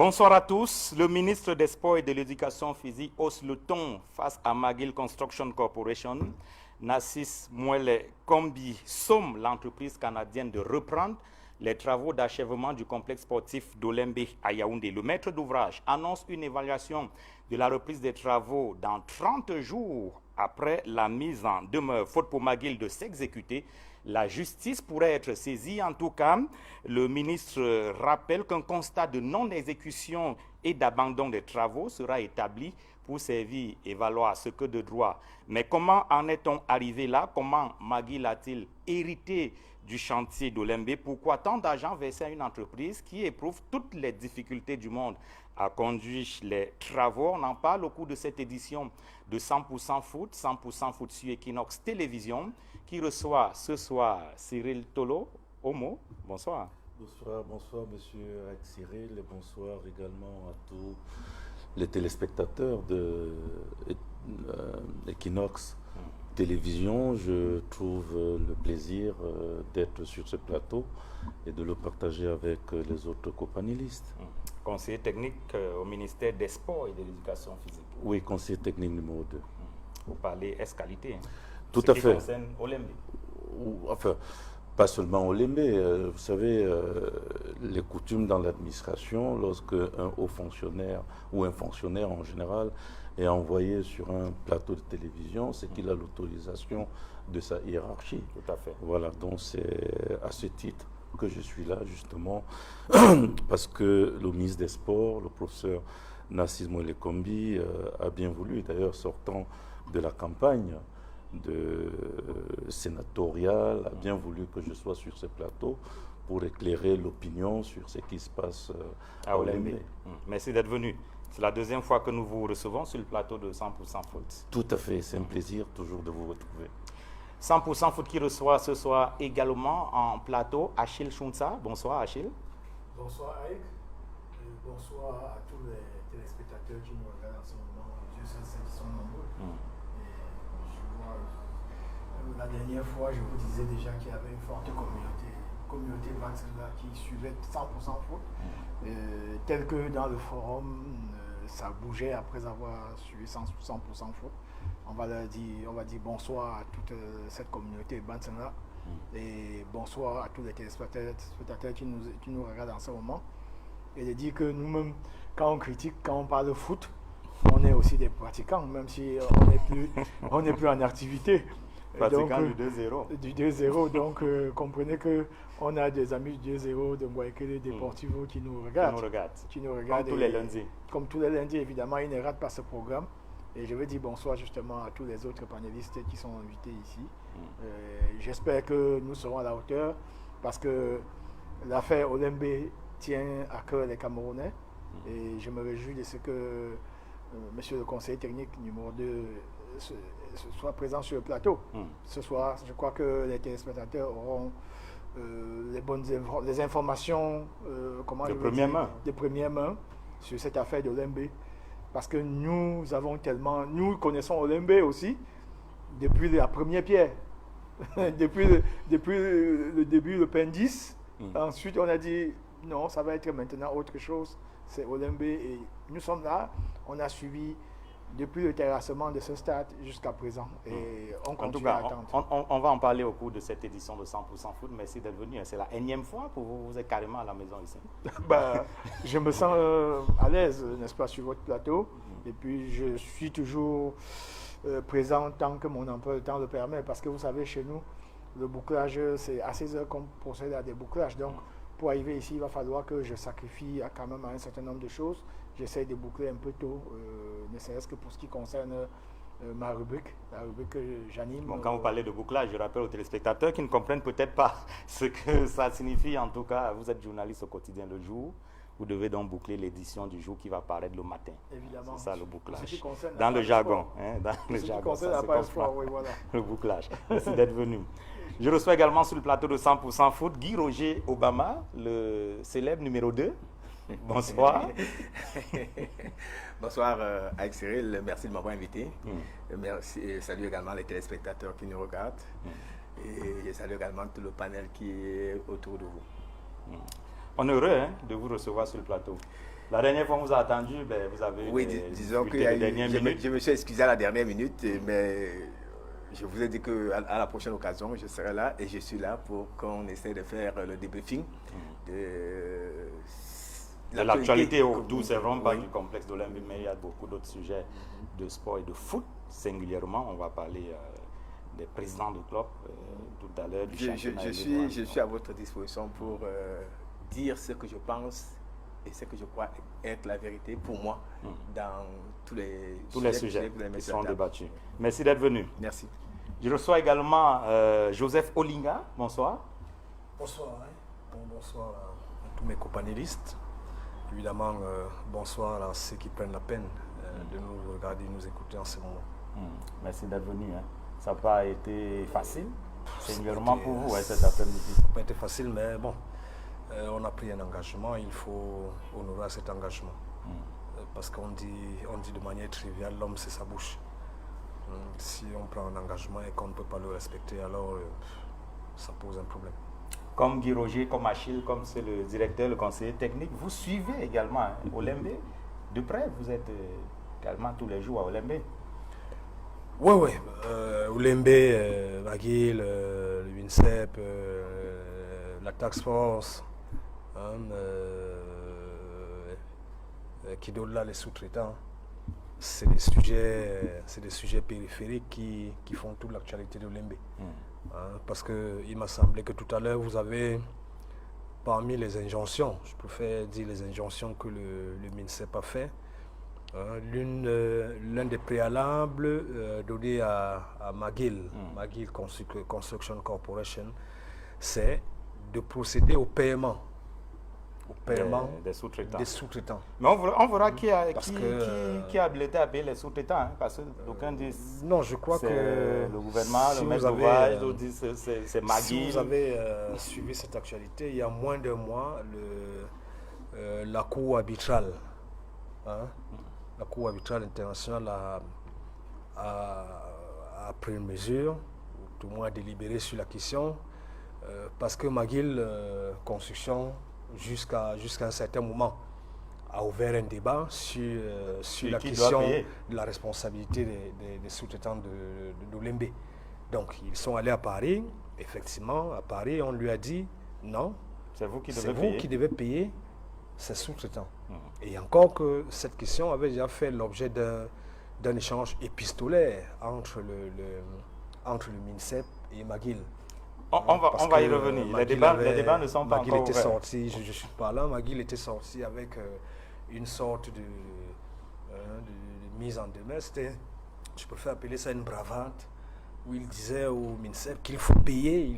Bonsoir à tous. Le ministre des Sports et de l'Éducation physique hausse le ton face à McGill Construction Corporation. Nassis Mwele Kombi somme l'entreprise canadienne de reprendre les travaux d'achèvement du complexe sportif d'Olembe à Yaoundé. Le maître d'ouvrage annonce une évaluation de la reprise des travaux dans 30 jours après la mise en demeure, faute pour McGill de s'exécuter. La justice pourrait être saisie. En tout cas, le ministre rappelle qu'un constat de non-exécution et d'abandon des travaux sera établi pour servir et valoir ce que de droit. Mais comment en est-on arrivé là? Comment McGill a-t-il hérité du chantier d'Olembe? Pourquoi tant d'argent versé à une entreprise qui éprouve toutes les difficultés du monde à conduire les travaux? On en parle au cours de cette édition de 100% Foot, 100% Foot sur Equinox Télévision, qui reçoit ce soir Cyril Tolo. Homo, bonsoir. Bonsoir monsieur Cyril et bonsoir également à tous les téléspectateurs de Equinox Télévision. Je trouve le plaisir d'être sur ce plateau et de le partager avec les autres copanélistes. Conseiller technique au ministère des Sports et de l'Éducation physique. Oui, conseiller technique numéro 2. Vous parlez S-qualité. Tout à fait. Ce qui concerne Olembe. Enfin, pas seulement Olembe. Vous savez, les coutumes dans l'administration, lorsque un haut fonctionnaire ou un fonctionnaire en général est envoyé sur un plateau de télévision, c'est qu'il a l'autorisation de sa hiérarchie. Tout à fait. Voilà, donc c'est à ce titre que je suis là, justement, parce que le ministre des Sports, le professeur Nassis Mwele Kombi, a bien voulu, d'ailleurs sortant de la campagne sénatoriale, a bien voulu que je sois sur ce plateau pour éclairer l'opinion sur ce qui se passe à Olembe. Merci d'être venu. C'est la deuxième fois que nous vous recevons sur le plateau de 100% Foot. Tout à fait, c'est un plaisir toujours de vous retrouver. 100% Foot qui reçoit ce soir également en plateau Achille Chounsa. Bonsoir Achille. Bonsoir Aïk. Bonsoir à tous les téléspectateurs qui nous regardent en ce moment. Dieu sait qu'ils sont nombreux. La dernière fois, je vous disais déjà qu'il y avait une forte communauté Vaxela qui suivait 100% Foot. Tel que dans le forum, ça bougeait après avoir suivi 100% Foot. On va dire bonsoir à toute cette communauté Vaxela et bonsoir à tous les téléspectateurs qui nous regardent en ce moment. Et de dire que nous-mêmes, quand on critique, quand on parle de foot, on est aussi des pratiquants, même si on n'est plus en activité. Pratiquant du 2-0. Du 2-0, donc comprenez qu'on a des amis du 2-0 de Mwaikele, des Portivo qui nous regardent. Comme tous les lundis. Comme tous les lundis, évidemment, ils ne ratent pas ce programme. Et je veux dire bonsoir justement à tous les autres panélistes qui sont invités ici. J'espère que nous serons à la hauteur parce que l'affaire Olembe tient à cœur les Camerounais. Et je me réjouis de ce que monsieur le conseiller technique numéro 2 soit présent sur le plateau. Ce soir, je crois que les téléspectateurs auront les informations de première main sur cette affaire d'Olembe. Parce que nous connaissons Olembe aussi depuis la première pierre, depuis le début, le pain 10. Ensuite, on a dit non, ça va être maintenant autre chose, c'est Olembe. Et nous sommes là, on a suivi depuis le terrassement de ce stade jusqu'à présent. Et on continue à attendre. On va en parler au cours de cette édition de 100% Foot. Merci d'être venu. C'est la énième fois pour vous. Vous êtes carrément à la maison ici. Je me sens à l'aise, n'est-ce pas, sur votre plateau. Et puis, je suis toujours présent tant que mon emploi de temps le permet. Parce que vous savez, chez nous, le bouclage, c'est à 16 heures qu'on procède à des bouclages. Donc, pour arriver ici, il va falloir que je sacrifie quand même un certain nombre de choses. J'essaie de boucler un peu tôt, ne serait-ce que pour ce qui concerne ma rubrique, la rubrique que j'anime. Bon, quand vous parlez de bouclage, je rappelle aux téléspectateurs qui ne comprennent peut-être pas ce que ça signifie. En tout cas, vous êtes journaliste au quotidien Le Jour. Vous devez donc boucler l'édition du jour qui va paraître le matin. Évidemment. C'est ça le bouclage. Dans le jargon. Dans le jargon. Oui, voilà. Le bouclage. Merci d'être venu. Je reçois également sur le plateau de 100% Foot Guy Roger Obama, le célèbre numéro 2. Bonsoir. Bonsoir Aïk Cyril, merci de m'avoir invité. Merci, et salut également les téléspectateurs qui nous regardent. Et je salue également tout le panel qui est autour de vous. On est heureux de vous recevoir sur le plateau. La dernière fois, on vous a attendu, vous avez disons que je me suis excusé à la dernière minute, mais je vous ai dit qu'à la prochaine occasion, je serai là et je suis là pour qu'on essaie de faire le débriefing de l'actualité. D'où c'est vraiment pas du complexe d'Olympique, mais il y a beaucoup d'autres sujets de sport et de foot singulièrement. On va parler des présidents de club tout à l'heure. Je suis à votre disposition pour dire ce que je pense et ce que je crois être la vérité pour moi dans tous les sujets qui sont débattus. Merci d'être venu. Merci. Je reçois également Joseph Olinga. Bonsoir. Bonsoir. Bonsoir à tous mes copanélistes. Évidemment, bonsoir à ceux qui prennent la peine de nous regarder, nous écouter en ce moment. Merci d'être venu. Ça n'a pas été facile, singulièrement pour vous cet après-midi. Ça n'a pas été facile, mais bon, on a pris un engagement, il faut honorer cet engagement. Parce qu'on dit de manière triviale, l'homme c'est sa bouche. Si on prend un engagement et qu'on ne peut pas le respecter, alors ça pose un problème. Comme Guy Roger, comme Achille, comme c'est le directeur, le conseiller technique, vous suivez également Olembe de près. Vous êtes également tous les jours à Olembe. Oui. Olembe, Maguil, le UNICEF, la Task Force, qui donne là les sous-traitants. C'est des sujets périphériques qui font toute l'actualité de Olembe. Parce qu'il m'a semblé que tout à l'heure, vous avez, parmi les injonctions, je préfère dire les injonctions que le MINSEP a fait, l'un des préalables donnés à Maguil Construction Corporation, c'est de procéder au paiement des sous-traitants. Mais on verra qui a habilité à payer les sous-traitants, parce que d'aucuns disent non, je crois que le gouvernement, le maître d'ouvrage, d'autres disent c'est Maguil. Si vous avez suivi cette actualité, il y a moins d'un mois, la Cour arbitrale, la Cour arbitrale internationale a pris une mesure, ou tout au moins délibéré sur la question, parce que Maguil Construction, jusqu'à un certain moment, a ouvert un débat sur la question de la responsabilité des sous-traitants d'Olembe. Donc, ils sont allés à Paris. Effectivement, à Paris, on lui a dit non, c'est vous qui devez payer ces sous-traitants. Et encore que cette question avait déjà fait l'objet d'un échange épistolaire entre le MINSEP et Maguil. On va y revenir. Les débats ne sont pas Maguil encore était ouverts. sorti, je suis pas là, Maguil était sorti avec une sorte de mise en demeure. Je préfère appeler ça une bravade, où il disait au MINSEP qu'il faut payer,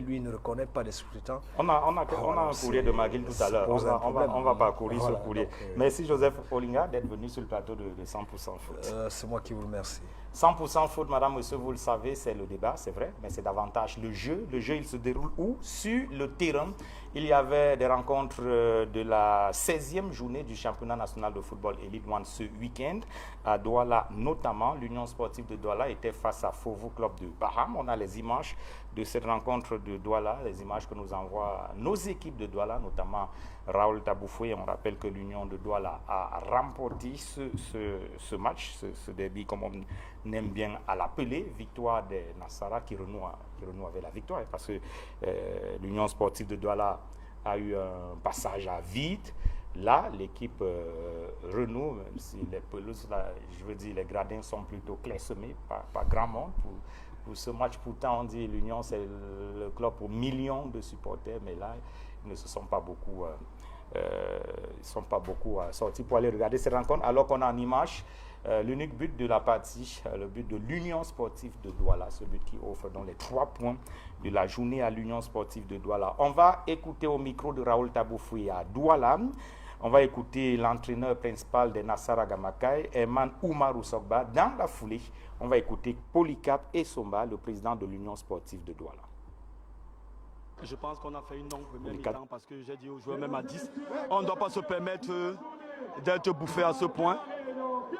lui il ne reconnaît pas les sous-traitants. On a un courrier de Maguil tout à l'heure. On va parcourir ce courrier. Merci Joseph Olinga d'être venu sur le plateau de 100% Foot. C'est moi qui vous remercie. 100% Foot, madame, monsieur, vous le savez, c'est le débat, c'est vrai, mais c'est davantage le jeu. Le jeu, il se déroule où? Sur le terrain. Il y avait des rencontres de la 16e journée du championnat national de football Elite One ce week-end. À Douala, notamment, l'Union sportive de Douala était face à Fauveau Club de Baham. On a les images de cette rencontre de Douala, les images que nous envoient nos équipes de Douala, notamment Raoul Taboufoué. On rappelle que l'Union de Douala a remporté ce match, ce derby, comme on aime bien à l'appeler, victoire des Nassara qui renoue avec la victoire, parce que l'Union sportive de Douala a eu un passage à vide. Là, l'équipe renoue, même si les pelouses, là, je veux dire, les gradins sont plutôt clairsemés, pas grand monde pour ce match. Pourtant, on dit l'Union, c'est le club pour millions de supporters, mais là, ils ne se sont pas beaucoup, sortis pour aller regarder cette rencontre, alors qu'on a en image l'unique but de la partie, le but de l'Union sportive de Douala, ce but qui offre donc les 3 points de la journée à l'Union sportive de Douala. On va écouter au micro de Raoul Taboufoué à Douala. On va écouter l'entraîneur principal des Nassara Gamakai, Eman Oumarou Sogba. Dans la foulée, on va écouter Polycap Essomba, le président de l'Union sportive de Douala. Je pense qu'on a fait une longue première mi-temps parce que j'ai dit aux joueurs, même à 10, on ne doit pas se permettre d'être bouffé à ce point.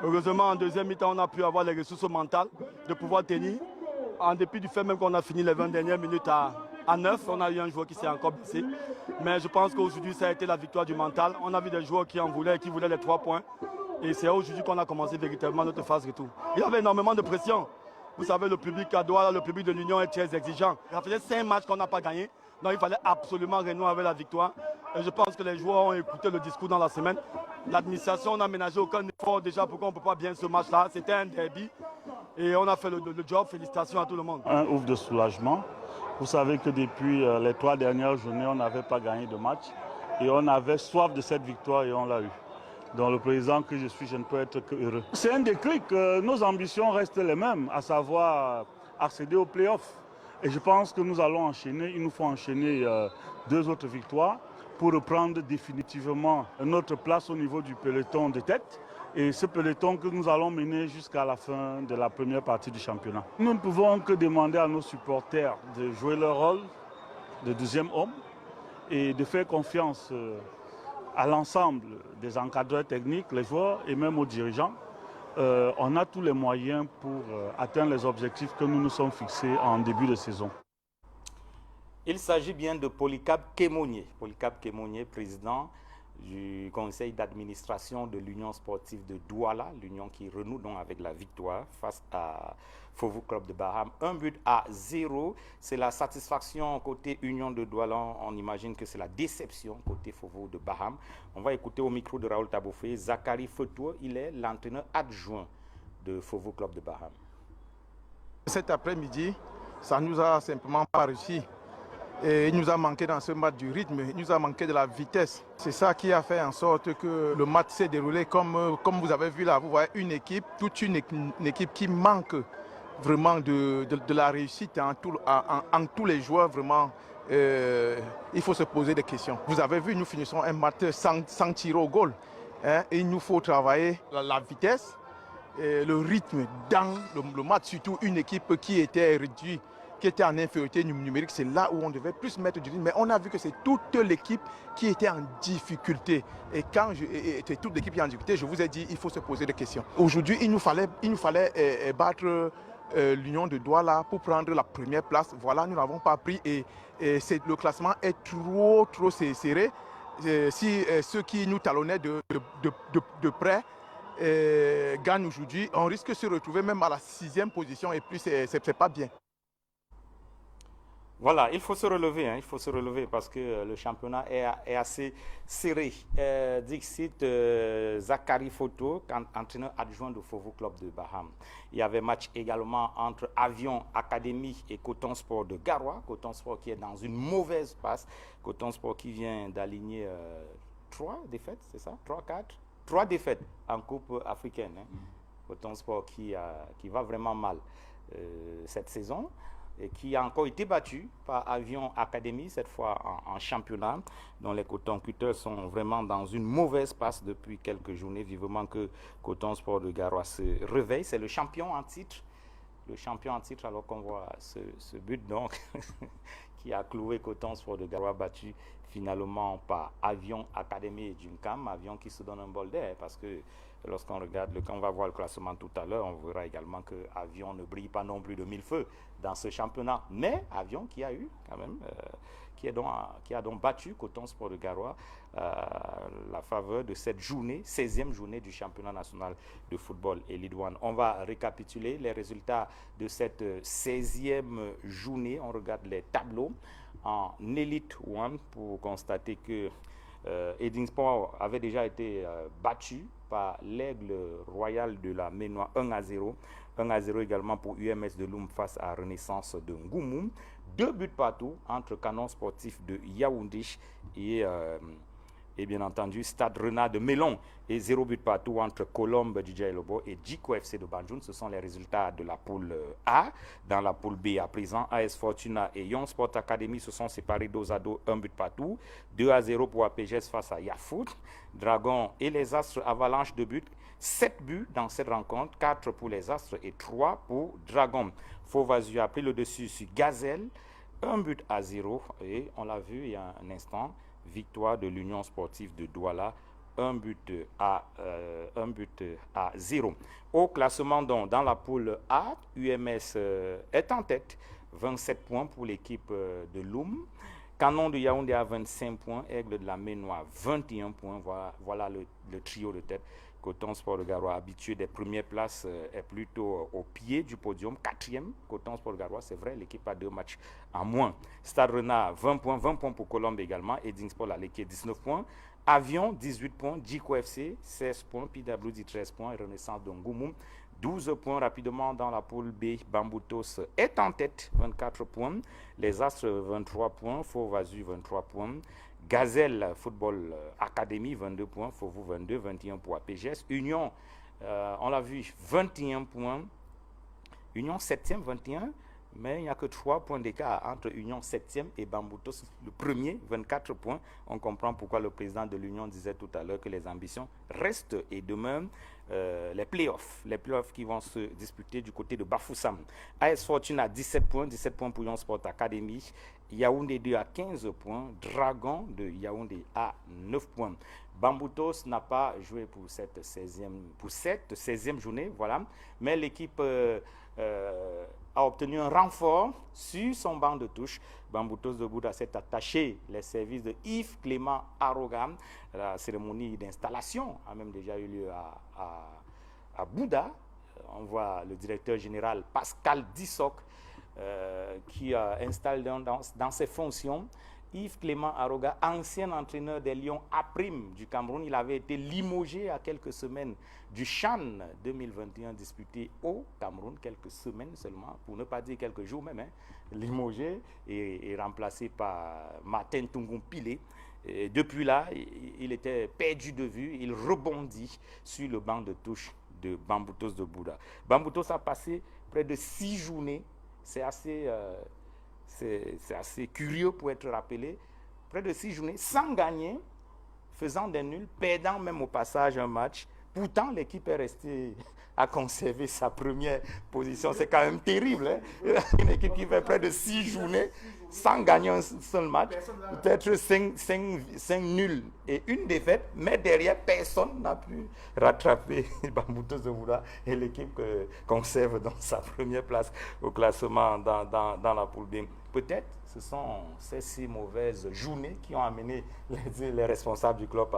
Heureusement, en deuxième mi-temps, on a pu avoir les ressources mentales de pouvoir tenir, en dépit du fait même qu'on a fini les 20 dernières minutes à à 9. On a eu un joueur qui s'est encore blessé. Mais je pense qu'aujourd'hui, ça a été la victoire du mental. On a vu des joueurs qui en voulaient, qui voulaient les 3 points. Et c'est aujourd'hui qu'on a commencé véritablement notre phase retour. Il y avait énormément de pression. Vous savez, le public à Douala, le public de l'Union est très exigeant. Ça faisait 5 matchs qu'on n'a pas gagné. Donc il fallait absolument renouer avec la victoire. Et je pense que les joueurs ont écouté le discours dans la semaine. L'administration n'a ménagé aucun effort déjà pour qu'on ne peut pas bien ce match-là. C'était un derby. Et on a fait le job. Félicitations à tout le monde. Un ouf de soulagement. Vous savez que depuis les 3 dernières journées, on n'avait pas gagné de match. Et on avait soif de cette victoire et on l'a eu. Donc le président que je suis, je ne peux être que heureux. C'est un déclic. Nos ambitions restent les mêmes, à savoir accéder aux playoffs. Et je pense que nous allons enchaîner. Il nous faut enchaîner 2 autres victoires pour reprendre définitivement notre place au niveau du peloton de tête. Et ce peloton que nous allons mener jusqu'à la fin de la première partie du championnat. Nous ne pouvons que demander à nos supporters de jouer leur rôle de deuxième homme et de faire confiance à l'ensemble des encadreurs techniques, les joueurs et même aux dirigeants. On a tous les moyens pour atteindre les objectifs que nous nous sommes fixés en début de saison. Il s'agit bien de Polycarpe Kémonier. Polycarpe Kémonier, président du conseil d'administration de l'Union sportive de Douala, l'Union qui renoue donc avec la victoire face à Fofo Club de Baham. 1-0, c'est la satisfaction côté Union de Douala. On imagine que c'est la déception côté Fofo de Baham. On va écouter au micro de Raoul Tabofé, Zachary Fetour, il est l'entraîneur adjoint de Fofo Club de Baham. Cet après-midi, ça ne nous a simplement pas réussi. Et il nous a manqué dans ce match du rythme, il nous a manqué de la vitesse. C'est ça qui a fait en sorte que le match s'est déroulé comme vous avez vu là. Vous voyez une équipe, toute une équipe qui manque vraiment de la réussite en tous les joueurs. Vraiment, il faut se poser des questions. Vous avez vu, nous finissons un match sans tirer au goal. Hein, et il nous faut travailler la vitesse, et le rythme dans le match, surtout une équipe qui était réduite, qui était en infériorité numérique, c'est là où on devait plus mettre du rythme. Mais on a vu que c'est toute l'équipe qui était en difficulté. Et quand c'est toute l'équipe qui est en difficulté, je vous ai dit, il faut se poser des questions. Aujourd'hui, il nous fallait battre l'Union de Douala pour prendre la première place. Voilà, nous n'avons pas pris et le classement est trop serré. Si ceux qui nous talonnaient de près gagnent aujourd'hui, on risque de se retrouver même à la 6e position et puis c'est pas bien. Voilà, il faut se relever parce que le championnat est assez serré. Dixit, Zachary Foto, entraîneur adjoint du Fofo Club de Baham. Il y avait match également entre Avion Académie et Coton Sport de Garoua. Coton Sport qui est dans une mauvaise passe. Coton Sport qui vient d'aligner 3 défaites, c'est ça? 3 défaites en Coupe africaine. Hein. Coton Sport qui va vraiment mal cette saison. Et qui a encore été battu par Avion Academy, cette fois en championnat, dont les coton-cutters sont vraiment dans une mauvaise passe depuis quelques journées. Vivement que Coton Sport de Garoua se réveille. C'est le champion en titre. Alors qu'on voit ce but donc qui a cloué Coton Sport de Garoua, battu finalement par Avion Academy et Junkam. Avion qui se donne un bol d'air parce que lorsqu'on regarde, quand on va voir le classement tout à l'heure, on verra également que Avion ne brille pas non plus de 1000 feux dans ce championnat. Mais Avion qui a eu quand même, qui a donc battu Coton Sport de Garoua la faveur de cette journée, 16e journée du championnat national de football Elite One. On va récapituler les résultats de cette 16e journée. On regarde les tableaux en Elite One pour constater que Edinsport avait déjà été battu par l'Aigle Royal de la Ménois 1-0. 1-0 également pour UMS de Loum face à Renaissance de Ngoumou. 2 buts partout entre Canon Sportif de Yaoundé et bien entendu Stade Renard de Mélon. Et 0 but partout entre Colombe DJ Lobo et Djiko FC de Banjoun. Ce sont les résultats de la poule A. Dans la poule B à présent, AS Fortuna et Young Sport Academy se sont séparés dos à dos, 1 but partout. 2-0 pour APGS face à Yafoot. Dragon et les Astres Avalanche de buts. 7 buts dans cette rencontre, 4 pour les Astres et 3 pour Dragon. Fauvazu a pris le dessus sur Gazelle, 1-0. Et on l'a vu il y a un instant, victoire de l'Union sportive de Douala, 1-0. Au classement donc, dans la poule A, UMS est en tête 27 points pour l'équipe de Loum. Canon de Yaoundé à 25 points, Aigle de la Ménois 21 points. Voilà le trio de tête. Coton Sport de Garoua, habitué des premières places, est plutôt au pied du podium. 4e, Coton Sport de Garoua, c'est vrai, l'équipe a 2 matchs en moins. Stade Renard, 20 points pour Colombe également. Eding Sport, la Léquier, 19 points. Avion, 18 points. Djiko FC, 16 points. PWD, 13 points. Renaissance de Ngoumoum, 12 points. Rapidement dans la poule B, Bamboutos est en tête, 24 points. Les Astres, 23 points. Faux Vazu, 23 points. Gazelle Football Academy, 22 points. Fauveau, 22, 21 pour APGS. Union, on l'a vu, 21 points. Union 7e, 21. Mais il n'y a que 3 points d'écart entre Union 7e et Bamboutos, le premier, 24 points. On comprend pourquoi le président de l'Union disait tout à l'heure que les ambitions restent et demeurent. Les playoffs qui vont se disputer du côté de Bafoussam. AS Fortune à 17 points pour Lyon Sport Academy. Yaoundé 2 à 15 points. Dragon de Yaoundé à 9 points. Bamboutos n'a pas joué pour cette 16e journée, voilà. Mais l'équipe a obtenu un renfort sur son banc de touche. Bamboutos de Bouddha s'est attaché les services de Yves Clément Arrogam. La cérémonie d'installation a même déjà eu lieu à Bouddha. On voit le directeur général Pascal Dissoc qui installe dans ses fonctions Yves Clément Arroga, ancien entraîneur des Lions A' du Cameroun. Il avait été limogé à quelques semaines du CHAN 2021 disputé au Cameroun, quelques semaines seulement, pour ne pas dire quelques jours même, limogé et remplacé par Martin Tungum Pilé. Et depuis là, il était perdu de vue, il rebondit sur le banc de touche de Bamboutos de Bouddha. Bamboutos a passé près de 6 journées, c'est assez curieux pour être rappelé, près de 6 journées sans gagner, faisant des nuls, perdant même au passage un match. Pourtant, l'équipe est restée à conserver sa première position. C'est quand même terrible, hein? Une équipe qui fait près de 6 journées sans gagner un seul match, peut-être 5 nuls et une défaite, mais derrière, personne n'a pu rattraper Bamboutos de Bouddha et l'équipe conserve dans sa première place au classement dans la poule B. Peut-être ce sont ces 6 mauvaises journées qui ont amené les responsables du club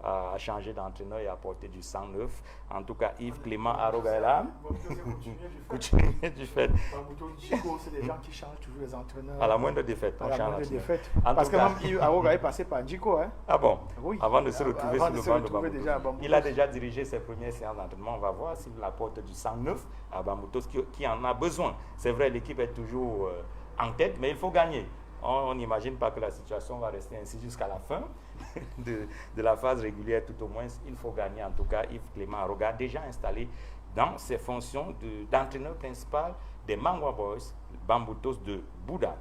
à changer d'entraîneur et à apporter du sang neuf. En tout cas, Yves Clément Arroga est là. Coutumier du fait. C'est des gens qui changent toujours les entraîneurs. À la moindre défaite, on change l'entraîneur. Parce que même Yves Arroga est passé par Djiko. Hein? Ah bon? Oui. Avant de se retrouver sur le banc de Bamboutos. Il a déjà dirigé ses premières séances d'entraînement. On va voir s'il apporte du sang neuf à Bamboutos qui en a besoin. C'est vrai, l'équipe est toujours en tête, mais il faut gagner. On n'imagine pas que la situation va rester ainsi jusqu'à la fin de la phase régulière, tout au moins. Il faut gagner. En tout cas, Yves Clément Arroga, déjà installé dans ses fonctions d'entraîneur principal des Mangwa Boys, Bamboutos de Bouddha.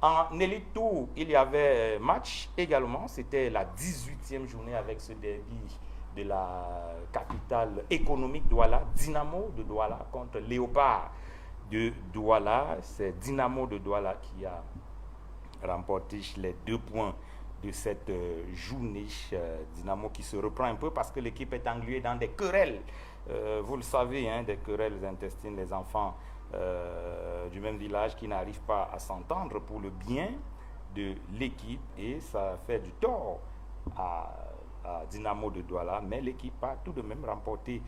En Elite Tour, il y avait match également. C'était la 18e journée avec ce derby de la capitale économique Douala, Dynamo de Douala contre Léopard de Douala. C'est Dynamo de Douala qui a remporté les 2 points de cette journée. Dynamo qui se reprend un peu parce que l'équipe est engluée dans des querelles. Vous le savez, hein, des querelles intestines, les enfants du même village qui n'arrivent pas à s'entendre pour le bien de l'équipe, et ça fait du tort à Dynamo de Douala, mais l'équipe a tout de même remporté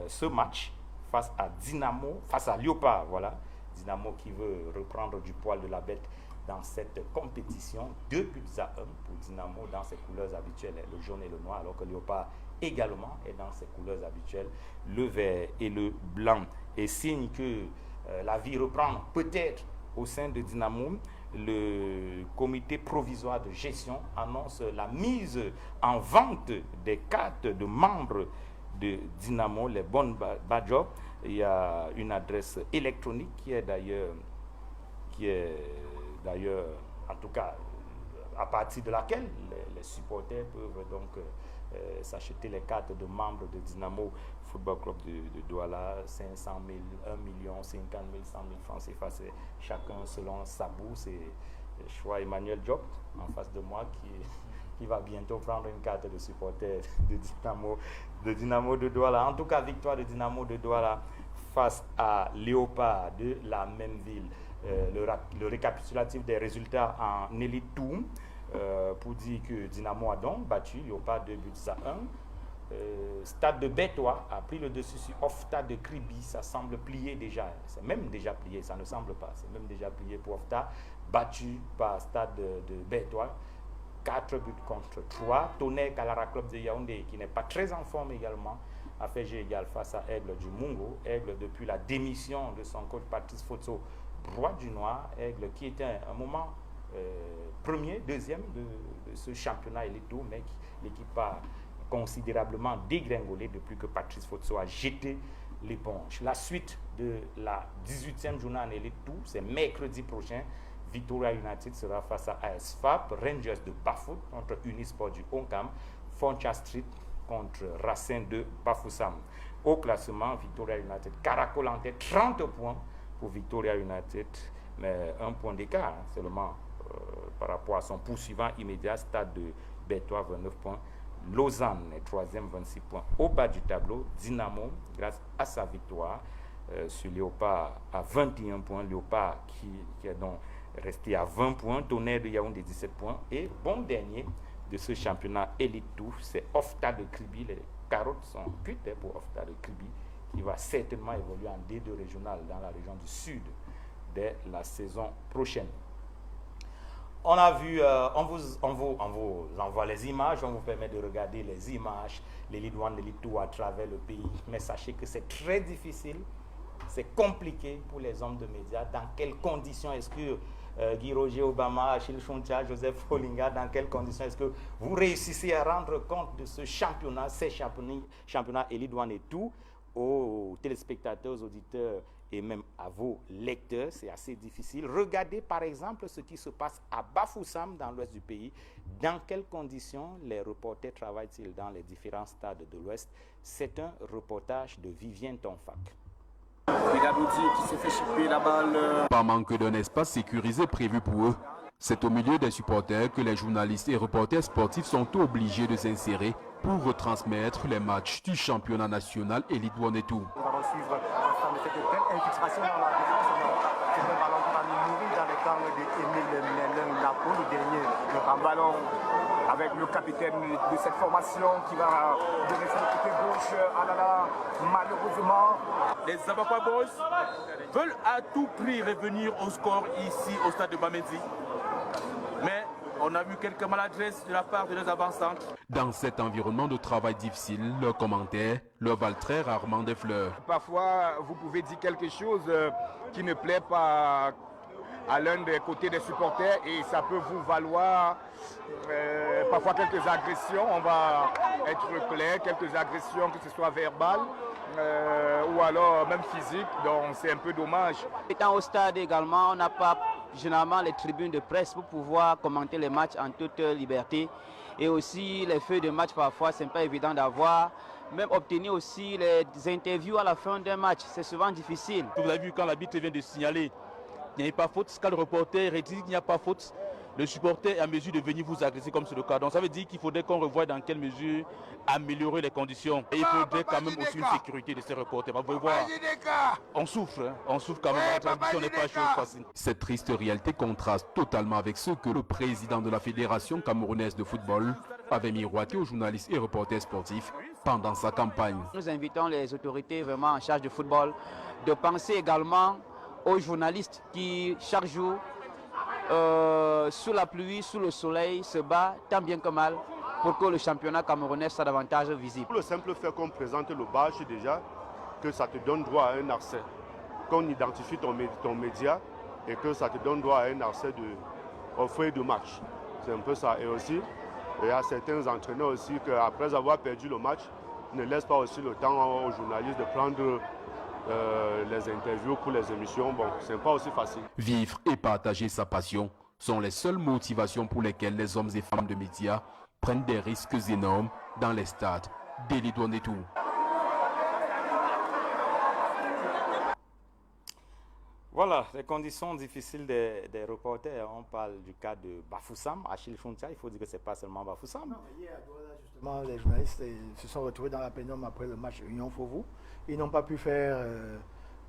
ce match face à Léopard. Voilà, Dynamo qui veut reprendre du poil de la bête dans cette compétition. 2 buts à 1 pour Dynamo dans ses couleurs habituelles, le jaune et le noir, alors que Léopard également est dans ses couleurs habituelles, le vert et le blanc. Et signe que la vie reprend peut-être au sein de Dynamo, le comité provisoire de gestion annonce la mise en vente des cartes de membres de Dynamo, les bonnes badges. Il y a une adresse électronique qui est d'ailleurs, en tout cas, à partir de laquelle les supporters peuvent donc s'acheter les cartes de membres de Dynamo Football Club de Douala. 500 000, 1 million, 50 000, 100 000 francs CFA, c'est chacun selon sa bourse. Et je vois Emmanuel Diop en face de moi qui va bientôt prendre une carte de supporter de Dynamo de Douala. En tout cas, victoire de Dynamo de Douala face à Léopard de la même ville. le récapitulatif des résultats en Elite 2 pour dire que Dynamo a donc battu Léopard 2 buts à 1. Stade de Bétois a pris le dessus sur Ofta de Kribi, ça semble plié déjà, c'est même déjà plié, ça ne semble pas, c'est même déjà plié pour Ofta, battu par Stade de Bétois, 4 buts contre 3. Tonnerre Kalara Club de Yaoundé, qui n'est pas très en forme également, a fait jeu égal face à Aigle du Mungo. Aigle, depuis la démission de son coach Patrice Fotso, roi du Noir, Aigle qui était un moment premier, deuxième de ce championnat Elite 2, mais l'équipe a considérablement dégringolé depuis que Patrice Fotso a jeté l'éponge. La suite de la 18e journée en Elite 2, c'est mercredi prochain. Victoria United sera face à AS FAP, Rangers de Bafut contre Unisport du Onkam, Foncha Street contre Racing de Bafoussam. Au classement, Victoria United caracole en tête, 30 points pour Victoria United, mais un point d'écart seulement par rapport à son poursuivant immédiat, Stade de Bétois, 29 points. Lausanne est 3e, 26 points. Au bas du tableau, Dynamo, grâce à sa victoire sur Léopard à 21 points. Léopard qui est donc resté à 20 points. Tonnerre de Yaoundé, 17 points. Et bon dernier de ce championnat Elite 2, c'est Ofta de Kribi. Les carottes sont cuites pour Ofta de Kribi, qui va certainement évoluer en D2 régional dans la région du Sud dès la saison prochaine. On a vu, on vous envoie les images, on vous permet de regarder les images, les Elite 1, les Elite 2 à travers le pays. Mais sachez que c'est très difficile, c'est compliqué pour les hommes de médias. Dans quelles conditions est-ce que Guy Roger Obama, Achille Chontia, Joseph Folinga, dans quelles conditions est-ce que vous réussissez à rendre compte de ce championnat, ces championnats Elite 1 et tout, aux téléspectateurs, aux auditeurs et même à vos lecteurs, c'est assez difficile. Regardez par exemple ce qui se passe à Bafoussam dans l'ouest du pays. Dans quelles conditions les reporters travaillent-ils dans les différents stades de l'ouest? C'est un reportage de Vivien Tonfac. Qui s'est fait chipper la balle. Par manque d'un espace sécurisé prévu pour eux, c'est au milieu des supporters que les journalistes et reporters sportifs sont obligés de s'insérer pour retransmettre les matchs du championnat national Elite 1 et tout. Nous allons suivre ensemble cette belle infiltration dans la défense. C'est un ballon qui va mourir dans les gangs d'Emile Lapo, le dernier. Un ballon avec le capitaine de cette formation qui va donner sur le côté gauche. Ah là là, malheureusement. Les Zabakwa Boys veulent à tout prix revenir au score ici au stade de Bamedi. Mais on a vu quelques maladresses de la part de nos avancantes. Dans cet environnement de travail difficile, leurs commentaires leur valent très rarement des fleurs. Parfois, vous pouvez dire quelque chose qui ne plaît pas à l'un des côtés des supporters et ça peut vous valoir parfois quelques agressions. On va être clair, quelques agressions, que ce soit verbales ou alors même physiques. Donc c'est un peu dommage. Étant au stade également, on n'a pas généralement les tribunes de presse pour pouvoir commenter les matchs en toute liberté. Et aussi les feuilles de match parfois, c'est pas évident d'avoir. Même obtenir aussi les interviews à la fin d'un match, c'est souvent difficile. Vous avez vu quand l'arbitre vient de signaler qu'il n'y a pas faute, quand le reporter dit qu'il n'y a pas faute, le supporter est à mesure de venir vous agresser comme c'est le cas. Donc ça veut dire qu'il faudrait qu'on revoie dans quelle mesure améliorer les conditions. Et il faudrait quand même aussi une sécurité de ces reporters. Vous pouvez voir, on souffre quand même, la transmission n'est pas chose facile. Cette triste réalité contraste totalement avec ce que le président de la Fédération camerounaise de football avait miroité aux journalistes et reporters sportifs pendant sa campagne. Nous invitons les autorités vraiment en charge du football de penser également aux journalistes qui chaque jour sous la pluie, sous le soleil, se bat tant bien que mal pour que le championnat camerounais soit davantage visible. Pour le simple fait qu'on présente le badge déjà, que ça te donne droit à un accès. Qu'on identifie ton média et que ça te donne droit à un accès aux feuilles de match. C'est un peu ça. Et aussi, il y a certains entraîneurs aussi qu'après avoir perdu le match, ne laissent pas aussi le temps aux journalistes de prendre les interviews pour les émissions. Bon, c'est pas aussi facile. Vivre et partager sa passion sont les seules motivations pour lesquelles les hommes et femmes de médias prennent des risques énormes dans les stades d'Elite 1 et tout. Voilà, les conditions difficiles des reporters. On parle du cas de Bafoussam, Achille Chontia. Il faut dire que ce n'est pas seulement Bafoussam. Non, hier à Douala, justement, les journalistes se sont retrouvés dans la pénombre après le match Union Fauveau. Ils n'ont pas pu faire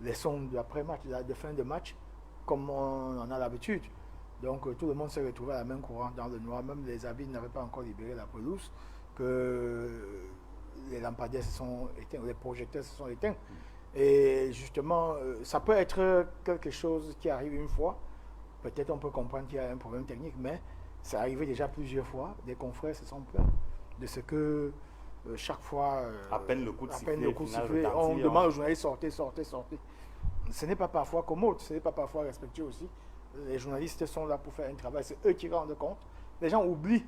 les sons d'après-match, de fin de match, comme on en a l'habitude. Donc tout le monde s'est retrouvé à la main courante dans le noir. Même les habits n'avaient pas encore libéré la pelouse, que les lampadaires se sont éteints, les projecteurs se sont éteints. Et justement, ça peut être quelque chose qui arrive une fois. Peut-être on peut comprendre qu'il y a un problème technique, mais c'est arrivé déjà plusieurs fois. Des confrères se sont plaints de ce que chaque fois, à peine le coup de sifflet, on demande aux journalistes sortez. Ce n'est pas parfois commode, ce n'est pas parfois respectueux aussi. Les journalistes sont là pour faire un travail, c'est eux qui rendent compte. Les gens oublient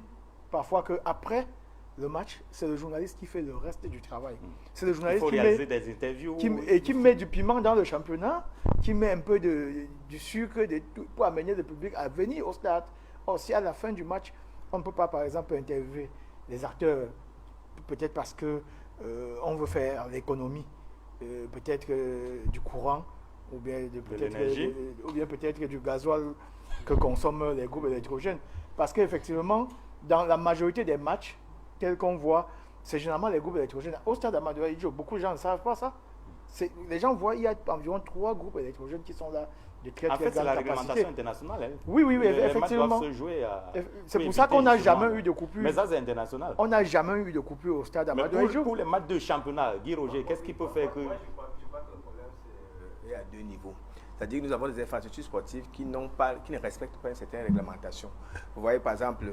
parfois qu'après le match, c'est le journaliste qui fait le reste du travail. C'est le journaliste qui réaliser des interviews qui met du piment dans le championnat, qui met un peu du sucre pour amener le public à venir au stade. Or, si à la fin du match, on ne peut pas, par exemple, interviewer les acteurs, peut-être parce que on veut faire l'économie, peut-être du courant, ou bien peut-être du gasoil que consomment les groupes électrogènes. Parce qu'effectivement, dans la majorité des matchs, tels qu'on voit, c'est généralement les groupes électrogènes. Au stade Amadou Diop, beaucoup de gens ne savent pas ça. Les gens voient, il y a environ 3 groupes électrogènes qui sont là de très grande capacité. En fait, c'est la réglementation internationale. Hein. Oui, effectivement. C'est pour ça qu'on n'a jamais eu de coupure. Mais ça, c'est international. On n'a jamais eu de coupure au stade Amadou Diop. Pour les matchs de championnat, Guy Roger, qu'est-ce qui peut faire que... Moi, je crois que le problème, c'est à 2 niveaux. C'est-à-dire que nous avons des infrastructures sportives qui ne respectent pas une certaine réglementation. Vous voyez, par exemple,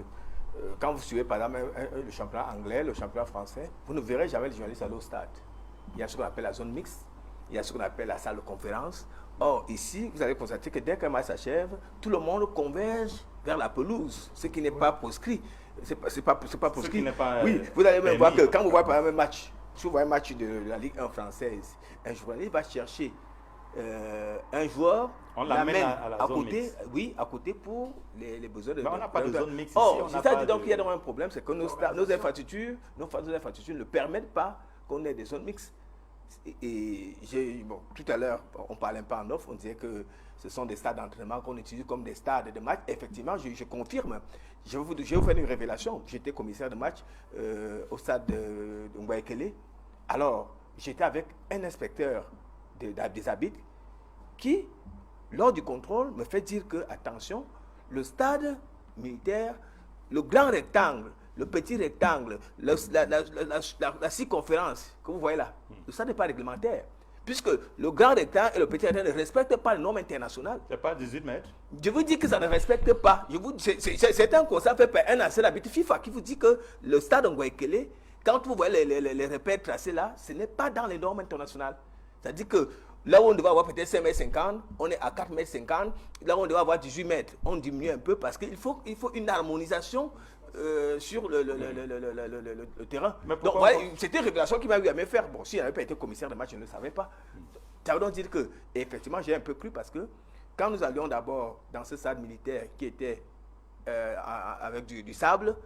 quand vous suivez par exemple le championnat anglais, le championnat français, vous ne verrez jamais les journalistes aller au stade. Il y a ce qu'on appelle la zone mixte, il y a ce qu'on appelle la salle de conférence. Or, ici, vous allez constater que dès qu'un match s'achève, tout le monde converge vers la pelouse, ce qui n'est pas proscrit. C'est pas proscrit. Oui, vous allez même voir que quand vous voyez par exemple un match, si vous voyez un match de la Ligue 1 française, un journaliste va chercher un joueur, on l'amène à côté, oui, à côté pour les besoins de. Mais on n'a pas de zone mixte. Or, c'est-à-dire donc qu'il y a un problème, c'est que nos infrastructures ne permettent pas qu'on ait des zones mixtes. Et tout à l'heure, on parlait pas en off, on disait que ce sont des stades d'entraînement qu'on utilise comme des stades de match. Effectivement, je confirme. Je vais vous faire une révélation. J'étais commissaire de match au stade de Ngouaekele. Alors, j'étais avec un inspecteur des habits qui, lors du contrôle, me fait dire que, attention, le stade militaire, le grand rectangle, le petit rectangle, la circonférence que vous voyez là, le stade n'est pas réglementaire. Puisque le grand rectangle et le petit rectangle ne respectent pas les normes internationales. C'est pas 18 mètres. Je vous dis que ça ne respecte pas. C'est un constat fait par un ancien arbitre FIFA qui vous dit que le stade Ngouaekele, quand vous voyez les repères tracés là, ce n'est pas dans les normes internationales. C'est-à-dire que là où on devait avoir peut-être 5,50 m, on est à 4,50 m. Là où on devait avoir 18 mètres, on diminue un peu parce qu'il faut une harmonisation sur le terrain. Donc, c'était une révélation qui m'a eu à me faire. Bon, si je n'avais pas été commissaire de match, je ne le savais pas. Ça veut donc dire que, effectivement, j'ai un peu cru parce que quand nous allions d'abord dans ce stade militaire qui était avec du sable,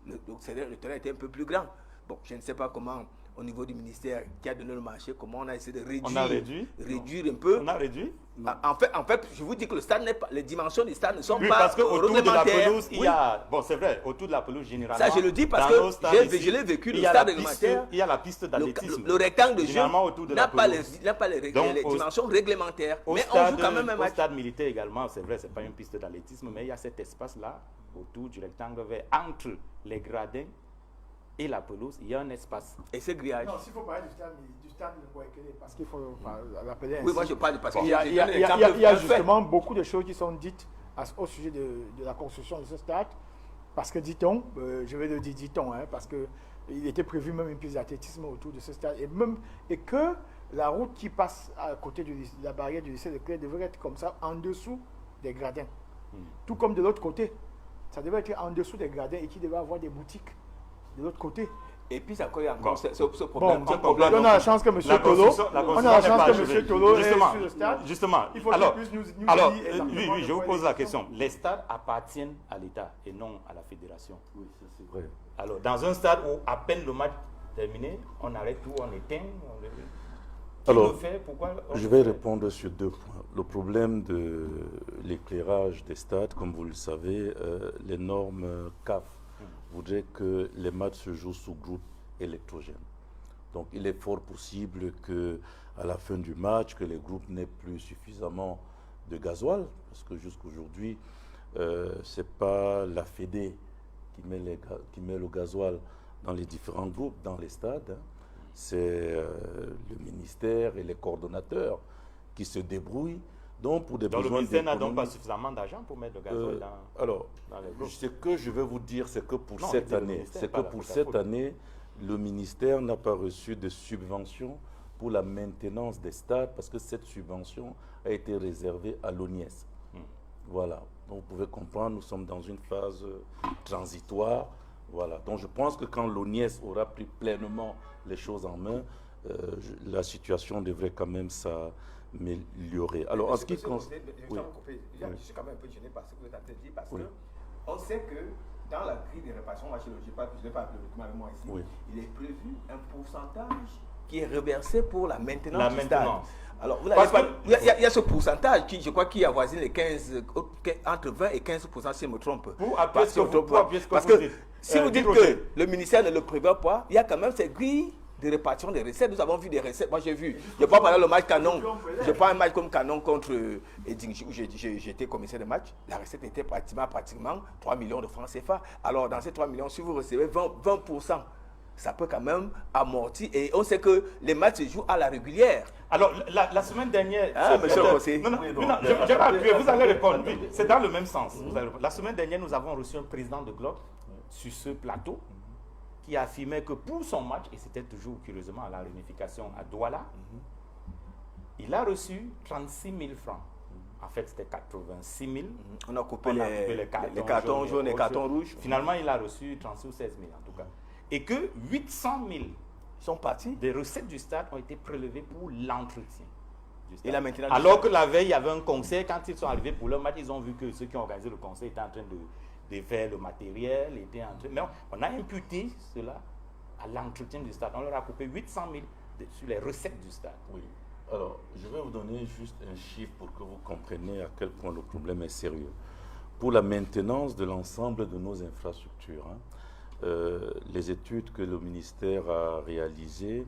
le terrain était un peu plus grand. Bon, je ne sais pas comment, au niveau du ministère qui a donné le marché, comment on a essayé de réduire un peu. On a réduit. En fait, je vous dis que le stade n'est pas, les dimensions du stade ne sont pas parce que autour de la pelouse, il y a, bon c'est vrai, autour de la pelouse généralement. Ça je le dis parce que je l'ai vécu, le stade réglementaire. Il y a la piste d'athlétisme. Le rectangle de jeu n'a pas les dimensions réglementaires. Mais on joue quand même un match. Au stade militaire également, c'est vrai, c'est pas une piste d'athlétisme, mais il y a cet espace-là, autour du rectangle vert, entre les gradins et la pelouse, il y a un espace. Et ce grillage. Non, s'il faut parler du stade de Ngouaekele, parce qu'il faut l'appeler ainsi. Oui, moi je parle parce qu'il y a justement beaucoup de choses qui sont dites au sujet de la construction de ce stade. Parce que dit-on, je vais le dire dit-on, parce qu'il était prévu même une piste d'athlétisme autour de ce stade. Et que la route qui passe à côté de la barrière du lycée de Clé devrait être comme ça, en dessous des gradins. Tout comme de l'autre côté. Ça devait être en dessous des gradins et qu'il devait avoir des boutiques de l'autre côté. Et puis, ça il y a encore ce problème. On a la chance que M. Tolo est sur le stade. Justement. Il faut qu'il puisse nous dire. Oui, je vous pose la question. Les stades appartiennent à l'État et non à la fédération. Oui, c'est vrai. Alors, dans un stade où à peine le match terminé, on arrête tout, on éteint. Alors, je vais répondre sur 2 points. Le problème de l'éclairage des stades, comme vous le savez, les normes CAF voudrait que les matchs se jouent sous groupe électrogène. Donc il est fort possible qu'à la fin du match, que les groupes n'aient plus suffisamment de gasoil, parce que jusqu'aujourd'hui, ce n'est pas la Fédé qui met le gasoil dans les différents groupes, dans les stades. Hein. C'est le ministère et les coordonnateurs qui se débrouillent. Donc, pour des besoins le ministère n'a donc pas suffisamment d'argent pour mettre le gasoil alors, dans les groupes. Ce que je vais vous dire, c'est que pour cette année, le ministère n'a pas reçu de subvention pour la maintenance des stades, parce que cette subvention a été réservée à l'ONIES. Voilà. Donc, vous pouvez comprendre, nous sommes dans une phase transitoire. Voilà. Donc, je pense que quand l'ONIES aura pris pleinement les choses en main, la situation devrait quand même s'améliorer. Alors, en ce qui concerne... Je suis quand même un peu gêné par ce que vous êtes en train de dire, parce qu'on sait que dans la grille des répartitions, je n'ai pas le document avec moi ici, il est prévu un pourcentage qui est reversé pour la maintenance du stade. Alors, il y a ce pourcentage qui, je crois, qui avoisine les 15, entre 20 et 15%, si je me trompe. Parce que si vous dites que le ministère ne le prévoit pas, il y a quand même cette grille de répartition des recettes. Nous avons vu des recettes. Moi, j'ai vu. Je prends par exemple le match Canon. Je prends un match comme Canon contre Edingji, où j'étais commissaire de match. La recette était pratiquement 3 millions de francs CFA. Alors, dans ces 3 millions, si vous recevez 20%, ça peut quand même amortir. Et on sait que les matchs se jouent à la régulière. Alors, la semaine dernière... monsieur le conseiller. Non, je vais appuyer. Vous allez répondre. Oui, c'est dans le même sens. La semaine dernière, nous avons reçu un président de Globe sur ce plateau qui affirmait que pour son match, et c'était toujours curieusement à la réunification à Douala, il a reçu 36 000 francs. En fait, c'était 86 000. On a coupé les cartons jaunes et les cartons rouges. Finalement, il a reçu 36 ou 16 000 en tout cas. Et que 800 000 sont partis. Des recettes du stade ont été prélevées pour l'entretien du stade. Et la maintenance alors que la veille, il y avait un concert. Quand ils sont arrivés pour leur match, ils ont vu que ceux qui ont organisé le concert étaient en train de faire le matériel. Mais on a imputé cela à l'entretien du stade. On leur a coupé 800 000 sur les recettes du stade. Oui. Alors, je vais vous donner juste un chiffre pour que vous compreniez à quel point le problème est sérieux. Pour la maintenance de l'ensemble de nos infrastructures, les études que le ministère a réalisées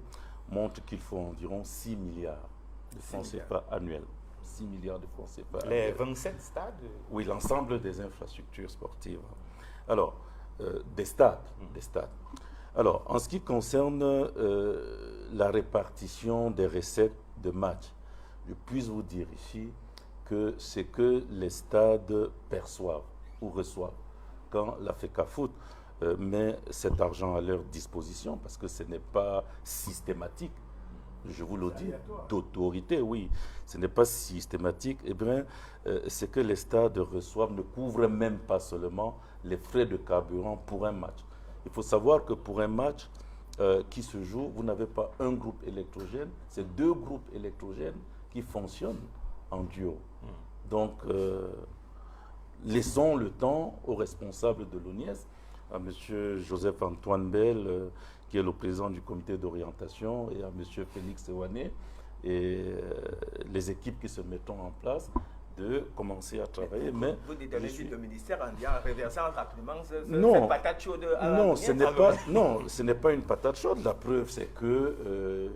montrent qu'il faut environ 6 milliards de francs CFA annuels. 6 milliards de francs CFA Les 27 stades? Oui, l'ensemble des infrastructures sportives. Alors, des stades. Alors, en ce qui concerne la répartition des recettes de match, je puis vous dire ici que c'est que les stades perçoivent ou reçoivent quand la FECAFOOT met cet argent à leur disposition, parce que ce n'est pas systématique, je vous le dis, d'autorité, oui, ce n'est pas systématique. Eh bien, ce que les stades reçoivent ne couvre même pas seulement les frais de carburant pour un match. Il faut savoir que pour un match qui se joue, vous n'avez pas un groupe électrogène, c'est 2 groupes électrogènes qui fonctionnent en duo. Donc, laissons le temps aux responsables de l'ONIES, à M. Joseph-Antoine Bell, qui est le président du comité d'orientation, et à M. Félix Ewané, et les équipes qui se mettront en place, de commencer à travailler. Mais vous dites le ministère en reversant rapidement cette patate chaude à non, ce n'est pas une patate chaude. La preuve, c'est que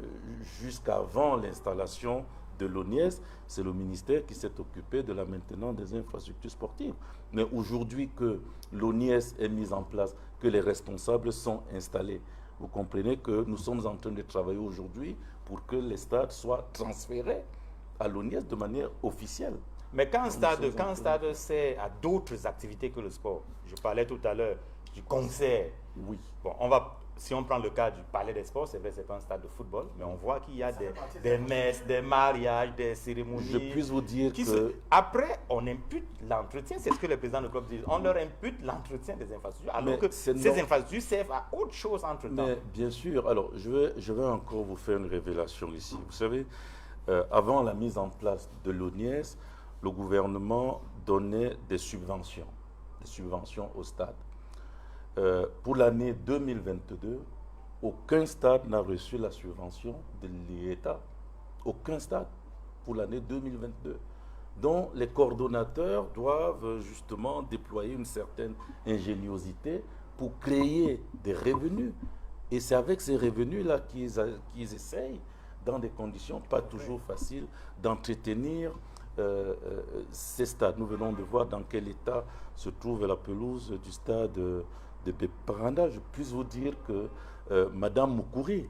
jusqu'avant l'installation de l'ONIES, c'est le ministère qui s'est occupé de la maintenance des infrastructures sportives. Mais aujourd'hui que l'ONIES est mise en place, que les responsables sont installés, vous comprenez que nous sommes en train de travailler aujourd'hui pour que les stades soient transférés à l'ONIES de manière officielle. Mais quand un stade sert à d'autres activités que le sport, je parlais tout à l'heure du concert. Oui. Bon, si on prend le cas du Palais des Sports, c'est vrai, c'est pas un stade de football, mais on voit qu'il y a des messes, des mariages, des cérémonies. Je puis vous dire que... Après, on impute l'entretien, c'est ce que les présidents de club disent. On leur impute l'entretien des infrastructures, alors que ces infrastructures servent à autre chose entre-temps. Mais bien sûr, alors je vais encore vous faire une révélation ici. Vous savez, avant la mise en place de l'ONIES, le gouvernement donnait des subventions au stade. Pour l'année 2022, aucun stade n'a reçu la subvention de l'État. Aucun stade pour l'année 2022. Donc les coordonnateurs doivent justement déployer une certaine ingéniosité pour créer des revenus. Et c'est avec ces revenus-là qu'ils essayent, dans des conditions pas toujours faciles, d'entretenir ces stades. Nous venons de voir dans quel état se trouve la pelouse du stade de Beparanda. Je puis vous dire que Madame Moukouri,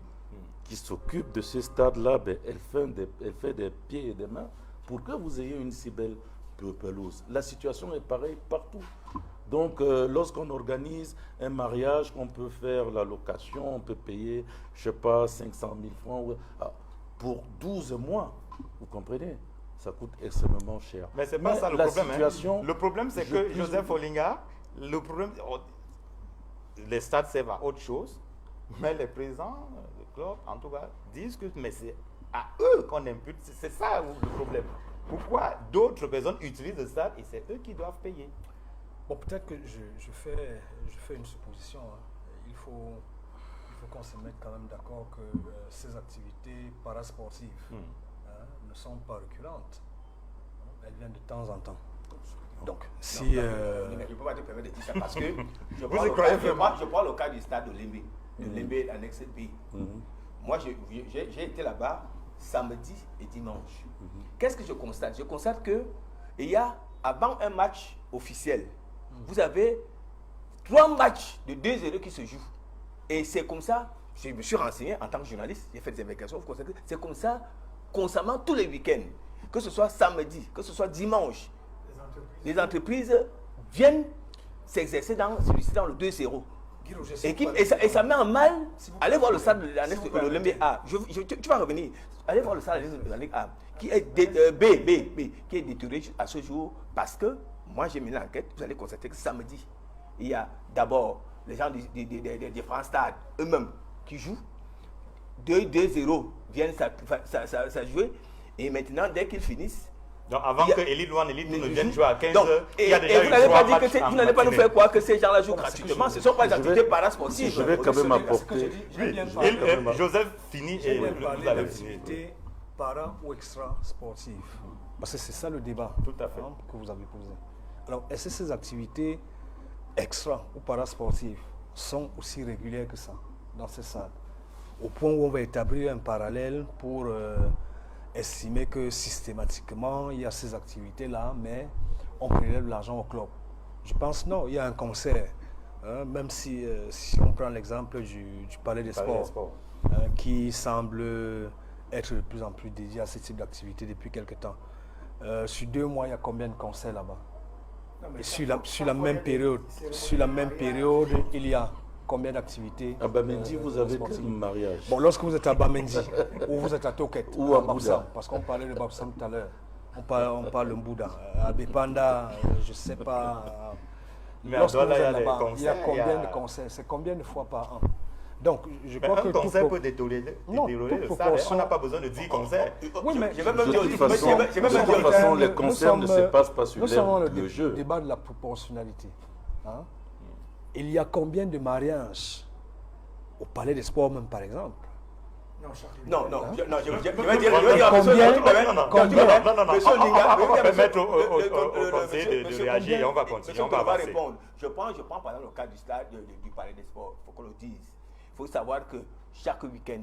qui s'occupe de ce stade-là, ben, elle fait des pieds et des mains pour que vous ayez une si belle pelouse. La situation est pareille partout. Donc, lorsqu'on organise un mariage, on peut faire la location, on peut payer, je ne sais pas, 500 000 francs pour 12 mois. Vous comprenez? Ça coûte extrêmement cher. Mais ce n'est pas ça le problème. Le problème, c'est que Joseph Olinga, le problème, les stades servent à autre chose, mais les présidents, le club, en tout cas, disent que c'est à eux qu'on impute. C'est ça le problème. Pourquoi d'autres personnes utilisent le stade et c'est eux qui doivent payer? Bon, peut-être que je fais une supposition. Hein. Il faut qu'on se mette quand même d'accord que ces activités parasportives ne sont pas récurrentes. Elles viennent de temps en temps. Donc, si... je ne peux pas te permettre de dire ça parce que je prends le cas du stade de Lembe, de Lembe annexe B. Moi, j'ai été là-bas samedi et dimanche. Qu'est-ce que je constate? Je constate qu'il y a, avant un match officiel, vous avez 3 matchs de 2-0 qui se jouent. Et c'est comme ça, je me suis renseigné en tant que journaliste, j'ai fait des investigations, c'est comme ça constamment tous les week-ends. Que ce soit samedi, que ce soit dimanche, les entreprises viennent s'exercer dans le 2-0. Et ça met en mal. Allez voir le stade de l'annexe de l'Olymbe A. Tu vas revenir. Allez voir le stade de l'annexe A, qui est B, qui est détruit à ce jour parce que moi j'ai mené l'enquête. Vous allez constater que samedi, il y a d'abord les gens des différents stades eux-mêmes qui jouent. 2-0 viennent ça jouer. Et maintenant, dès qu'ils finissent. Donc avant que Elite One, Elite 2 ne viennent jouer à 15 h, il y a déjà vous n'allez pas dire que vous n'allez pas nous faire croire que ces gens-là jouent gratuitement. Ce ne sont pas des activités parasportives. Je vais quand même apporter. Joseph finit et vous allez finir. Para ou extra sportives. Parce que c'est ça le débat que vous avez posé. Alors, est-ce que ces activités extra ou parasportives sont aussi régulières que ça dans ces salles? Au point où on va établir un parallèle pour estimer que systématiquement il y a ces activités-là, mais on prélève l'argent au club. Je pense non, il y a un concert, même si on prend l'exemple du Palais des Sports, qui semble être de plus en plus dédié à ce type d'activité depuis quelques temps. Sur 2 mois, il y a combien de concerts là-bas? Et sur la même période, il y a combien d'activités? À Bamendi, vous avez quel mariage? Bon, lorsque vous êtes à Bamendi, ou vous êtes à Toket, ou à Babsam, parce qu'on parlait de Babsam tout à l'heure, on parle de Mbouda. À Bepanda, je ne sais pas. Mais lorsque vous êtes là, là-bas, il y a combien de concerts? C'est combien de fois par an? Donc, je crois que un concert peut détériorer le stade. On n'a pas besoin de 10 concerts. Oui, mais de toute façon, les concerts ne se passent pas sur le jeu. Le débat de la proportionnalité. Il y a combien de mariages au Palais des Sports même, par exemple? Non, je vais dire combien. On va permettre au conseil de réagir et on va continuer, on va avancer. Je prends par exemple le cas du stade du Palais des Sports, il faut qu'on le dise. Il faut savoir que chaque week-end,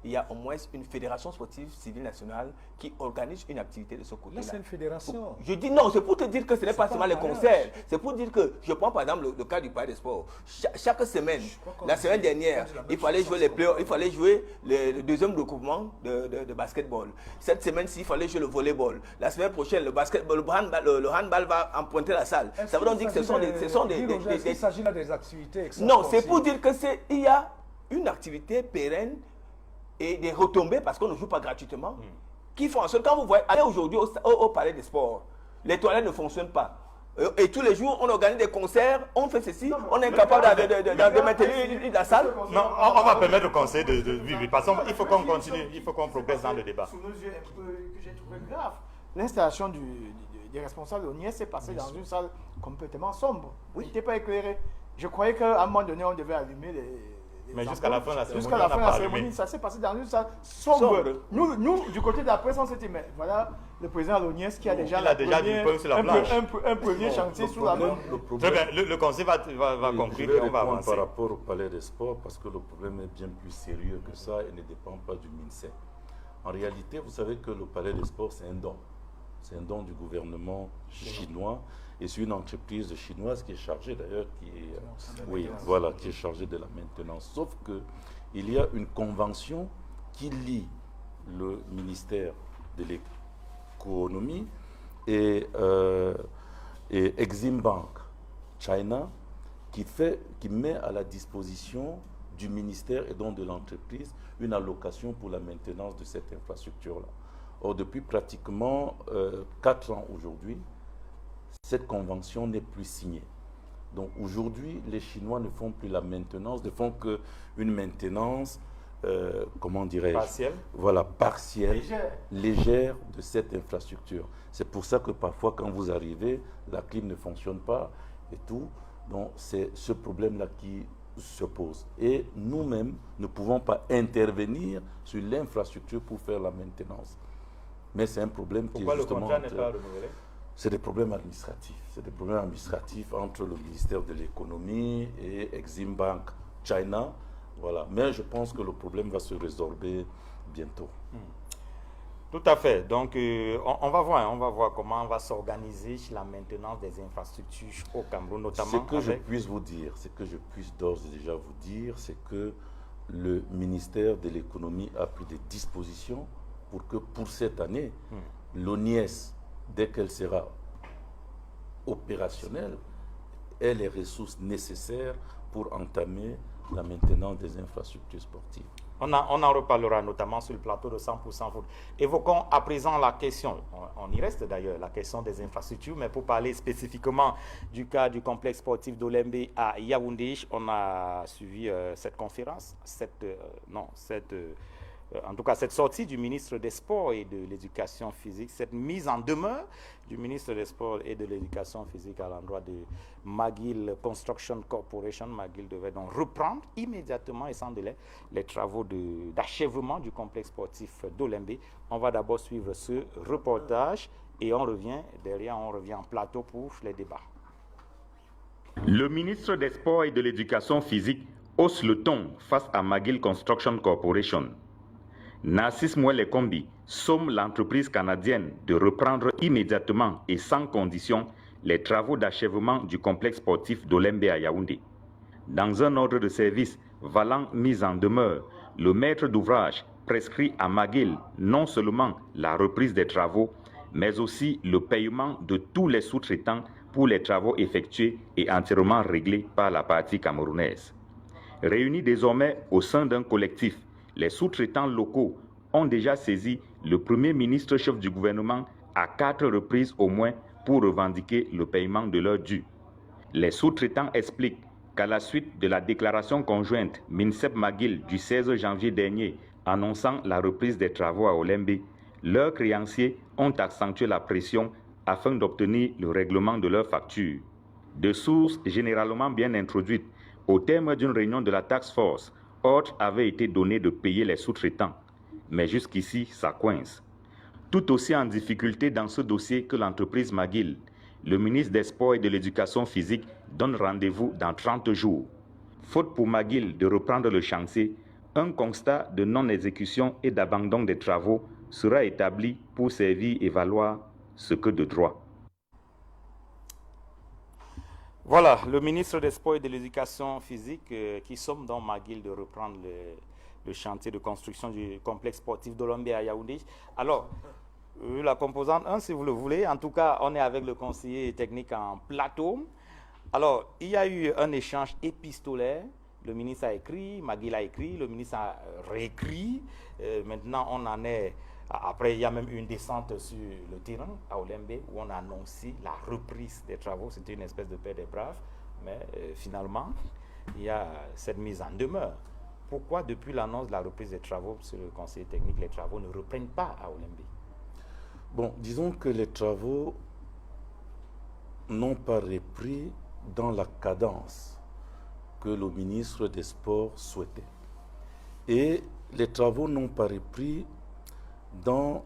il y a au moins une fédération sportive civile nationale qui organise une activité de ce côté-là. Là, c'est une fédération. Je dis non, c'est pour te dire que ce n'est pas seulement les concerts. C'est pour dire que, je prends par exemple le cas du Palais des Sports. Chaque semaine, la semaine dernière, il fallait jouer les playoffs, il fallait jouer le deuxième regroupement de basketball. Cette semaine-ci, il fallait jouer le volleyball. La semaine prochaine, le handball va emprunter la salle. Ça veut donc dire que ce sont des... Il s'agit là des activités. Non, c'est pour dire qu'il y a une activité pérenne et des retombées, parce qu'on ne joue pas gratuitement, qui font en sorte, quand vous voyez, allez aujourd'hui au Palais des Sports, les toilettes ne fonctionnent pas. Et tous les jours, on organise des concerts, on fait ceci, on est incapable de maintenir la salle. Non, on va permettre au conseil de vivre. Parce qu'il faut qu'on continue, il faut qu'on progresse dans le débat. Sous nos yeux, un peu que j'ai trouvé grave, l'installation des responsables de l'ONIS s'est passée dans une salle complètement sombre. Oui. Il n'était pas éclairé. Je croyais qu'à un moment donné, on devait allumer les mais jusqu'à la fin de la cérémonie, ça s'est passé dans une salle sombre. Nous, du côté de la presse, on s'est dit, mais voilà le président Loniès qui a déjà, du pain sur la planche. Un premier chantier sous la main. Très bien, le conseil va conclure et on va avancer. Par rapport au Palais des Sports, parce que le problème est bien plus sérieux que ça et ne dépend pas du ministère. En réalité, vous savez que le Palais des Sports, c'est un don. C'est un don du gouvernement chinois. Et c'est une entreprise chinoise qui est chargée d'ailleurs, qui est chargée de la maintenance. Sauf qu'il y a une convention qui lie le ministère de l'économie et Exim Bank China qui met à la disposition du ministère et donc de l'entreprise une allocation pour la maintenance de cette infrastructure-là. Or, depuis pratiquement 4 ans aujourd'hui, cette convention n'est plus signée. Donc aujourd'hui, les Chinois ne font plus la maintenance, ne font qu'une maintenance, comment dirais-je, partielle. Voilà, partielle, légère de cette infrastructure. C'est pour ça que parfois, quand vous arrivez, la clim ne fonctionne pas et tout. Donc c'est ce problème-là qui se pose. Et nous-mêmes ne pouvons pas intervenir sur l'infrastructure pour faire la maintenance. Mais c'est un problème qui est justement... Pourquoi le contrat n'est pas renouvelé? C'est des problèmes administratifs. C'est des problèmes administratifs entre le ministère de l'économie et Exim Bank China. Voilà. Mais je pense que le problème va se résorber bientôt. Tout à fait. Donc, on va voir comment on va s'organiser la maintenance des infrastructures au Cameroun, notamment. Ce que je puisse vous dire, ce que je puisse d'ores et déjà vous dire, c'est que le ministère de l'économie a pris des dispositions pour que pour cette année, l'ONIES, dès qu'elle sera opérationnelle, ait les ressources nécessaires pour entamer la maintenance des infrastructures sportives. On en reparlera notamment sur le plateau de 100% foot. Évoquons à présent la question, on y reste d'ailleurs, la question des infrastructures, mais pour parler spécifiquement du cas du complexe sportif d'Olembe à Yaoundé, on a suivi cette conférence, en tout cas cette sortie du ministre des Sports et de l'Éducation physique, cette mise en demeure du ministre des Sports et de l'Éducation physique à l'endroit de McGill Construction Corporation. McGill devait donc reprendre immédiatement et sans délai les travaux d'achèvement du complexe sportif d'Olembe. On va d'abord suivre ce reportage et on revient en plateau pour les débats. Le ministre des Sports et de l'Éducation physique hausse le ton face à McGill Construction Corporation. Narcisse Mouele-Kombi somme l'entreprise canadienne de reprendre immédiatement et sans condition les travaux d'achèvement du complexe sportif d'Olembe à Yaoundé. Dans un ordre de service valant mise en demeure, le maître d'ouvrage prescrit à McGill non seulement la reprise des travaux, mais aussi le paiement de tous les sous-traitants pour les travaux effectués et entièrement réglés par la partie camerounaise. Réunis désormais au sein d'un collectif, les sous-traitants locaux ont déjà saisi le Premier ministre chef du gouvernement à 4 reprises au moins pour revendiquer le paiement de leurs dû. Les sous-traitants expliquent qu'à la suite de la déclaration conjointe MINSEP-McGill du 16 janvier dernier annonçant la reprise des travaux à Olembe, leurs créanciers ont accentué la pression afin d'obtenir le règlement de leurs factures. De sources généralement bien introduites, au terme d'une réunion de la task force, ordre avait été donné de payer les sous-traitants. Mais jusqu'ici, ça coince. Tout aussi en difficulté dans ce dossier que l'entreprise McGill, le ministre des Sports et de l'Éducation physique donne rendez-vous dans 30 jours. Faute pour McGill de reprendre le chantier, un constat de non-exécution et d'abandon des travaux sera établi pour servir et valoir ce que de droit. Voilà, le ministre des Sports et de l'Éducation physique qui somme dans McGill de reprendre le chantier de construction du complexe sportif d'Olembe à Yaoundé. Alors, la composante 1, si vous le voulez, en tout cas, on est avec le conseiller technique en plateau. Alors, il y a eu un échange épistolaire. Le ministre a écrit, McGill a écrit, le ministre a réécrit. Maintenant, on en est... Après, il y a même eu une descente sur le terrain à Olembe où on a annoncé la reprise des travaux. C'était une espèce de paix des braves. Mais finalement, il y a cette mise en demeure. Pourquoi, depuis l'annonce de la reprise des travaux, sur le conseiller technique, les travaux ne reprennent pas à Olembe? Bon, disons que les travaux n'ont pas repris dans la cadence que le ministre des Sports souhaitait. Et les travaux n'ont pas repris dans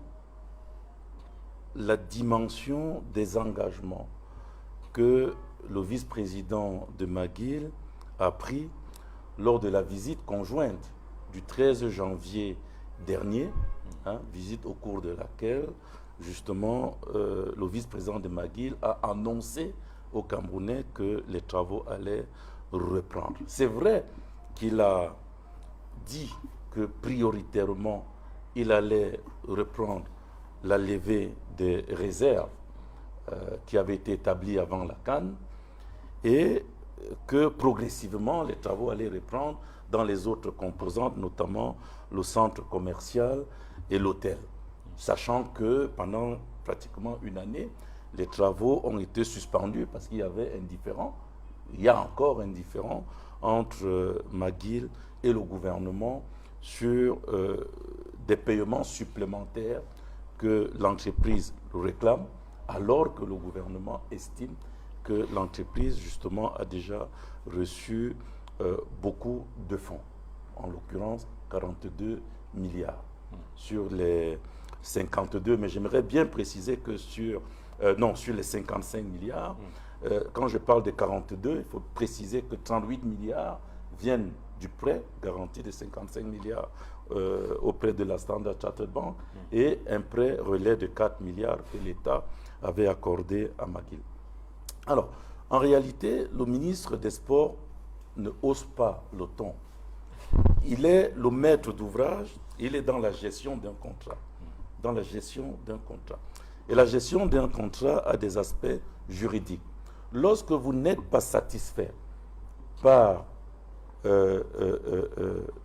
la dimension des engagements que le vice-président de McGill a pris lors de la visite conjointe du 13 janvier dernier, visite au cours de laquelle justement, le vice-président de McGill a annoncé aux Camerounais que les travaux allaient reprendre. C'est vrai qu'il a dit que prioritairement, il allait reprendre la levée des réserves qui avaient été établies avant la CAN et que progressivement, les travaux allaient reprendre dans les autres composantes, notamment le centre commercial et l'hôtel. Sachant que pendant pratiquement une année, les travaux ont été suspendus parce qu'il y avait un différend, il y a encore un différend entre McGill et le gouvernement sur des paiements supplémentaires que l'entreprise réclame, alors que le gouvernement estime que l'entreprise, justement, a déjà reçu beaucoup de fonds, en l'occurrence 42 milliards sur les 52, mais j'aimerais bien préciser que sur les 55 milliards, quand je parle de 42, il faut préciser que 38 milliards viennent du prêt garanti de 55 milliards auprès de la Standard Chartered Bank et un prêt relais de 4 milliards que l'État avait accordé à McGill. Alors, en réalité, le ministre des Sports ne hausse pas le ton. Il est le maître d'ouvrage, il est dans la gestion d'un contrat. Dans la gestion d'un contrat. Et la gestion d'un contrat a des aspects juridiques. Lorsque vous n'êtes pas satisfait par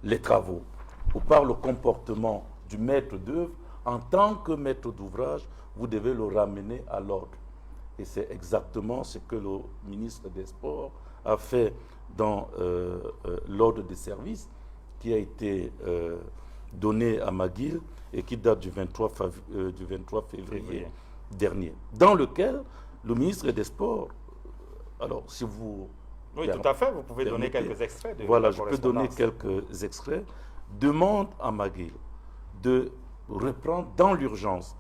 les travaux ou par le comportement du maître d'œuvre, en tant que maître d'ouvrage, vous devez le ramener à l'ordre. Et c'est exactement ce que le ministre des Sports a fait dans l'ordre de service qui a été donné à McGill et qui date du 23 février dernier, dans lequel le ministre des Sports, alors si vous... Oui, tout à fait, vous pouvez donner quelques extraits. Voilà, je peux donner quelques extraits. Demande à McGill de reprendre dans l'urgence.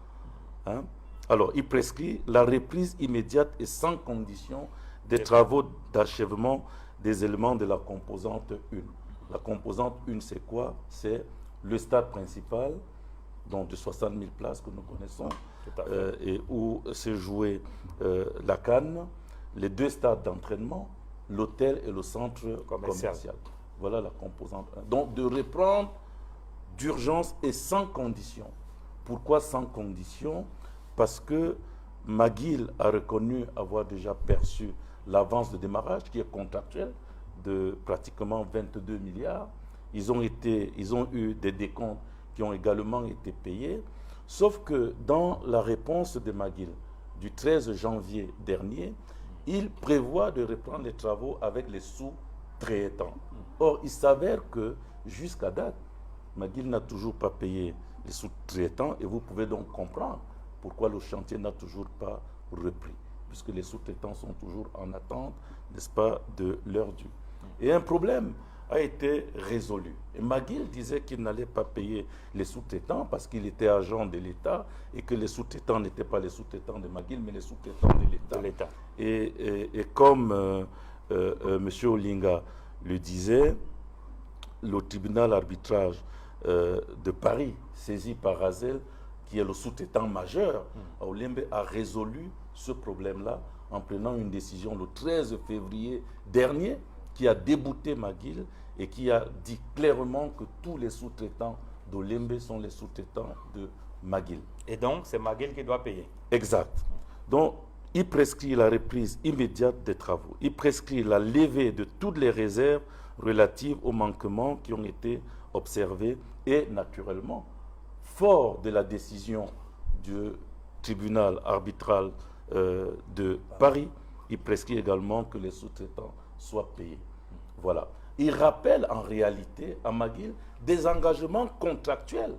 Hein. Alors, il prescrit la reprise immédiate et sans condition des travaux d'achèvement des éléments de la composante 1. La composante 1, c'est quoi? C'est le stade principal, donc de 60 000 places que nous connaissons, et où s'est jouée la CAN, les 2 stades d'entraînement, l'hôtel et le centre commercial. Voilà la composante 1. Donc, de reprendre d'urgence et sans condition. Pourquoi sans condition? Parce que McGill a reconnu avoir déjà perçu l'avance de démarrage qui est contractuelle de pratiquement 22 milliards. Ils ont eu des décomptes qui ont également été payés. Sauf que dans la réponse de McGill du 13 janvier dernier, il prévoit de reprendre les travaux avec les sous-traitants. Or, il s'avère que jusqu'à date, McGill n'a toujours pas payé les sous-traitants et vous pouvez donc comprendre pourquoi le chantier n'a toujours pas repris, puisque les sous-traitants sont toujours en attente, n'est-ce pas, de leur dû. Et un problème a été résolu. Et McGill disait qu'il n'allait pas payer les sous-traitants parce qu'il était agent de l'État et que les sous-traitants n'étaient pas les sous-traitants de McGill, mais les sous-traitants de l'État. Et comme M. Olinga le disait, le tribunal arbitrage de Paris, saisi par Hazel, qui est le sous-traitant majeur à Olembe, a résolu ce problème-là en prenant une décision le 13 février dernier qui a débouté McGill et qui a dit clairement que tous les sous-traitants d'Olembe sont les sous-traitants de McGill. Et donc, c'est McGill qui doit payer. Exact. Donc, il prescrit la reprise immédiate des travaux. Il prescrit la levée de toutes les réserves relatives aux manquements qui ont été observés et, naturellement, fort de la décision du tribunal arbitral de Paris, il prescrit également que les sous-traitants soient payés. Voilà. Il rappelle en réalité à McGill des engagements contractuels.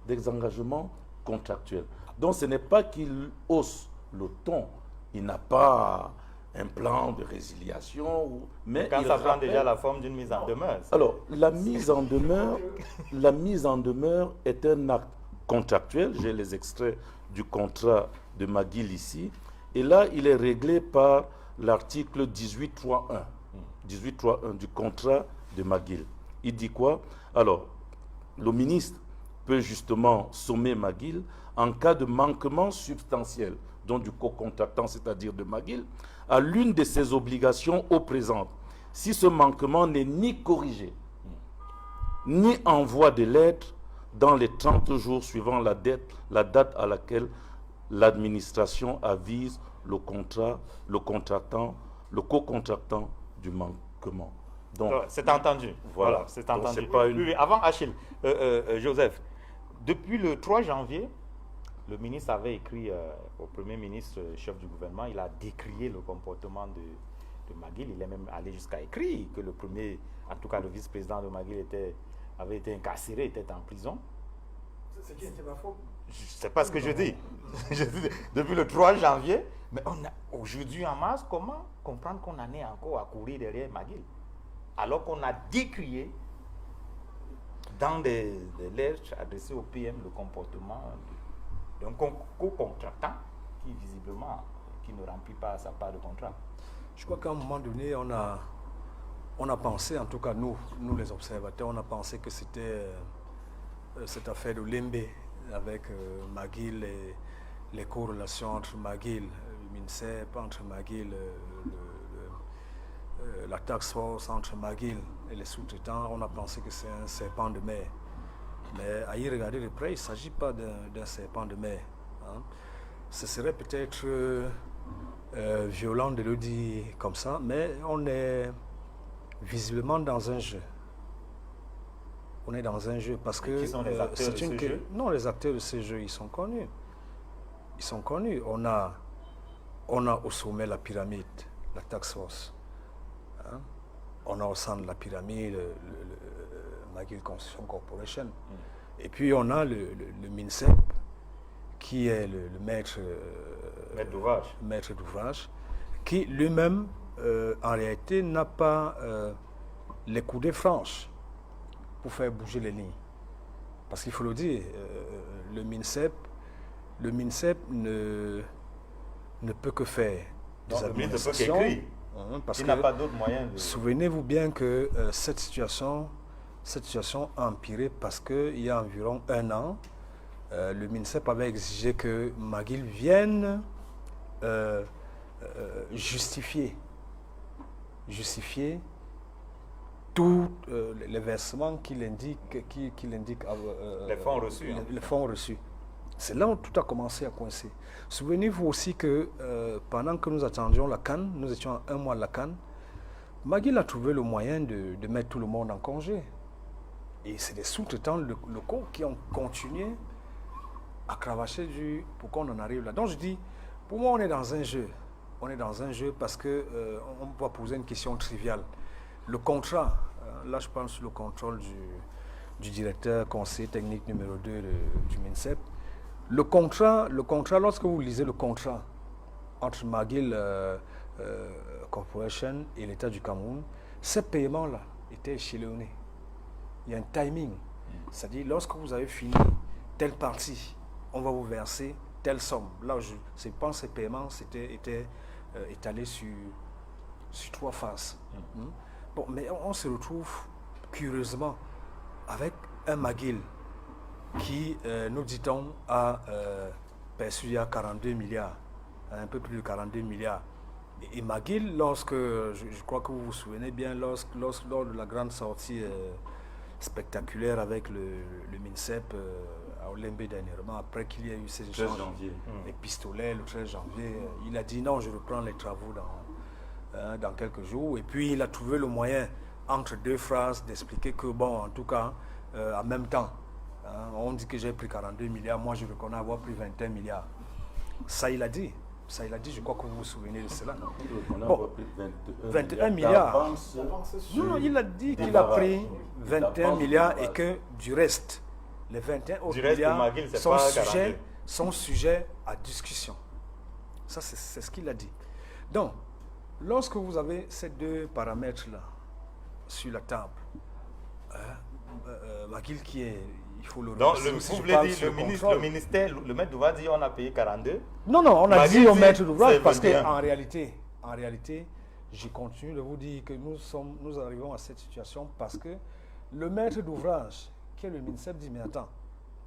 Des engagements contractuels. Donc ce n'est pas qu'il hausse le ton. Il n'a pas un plan de résiliation. Mais quand ça prend déjà la forme d'une mise en demeure. Alors, la mise en demeure est un acte contractuel. J'ai les extraits du contrat de McGill ici. Et là, il est réglé par l'article 18.3.1. 18.3.1 du contrat de McGill. Il dit quoi? Alors, le ministre peut justement sommer McGill en cas de manquement substantiel, donc du co-contractant, c'est-à-dire de McGill, à l'une de ses obligations au présent. Si ce manquement n'est ni corrigé, ni envoi de lettre dans les 30 jours suivant la date à laquelle l'administration avise le co-contractant du manquement. Donc, c'est entendu. Voilà, c'est entendu. Oui, avant Achille, Joseph, depuis le 3 janvier, le ministre avait écrit au Premier ministre, chef du gouvernement, il a décrié le comportement de McGill. Il est même allé jusqu'à écrire que le premier, en tout cas le vice-président de McGill avait été incarcéré, était en prison. C'est qui était ma faute? C'est pas ce que je dis. Depuis le 3 janvier, mais aujourd'hui en mars, comment comprendre qu'on en est encore à courir derrière McGill alors qu'on a décrié dans des lettres adressées au PM le comportement d'un co-contractant qui visiblement ne remplit pas sa part de contrat. Je crois qu'à un moment donné, on a pensé, en tout cas nous les observateurs, on a pensé que c'était cette affaire de Lembe avec McGill et les corrélations entre McGill, le MINSEP, entre McGill, la task force, entre McGill et les sous-traitants. On a pensé que c'est un serpent de mer. Mais à y regarder de près, il ne s'agit pas d'un serpent de mer. Hein. Ce serait peut-être violent de le dire comme ça, mais on est visiblement dans un jeu. On est dans un jeu parce que... Qui sont les acteurs de ce jeu? Non, les acteurs de ce jeu, ils sont connus. Ils sont connus. On a au sommet la pyramide, la task force. Hein? On a au centre de la pyramide le McGill Construction Corporation. Et puis on a le MINSEP, qui est le maître d'ouvrage, qui lui-même, en réalité, n'a pas les coudées franches pour faire bouger les lignes. Parce qu'il faut le dire, le MINSEP ne peut que faire des administrations. Parce il n'a pas d'autre moyen. Souvenez-vous bien que cette situation a empiré parce qu'il y a environ 1 an, le MINSEP avait exigé que McGill vienne justifier tous les versements qu'il indique les fonds reçus. Les fonds reçus. C'est là où tout a commencé à coincer. Souvenez-vous aussi que pendant que nous attendions la CAN, nous étions à 1 mois de la CAN, McGill a trouvé le moyen de mettre tout le monde en congé. Et c'est des sous-traitants locaux qui ont continué à cravacher pour qu'on en arrive là. Donc je dis, pour moi on est dans un jeu. On est dans un jeu parce qu'on va poser une question triviale. Le contrat, là je parle sous le contrôle du directeur conseiller technique numéro 2 du MINSEP. Le contrat, lorsque vous lisez le contrat entre McGill Corporation et l'État du Cameroun, ces paiements-là étaient échelonnés. Il y a un timing. C'est-à-dire, lorsque vous avez fini telle partie, on va vous verser telle somme. Là, je pense que ces paiements étaient étalés sur 3 phases. Bon, mais on se retrouve curieusement avec un McGill qui, nous dit-on, a perçu il y a 42 milliards, un peu plus de 42 milliards. Et McGill, lorsque, je crois que vous vous souvenez bien, lors de la grande sortie spectaculaire avec le MINSEP à Olembe dernièrement, après qu'il y a eu ces échanges, les pistolets le 13 janvier, il a dit non, je reprends les travaux dans quelques jours. Et puis il a trouvé le moyen, entre 2 phrases, d'expliquer que, bon, en tout cas, en même temps, on dit que j'ai pris 42 milliards, moi je reconnais avoir pris 21 milliards. Ça, il a dit. Ça, il a dit, je crois que vous vous souvenez de cela. Bon, 21 milliards. Non, il a dit qu'il a pris 21 milliards et que du reste, les 21 autres milliards sont sujets à discussion. Ça, c'est ce qu'il a dit. Donc, lorsque vous avez ces 2 paramètres-là sur la table, McGill qui est... Il faut le donc, vous voulez dire, le ministère, le maître d'ouvrage dit on a payé 42? Non, on a dit au maître d'ouvrage parce qu'en réalité, je continue de vous dire que nous arrivons à cette situation parce que le maître d'ouvrage, qui est le MINSEP, dit mais attends,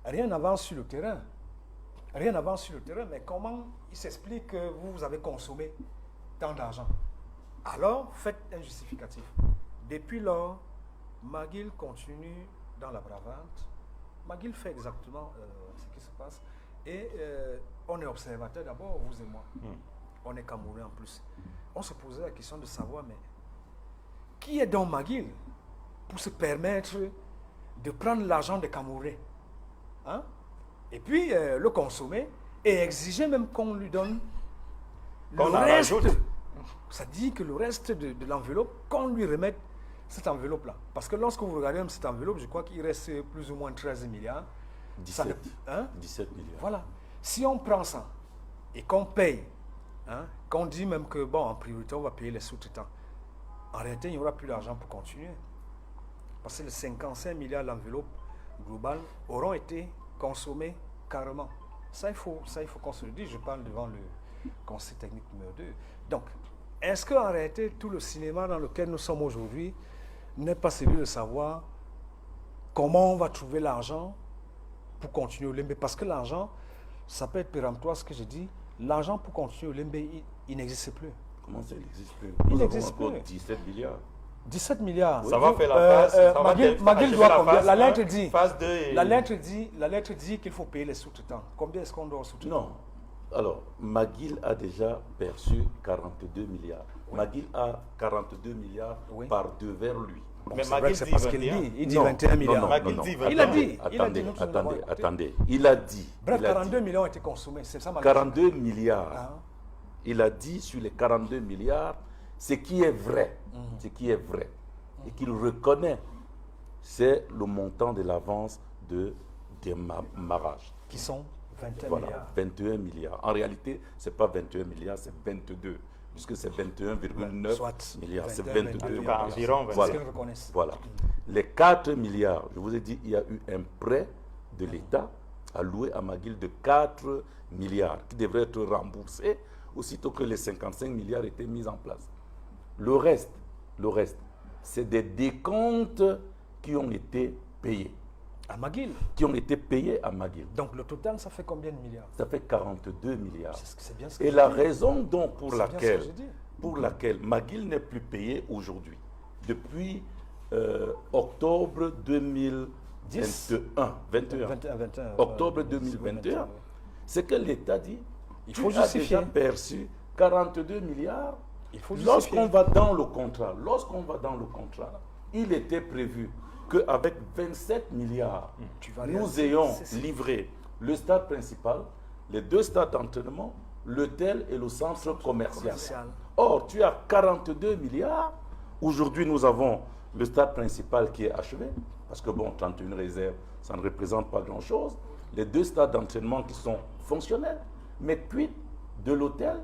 rien n'avance sur le terrain. Rien n'avance sur le terrain, mais comment il s'explique que vous avez consommé tant d'argent? Alors, faites un justificatif. Depuis lors, McGill continue dans la bravade. McGill fait exactement ce qui se passe. Et on est observateur d'abord, vous et moi. On est Camerounais en plus. On se posait la question de savoir, mais qui est donc McGill pour se permettre de prendre l'argent des Camerounais, hein? Et puis le consommer et exiger même qu'on lui donne le reste. Ça dit que le reste de l'enveloppe, qu'on lui remette cette enveloppe-là. Parce que lorsque vous regardez même cette enveloppe, je crois qu'il reste plus ou moins 13 milliards. 17, 17 milliards. Voilà. Si on prend ça et qu'on paye, hein, qu'on dit même que, bon, en priorité, on va payer les sous-traitants, en réalité, il n'y aura plus d'argent pour continuer. Parce que les 55 milliards d'enveloppe globale auront été consommés carrément. Ça, il faut qu'on se le dise. Je parle devant le conseil technique numéro 2. Donc, est-ce qu'en réalité, tout le cinéma dans lequel nous sommes aujourd'hui n'est pas celui de savoir comment on va trouver l'argent pour continuer au Lembe? Parce que l'argent, ça peut être péremptoire, ce que je dis. L'argent pour continuer au Lembe, il n'existe plus. Comment ça, il n'existe plus? Il n'existe plus. 17 milliards. 17 milliards. Ça va faire la phase. McGill doit combien? La lettre dit. Phase 2 et... La lettre dit qu'il faut payer les sous-traitants. Combien est-ce qu'on doit sous-traiter? Non. Alors, McGill a déjà perçu 42 milliards. Oui. McGill a 42 milliards par deux vers lui. Bon, mais McGill c'est parce qu'il dit. Il dit 21 milliards. Non. Il a dit. Attendez. Il a dit. Bref, 42 millions ont été consommés. C'est ça, 42 milliards. Ah. Il a dit sur les 42 milliards, ce qui est vrai, ce qui est vrai, et qu'il reconnaît, c'est le montant de l'avance de démarrage. Qui sont 21 voilà, milliards. 21 milliards. En réalité, ce n'est pas 21 milliards, c'est 22, puisque c'est 21,9 milliards. C'est 22 milliards. Environ 20. Voilà. Les 4 milliards, je vous ai dit, il y a eu un prêt de l'État alloué à McGill de 4 milliards qui devrait être remboursé aussitôt que les 55 milliards étaient mis en place. Le reste, c'est des décomptes qui ont été payés. À McGill? Qui ont été payés à McGill. Donc le total, ça fait combien de milliards? Ça fait 42 milliards. C'est bien ce que Et la raison donc pour laquelle McGill n'est plus payé aujourd'hui, depuis octobre 2021, octobre 2021, c'est que l'État dit il faut déjà perçu 42 milliards. Lorsqu'on va dans le contrat, il était prévu qu'avec 27 milliards, nous ayons livré le stade principal, les 2 stades d'entraînement, l'hôtel et le centre commercial. Or, tu as 42 milliards. Aujourd'hui, nous avons le stade principal qui est achevé, parce que bon, 31 réserves, ça ne représente pas grand-chose. Les 2 stades d'entraînement qui sont fonctionnels, mais puis de l'hôtel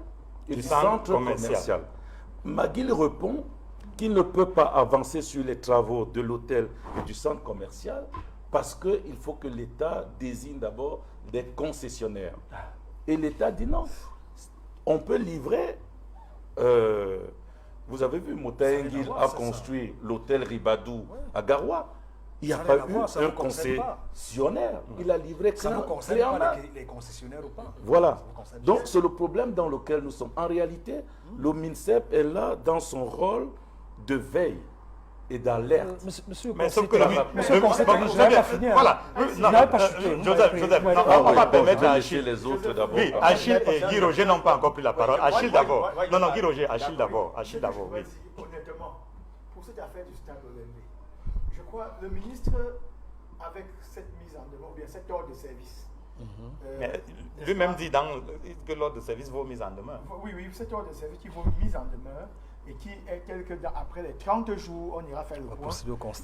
et du centre commercial. McGill répond qu'il ne peut pas avancer sur les travaux de l'hôtel et du centre commercial parce qu'il faut que l'État désigne d'abord des concessionnaires. Et l'État dit non, on peut livrer... vous avez vu, Motaengil a construit l'hôtel Ribadou à Garoua. Il n'y a pas eu un concessionnaire. Il a livré ça ne concerne pas les concessionnaires ou pas. Voilà. Donc, c'est le problème dans lequel nous sommes. En réalité, le MINSEP est là dans son rôle de veille et d'alerte. Monsieur mais sauf que monsieur le conseil, je n'avais pas fini. Voilà. Joseph, on va permettre à Achille. Les autres d'abord. Oui, Achille et Guy Roger n'ont pas encore pris la parole. Achille d'abord. Non, Guy Roger, Achille d'abord. Oui. Honnêtement, pour cette affaire du stade olympique, je crois le ministre, avec cette mise en demeure, ou bien cet ordre de service. Lui-même dit que l'ordre de service vaut mise en demeure. Oui, cet ordre de service qui vaut mise en demeure et qui est après les 30 jours, on ira faire le point.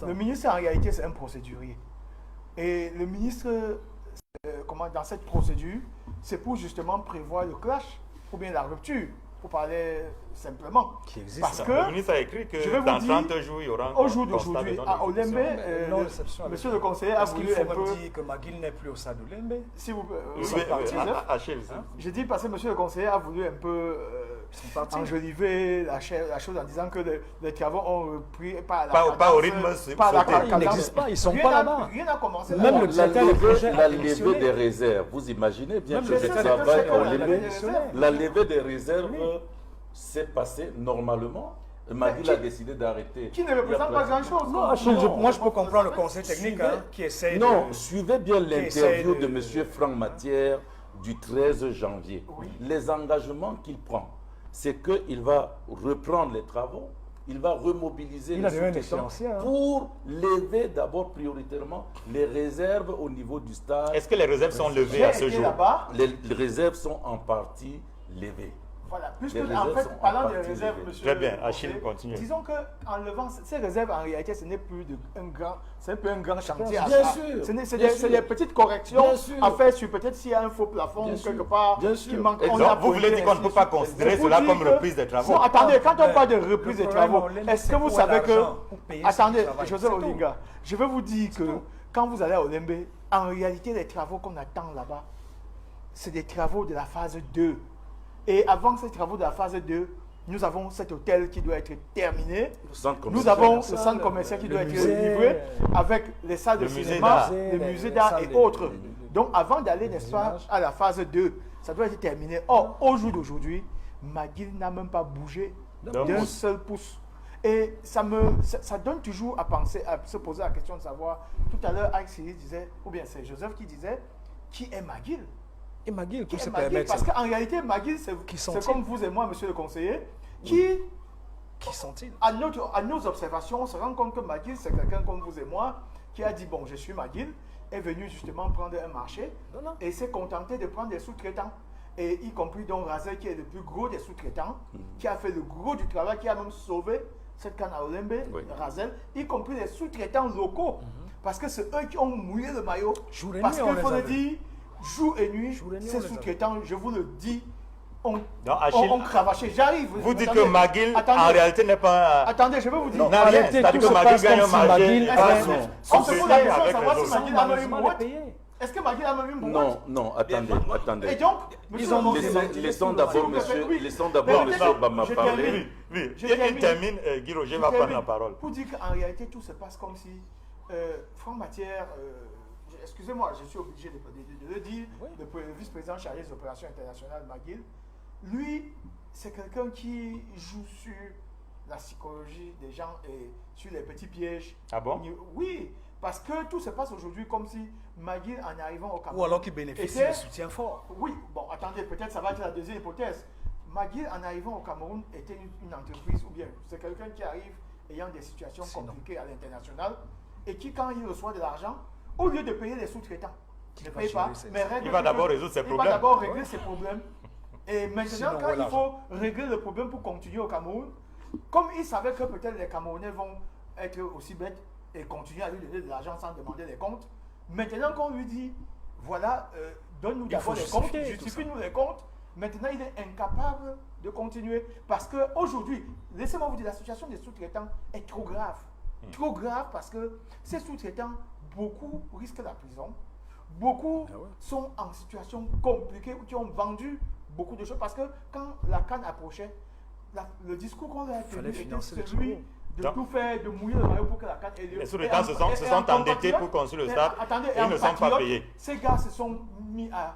Le ministre, en réalité, c'est un procédurier. Et le ministre, dans cette procédure, c'est pour justement prévoir le clash ou bien la rupture. Pour parler simplement. Qui existe. Parce que le ministre a écrit que dans 30 jours, il y aura un au jour d'aujourd'hui, à Olembe, monsieur le conseiller a voulu un peu... dire que McGill n'est plus au stade d'Olembe. Si vous Achille. J'ai dit parce que monsieur le conseiller a voulu un peu enjolivé la chose en disant que les travaux ont repris pas au rythme ils n'existent pas, ils ne sont pas là-bas. Rien n'a commencé. Même la levée des réserves, vous imaginez bien que je travaille au Lébé. La levée des réserves s'est passée normalement. Maguil a décidé d'arrêter. Qui ne représente pas grand-chose. Moi, je peux comprendre le conseil technique qui essaie Non, suivez bien l'interview de M. Franck Matière du 13 janvier. Oui. Les engagements qu'il prend, c'est qu'il va reprendre les travaux, il va remobiliser les sous-traitants pour lever d'abord prioritairement les réserves au niveau du stade. Est-ce que les réserves sont levées à ce jour? Les réserves sont en partie levées. Voilà, puisque en fait, parlant des réserves, monsieur. Très bien, Achille, continue. Disons qu'en levant ces réserves, en réalité, ce n'est plus un grand chantier. Bien sûr. C'est des petites corrections à faire sur peut-être s'il y a un faux plafond quelque part qui manque. Vous voulez dire qu'on ne peut pas considérer cela comme reprise des travaux? Non, attendez, quand on parle de reprise des travaux, est-ce que vous savez que. Attendez, José Olinga, je veux vous dire que quand vous allez à Olembe, en réalité, les travaux qu'on attend là-bas, c'est des travaux de la phase 2. Et avant ces travaux de la phase 2, nous avons cet hôtel qui doit être terminé. Nous avons le centre commercial qui doit être livré avec les salles de cinéma, le musée d'art et autres. Donc avant d'aller, n'est-ce pas, à la phase 2, ça doit être terminé. Or, au jour d'aujourd'hui, Maguil n'a même pas bougé d'un seul pouce. Et ça donne toujours à penser, à se poser la question de savoir, tout à l'heure, Alex disait, ou bien c'est Joseph qui disait, qui est Maguil? Et Maguil, qui se permet. Parce qu'en réalité, Maguil, c'est comme vous et moi, monsieur le conseiller, qui sont-ils? À nos observations, on se rend compte que Maguil, c'est quelqu'un comme vous et moi, qui a dit, bon, je suis Maguil, est venu justement prendre un marché et s'est contenté de prendre des sous-traitants. Et y compris donc Razel, qui est le plus gros des sous-traitants, qui a fait le gros du travail, qui a même sauvé cette canne à Olembe, Razel, y compris les sous-traitants locaux. Parce que c'est eux qui ont mouillé le maillot. Parce qu'il faut le dire, jour et nuit, ces sous-traitants, je vous le dis, ont cravaché. J'arrive. Vous dites que Maguil, en réalité, n'est pas... Attendez, je vais vous dire. Non, rien. C'est-à-dire que Maguil gagne un marché. On se pose la question de savoir si Maguil a même une boîte. Est-ce que Maguil a même une boîte? Non, attendez. Et donc, laissons d'abord monsieur Bama parler. Oui, il termine, Guy Roger va prendre la parole. Pour dire qu'en réalité, tout se passe comme si Franck Matière... excusez-moi, je suis obligé de le dire, le vice-président chargé des opérations internationales, Maguil, lui, c'est quelqu'un qui joue sur la psychologie des gens et sur les petits pièges. Ah bon? Oui, parce que tout se passe aujourd'hui comme si Maguil, en arrivant au Cameroun... Ou alors qu'il bénéficie de soutien fort. Oui, bon, attendez, peut-être ça va être la deuxième hypothèse. Maguil, en arrivant au Cameroun, était une entreprise, ou bien c'est quelqu'un qui arrive ayant des situations compliquées à l'international et qui, quand il reçoit de l'argent, au lieu de payer les sous-traitants, ne paye pas, mais il va d'abord résoudre ses problèmes. Il va d'abord régler ses problèmes. Et maintenant, quand il faut régler le problème pour continuer au Cameroun, comme il savait que peut-être les Camerounais vont être aussi bêtes et continuer à lui donner de l'argent sans demander les comptes, maintenant qu'on lui dit, voilà, donne-nous d'abord les comptes, justifie-nous les comptes, maintenant il est incapable de continuer. Parce qu'aujourd'hui, laissez-moi vous dire, la situation des sous-traitants est trop grave. Trop grave parce que ces sous-traitants, beaucoup risquent la prison. Beaucoup sont en situation compliquée ou qui ont vendu beaucoup de choses parce que quand la canne approchait, le discours qu'on a tenu était celui de tout faire, de mouiller le maillot pour que la canne ait lieu. Les sous-traitants se sont endettés pour construire le stade et ils ne sont pas payés. Ces gars se sont mis à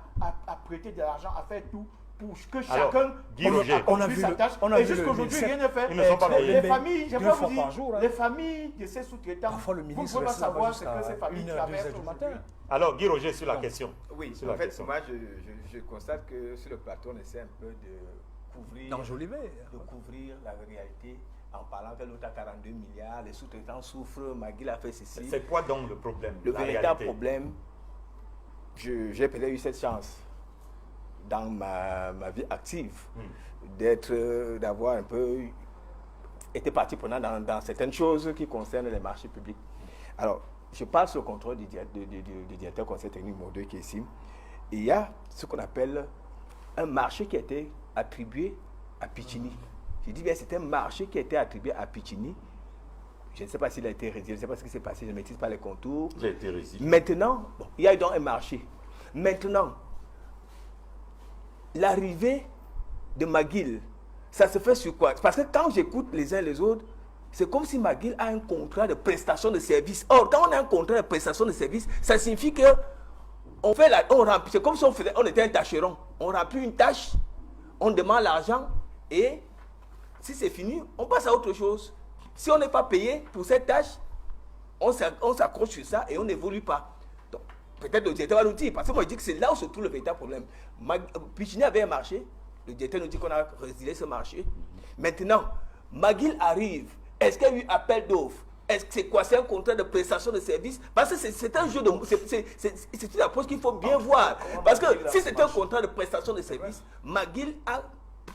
prêter de l'argent, à faire tout pour que chacun puisse sa tâche. Et jusqu'aujourd'hui, rien n'est fait. Ils ne sont pas payés. Les familles, je peux vous dire, les familles de ces sous-traitants, vous ne pouvez pas savoir ce que ces familles traversent aujourd'hui. Alors, Guy Roger, sur la question. Oui, en fait, moi, je constate que sur le plateau, on essaie un peu de couvrir la réalité en parlant que l'autre a 42 milliards, les sous-traitants souffrent, Maguil a fait ceci. C'est quoi donc le problème? Le véritable problème, j'ai peut-être eu cette chance dans ma vie active d'avoir un peu été partie prenante dans certaines choses qui concernent les marchés publics. Alors, je parle sous le contrôle du directeur conseil technique Modo qui est ici. Il y a ce qu'on appelle un marché qui a été attribué à Pichini. Je dis bien, c'est un marché qui a été attribué à Pichini. Je ne sais pas s'il a été réalisé, je ne sais pas ce qui s'est passé, je ne maîtrise pas les contours. Il a été réalisé. Maintenant, il y a donc un marché. Maintenant, l'arrivée de Maguil ça se fait sur quoi? Parce que quand j'écoute les uns les autres, c'est comme si McGill a un contrat de prestation de service. Or, quand on a un contrat de prestation de service, ça signifie que on remplit. C'est comme si on était un tâcheron. On remplit une tâche, on demande l'argent et si c'est fini, on passe à autre chose. Si on n'est pas payé pour cette tâche, on s'accroche sur ça et on n'évolue pas. Donc, peut-être le directeur va nous dire, parce que moi je dis que c'est là où se trouve le véritable problème. Pichini avait un marché, le directeur nous dit qu'on a résilié ce marché. Maintenant, McGill arrive. Est-ce qu'il y a eu appel d'offres? Est-ce que c'est quoi? C'est un contrat de prestation de service? Parce que c'est un jeu de... C'est une approche qu'il faut bien voir. Parce que si c'est un contrat de prestation de service, McGill a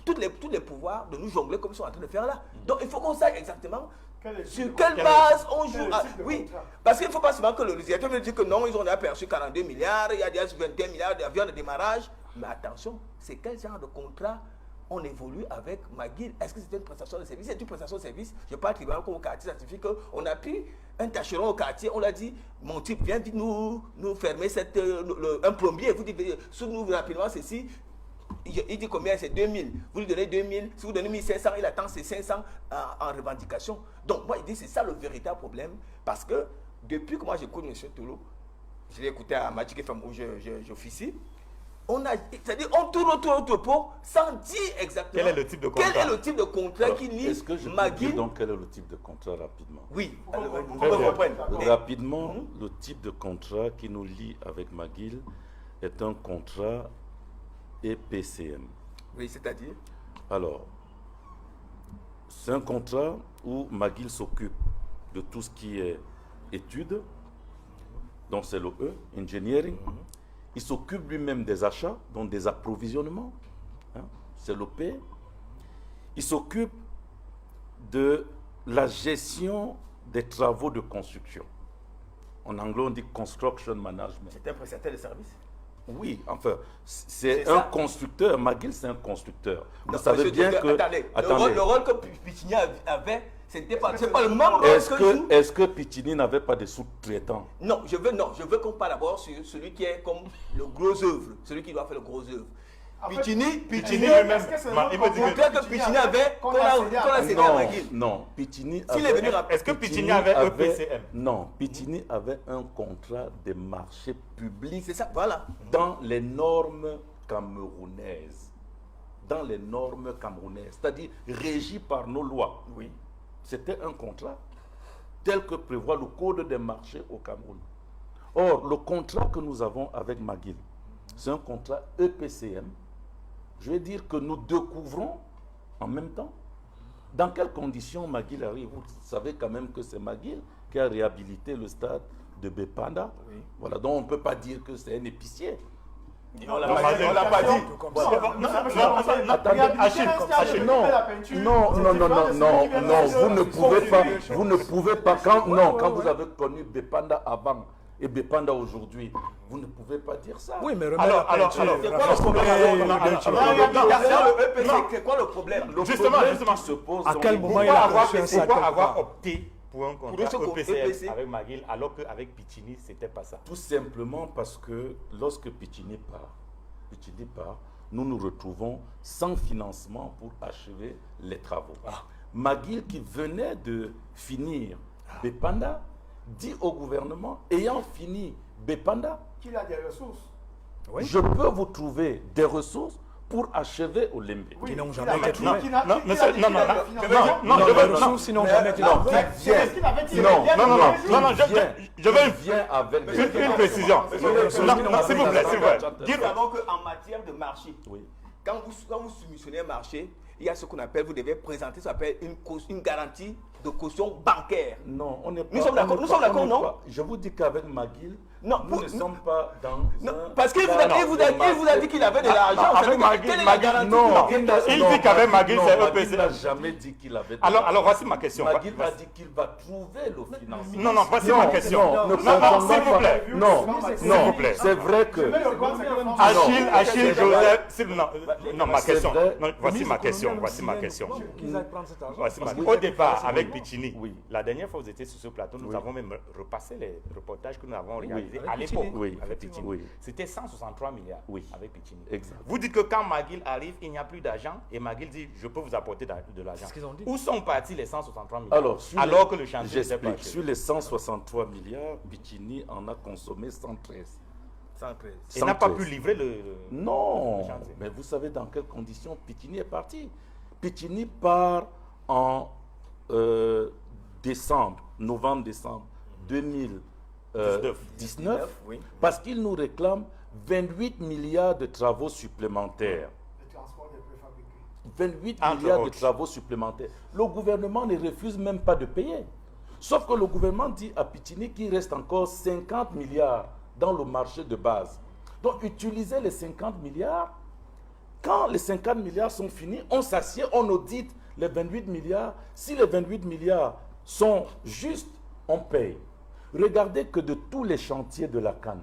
tous les pouvoirs de nous jongler comme ils sont en train de faire là. Donc il faut qu'on sache exactement sur quelle base on joue. Oui, parce qu'il ne faut pas seulement que le directeur me dise que non, ils ont aperçu 42 milliards, il y a déjà 21 milliards d'avions de démarrage. Mais attention, c'est quel genre de contrat on évolue avec McGill? Est-ce que c'est une prestation de service? C'est une prestation de service. Je parle tribunal comme au quartier, ça signifie qu'on a pris un tâcheron au quartier, on l'a dit, mon type, viens vite nous fermer un plombier, vous dites, sous-nous rapidement ceci. Il dit combien? C'est 2000. Vous lui donnez 2000. Si vous donnez 1500, il attend ses 500 en revendication. Donc, moi, je dis c'est ça le véritable problème. Parce que depuis que moi j'écoute M. Toulou, je l'ai écouté à Magic FM où j'officie, c'est-à-dire on tourne autour sans dire exactement quel est le type de contrat, qui lie Est-ce que je peux dire donc quel est le type de contrat rapidement? Oui, rapidement, le type de contrat qui nous lie avec McGill est un contrat EPCM. Oui, c'est-à-dire? Alors, c'est un contrat où McGill s'occupe de tout ce qui est études, donc c'est le E, engineering. Il s'occupe lui-même des achats, donc des approvisionnements, c'est le P. Il s'occupe de la gestion des travaux de construction. En anglais, on dit construction management. C'est un prestataire de service? Oui, enfin, c'est un constructeur. McGill, c'est un constructeur. Vous savez bien que... Attendez. Le rôle que Pichini avait, c'est pas le même rôle que joue. Est-ce que Pichini n'avait pas de sous-traitants? Non, je veux qu'on parle d'abord sur celui qui est comme le gros œuvre, celui qui doit faire le gros œuvre. Pichini lui-même, il me dit que Pichini avait, qu'on a cédé à McGill. Non, Pichini avait... Est-ce que Pichini avait EPCM? Non, Pichini avait un contrat de marché public. C'est ça, voilà. Dans les normes camerounaises. Dans les normes camerounaises, c'est-à-dire régi par nos lois. Oui. C'était un contrat tel que prévoit le code des marchés au Cameroun. Or, le contrat que nous avons avec McGill, c'est un contrat EPCM. Je veux dire que nous découvrons en même temps dans quelles conditions McGill arrive. Vous savez quand même que c'est McGill qui a réhabilité le stade de Bepanda. Oui. Voilà, donc on ne peut pas dire que c'est un épicier. On l'a pas dit. Attendez, Achille, non, vous ne pouvez pas, quand vous avez connu Bepanda avant et Bepanda aujourd'hui, vous ne pouvez pas dire ça. Oui, mais c'est quoi le problème? Justement, se pose à quel moment il a avoir opté pour un contrat EPCM avec McGill, alors qu'avec Pichini, c'était pas ça? Tout simplement parce que lorsque Pichini part, nous nous retrouvons sans financement pour achever les travaux. McGill, qui venait de finir Bepanda, dit au gouvernement, ayant fini Bepanda, qu'il a des ressources. Oui. Je peux vous trouver des ressources pour achever Olembe. Oui, qui n'ont jamais été trouvés. Je viens avec une précision. S'il vous plaît. Nous savons qu'en matière de marché, quand vous soumissionnez un marché, il y a ce qu'on appelle, vous devez présenter, ça s'appelle une garantie de caution bancaire. Non, on n'est pas. Nous sommes d'accord, non? Je vous dis qu'avec McGill, nous ne sommes pas dans. Parce qu'il vous a dit qu'il avait de l'argent. Avec McGill, non. Il dit qu'avec McGill, c'est EPC. Il n'a jamais dit qu'il avait. Alors, voici ma question. McGill a dit qu'il va trouver le financement. Non, voici ma question. S'il vous plaît. Non, s'il vous plaît. C'est vrai que. Achille, Joseph. Non, ma question. Voici ma question. Au départ, avec Piccini. Oui. La dernière fois que vous étiez sur ce plateau, nous avons même repassé les reportages que nous avons réalisés à l'époque avec Piccini. Oui. C'était 163 milliards avec Piccini. Exact. Vous dites que quand McGill arrive, il n'y a plus d'argent et McGill dit je peux vous apporter de l'argent. Où sont partis les 163 milliards alors que le chantier n'était pas achevé? Sur les 163 milliards, Piccini en a consommé 113. Il n'a pas pu livrer le chantier. Mais vous savez dans quelles conditions Piccini est parti. Piccini part en novembre-décembre 2019 parce qu'il nous réclame 28 milliards de travaux supplémentaires. 28 milliards de travaux supplémentaires. Le gouvernement ne refuse même pas de payer. Sauf que le gouvernement dit à Piccini qu'il reste encore 50 milliards dans le marché de base. Donc, utilisez les 50 milliards. Quand les 50 milliards sont finis, on s'assied, on audite les 28 milliards. Si les 28 milliards sont justes, on paye. Regardez que de tous les chantiers de la CAN,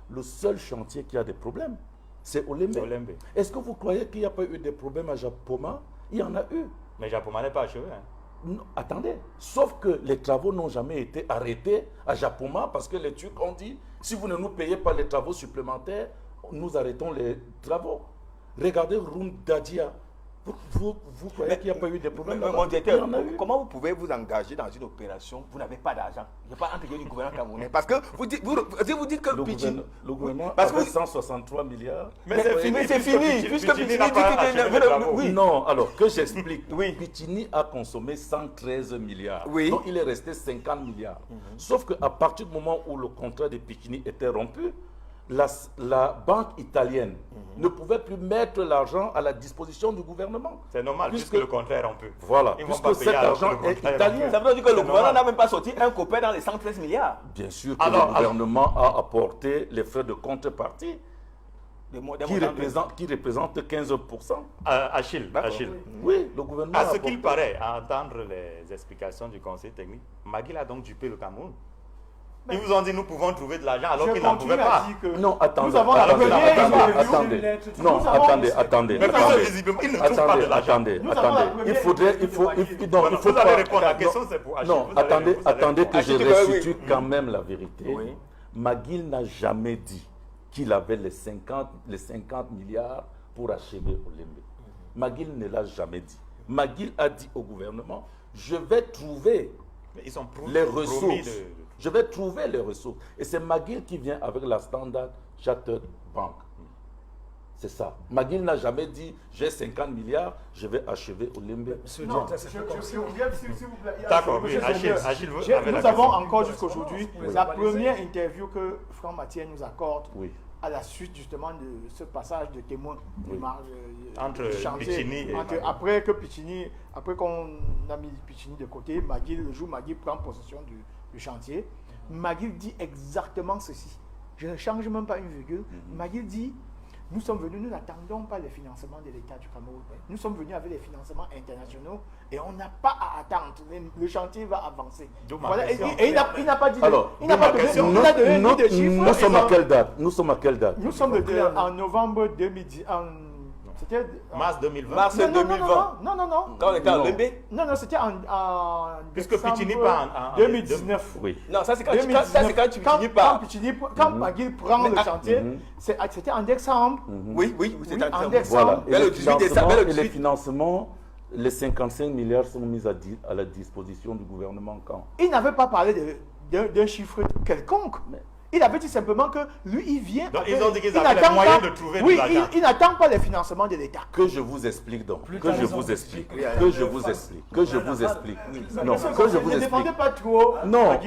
le seul chantier qui a des problèmes, c'est Olembe. Est-ce que vous croyez qu'il n'y a pas eu des problèmes à Japoma? Il y en a eu. Mais Japoma n'est pas achevé. Non, attendez, sauf que les travaux n'ont jamais été arrêtés à Japoma parce que les Turcs ont dit si vous ne nous payez pas les travaux supplémentaires, nous arrêtons les travaux. Regardez Rumdadia. Vous croyez qu'il n'y a pas eu de problème? Mon directeur, comment vous pouvez vous engager dans une opération? Vous n'avez pas d'argent. Il n'y a pas intégré du gouvernement camerounais. Parce que vous dites que le gouvernement avait 163 milliards. Mais c'est fini. Puisque Piccini dit que... Oui. Non, alors que j'explique. Piccini a consommé 113 milliards. Donc il est resté 50 milliards. Sauf qu'à partir du moment où le contrat de Piccini était rompu, la banque italienne ne pouvait plus mettre l'argent à la disposition du gouvernement. C'est normal, puisque le contrat est rompu. Voilà, puisque cet argent est italien. Ça veut dire que le gouvernement n'a même pas sorti un copain dans les 113 milliards. Bien sûr que le gouvernement a apporté les frais de contrepartie qui représentent 15%. Achille. Oui, le gouvernement à ce qu'il paraît, à entendre les explications du conseil technique, McGill a donc dupé le Cameroun. Ils vous ont dit nous pouvons trouver de l'argent alors qu'ils n'en pouvaient pas. Non, attendez. Nous avons attendez. Il faut vous allez répondre à la question, c'est pour Achille. Non, attendez que je restitue quand même la vérité. McGill n'a jamais dit qu'il avait les 50 milliards pour achever Olembe. McGill ne l'a jamais dit. McGill a dit au gouvernement, je vais trouver les ressources. Je vais trouver les ressources. Et c'est McGill qui vient avec la Standard Chartered Bank. C'est ça. McGill n'a jamais dit, j'ai 50 milliards, je vais achever Olembe. D'accord, oui, Achille, nous avons encore jusqu'aujourd'hui la première interview que Franck Mathieu nous accorde à la suite justement de ce passage de témoin entre Piccini et après qu'on a mis Piccini de côté, le jour où McGill prend possession du chantier, McGill dit exactement ceci. Je ne change même pas une virgule. McGill dit, nous sommes venus, nous n'attendons pas les financements de l'État du Cameroun. Nous sommes venus avec les financements internationaux et on n'a pas à attendre. Le chantier va avancer. Voilà. Et il n'a pas dit... Alors, il n'a pas donné de chiffres. Nous sommes à quelle date? Nous sommes à quelle date? Nous sommes en novembre 2010. C'était mars 2020. Mars 2020. Non. Quand on était à Olembe? Non, c'était en puisque Piccini part en 2019. Oui. Non, ça c'est quand Piccini part. Quand McGill prend le chantier, c'était en décembre. Oui, c'était en décembre. Voilà. Et les financements, les 55 milliards sont mis à la disposition du gouvernement quand? Il n'avait pas parlé d'un chiffre quelconque. Il avait dit simplement que lui, il vient... Donc ils ont dit qu'ils avaient les moyens de trouver de l'argent. Oui, il n'attend pas les financements de l'État. Que je vous explique donc. Que je vous explique. Non, Ne défendez pas trop. Non,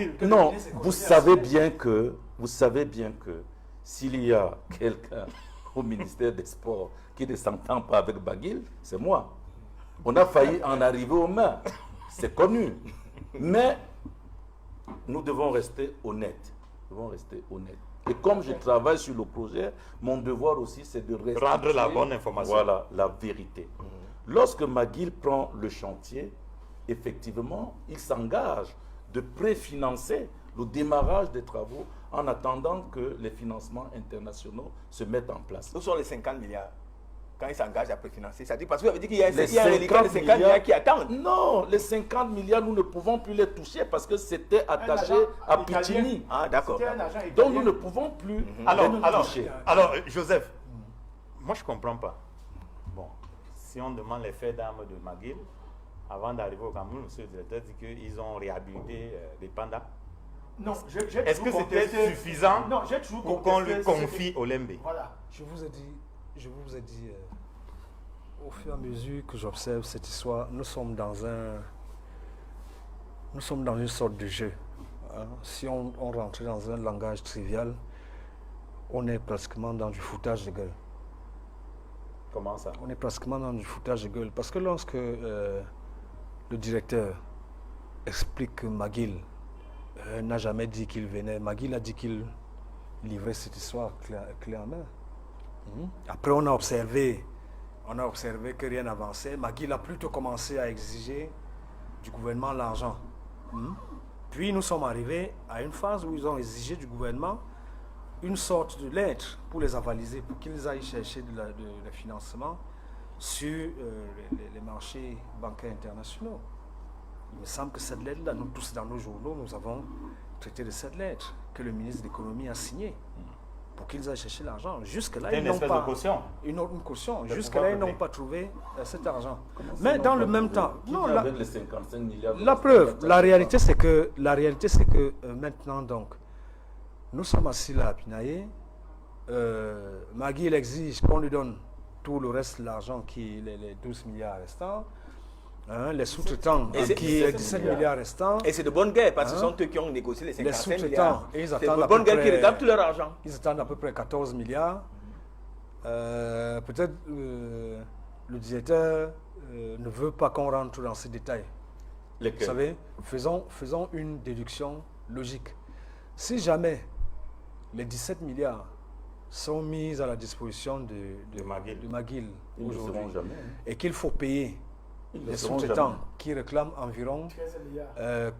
vous savez bien que s'il y a quelqu'un au ministère des Sports qui ne s'entend pas avec McGill, c'est moi. On a failli en arriver aux mains. C'est connu. Mais nous devons rester honnêtes. Et comme je travaille sur le projet, mon devoir aussi, c'est de rendre la bonne information. Voilà, la vérité. Lorsque McGill prend le chantier, effectivement, il s'engage de préfinancer le démarrage des travaux en attendant que les financements internationaux se mettent en place. Où sont les 50 milliards? quand il s'engage à préfinancer. Ça dit parce que vous avez dit qu'il y a un reliquat de 50 milliards qui attendent. Non, les 50 milliards, nous ne pouvons plus les toucher parce que c'était attaché à Piccini. Ah, d'accord. Donc nous ne pouvons plus les toucher. Alors, Joseph, moi je ne comprends pas. Bon, si on demande les faits d'armes de McGill, avant d'arriver au Cameroun, M. le directeur dit qu'ils ont réhabilité les pandas. Non, est-ce que c'était suffisant pour qu'on lui confie au Lembe? Voilà. Je vous ai dit, au fur et à mesure que j'observe cette histoire, nous sommes dans une sorte de jeu. Hein. Si on rentrait dans un langage trivial, on est pratiquement dans du foutage de gueule. Comment ça? On est pratiquement dans du foutage de gueule. Parce que lorsque le directeur explique que McGill n'a jamais dit qu'il venait, McGill a dit qu'il livrait cette histoire clé en main. Après, on a observé que rien n'avançait. McGill a plutôt commencé à exiger du gouvernement l'argent. Puis nous sommes arrivés à une phase où ils ont exigé du gouvernement une sorte de lettre pour les avaliser, pour qu'ils aillent chercher de financement sur les marchés bancaires internationaux. Il me semble que cette lettre-là, nous tous dans nos journaux, nous avons traité de cette lettre que le ministre de l'économie a signée pour qu'ils aillent chercher l'argent. Jusque-là, ils n'ont pas une caution. Jusque-là, ils n'ont pas trouvé cet argent. Mais dans le même temps, avec les 55 milliards. La preuve, la réalité, c'est que maintenant, donc, nous sommes assis là à Pinaillé. McGill exige qu'on lui donne tout le reste de l'argent, les 12 milliards restants. Les sous-traitants, qui est 17 milliards restants. Et c'est de bonne guerre, parce que ce sont eux qui ont négocié les 55 milliards. Ils attendent de bonne guerre qui réclament tout leur argent. Ils attendent à peu près 14 milliards. Peut-être le directeur ne veut pas qu'on rentre dans ces détails. Vous savez, faisons une déduction logique. Si jamais les 17 milliards sont mis à la disposition de McGill aujourd'hui, et qu'il faut payer les sous-traitants qui réclament environ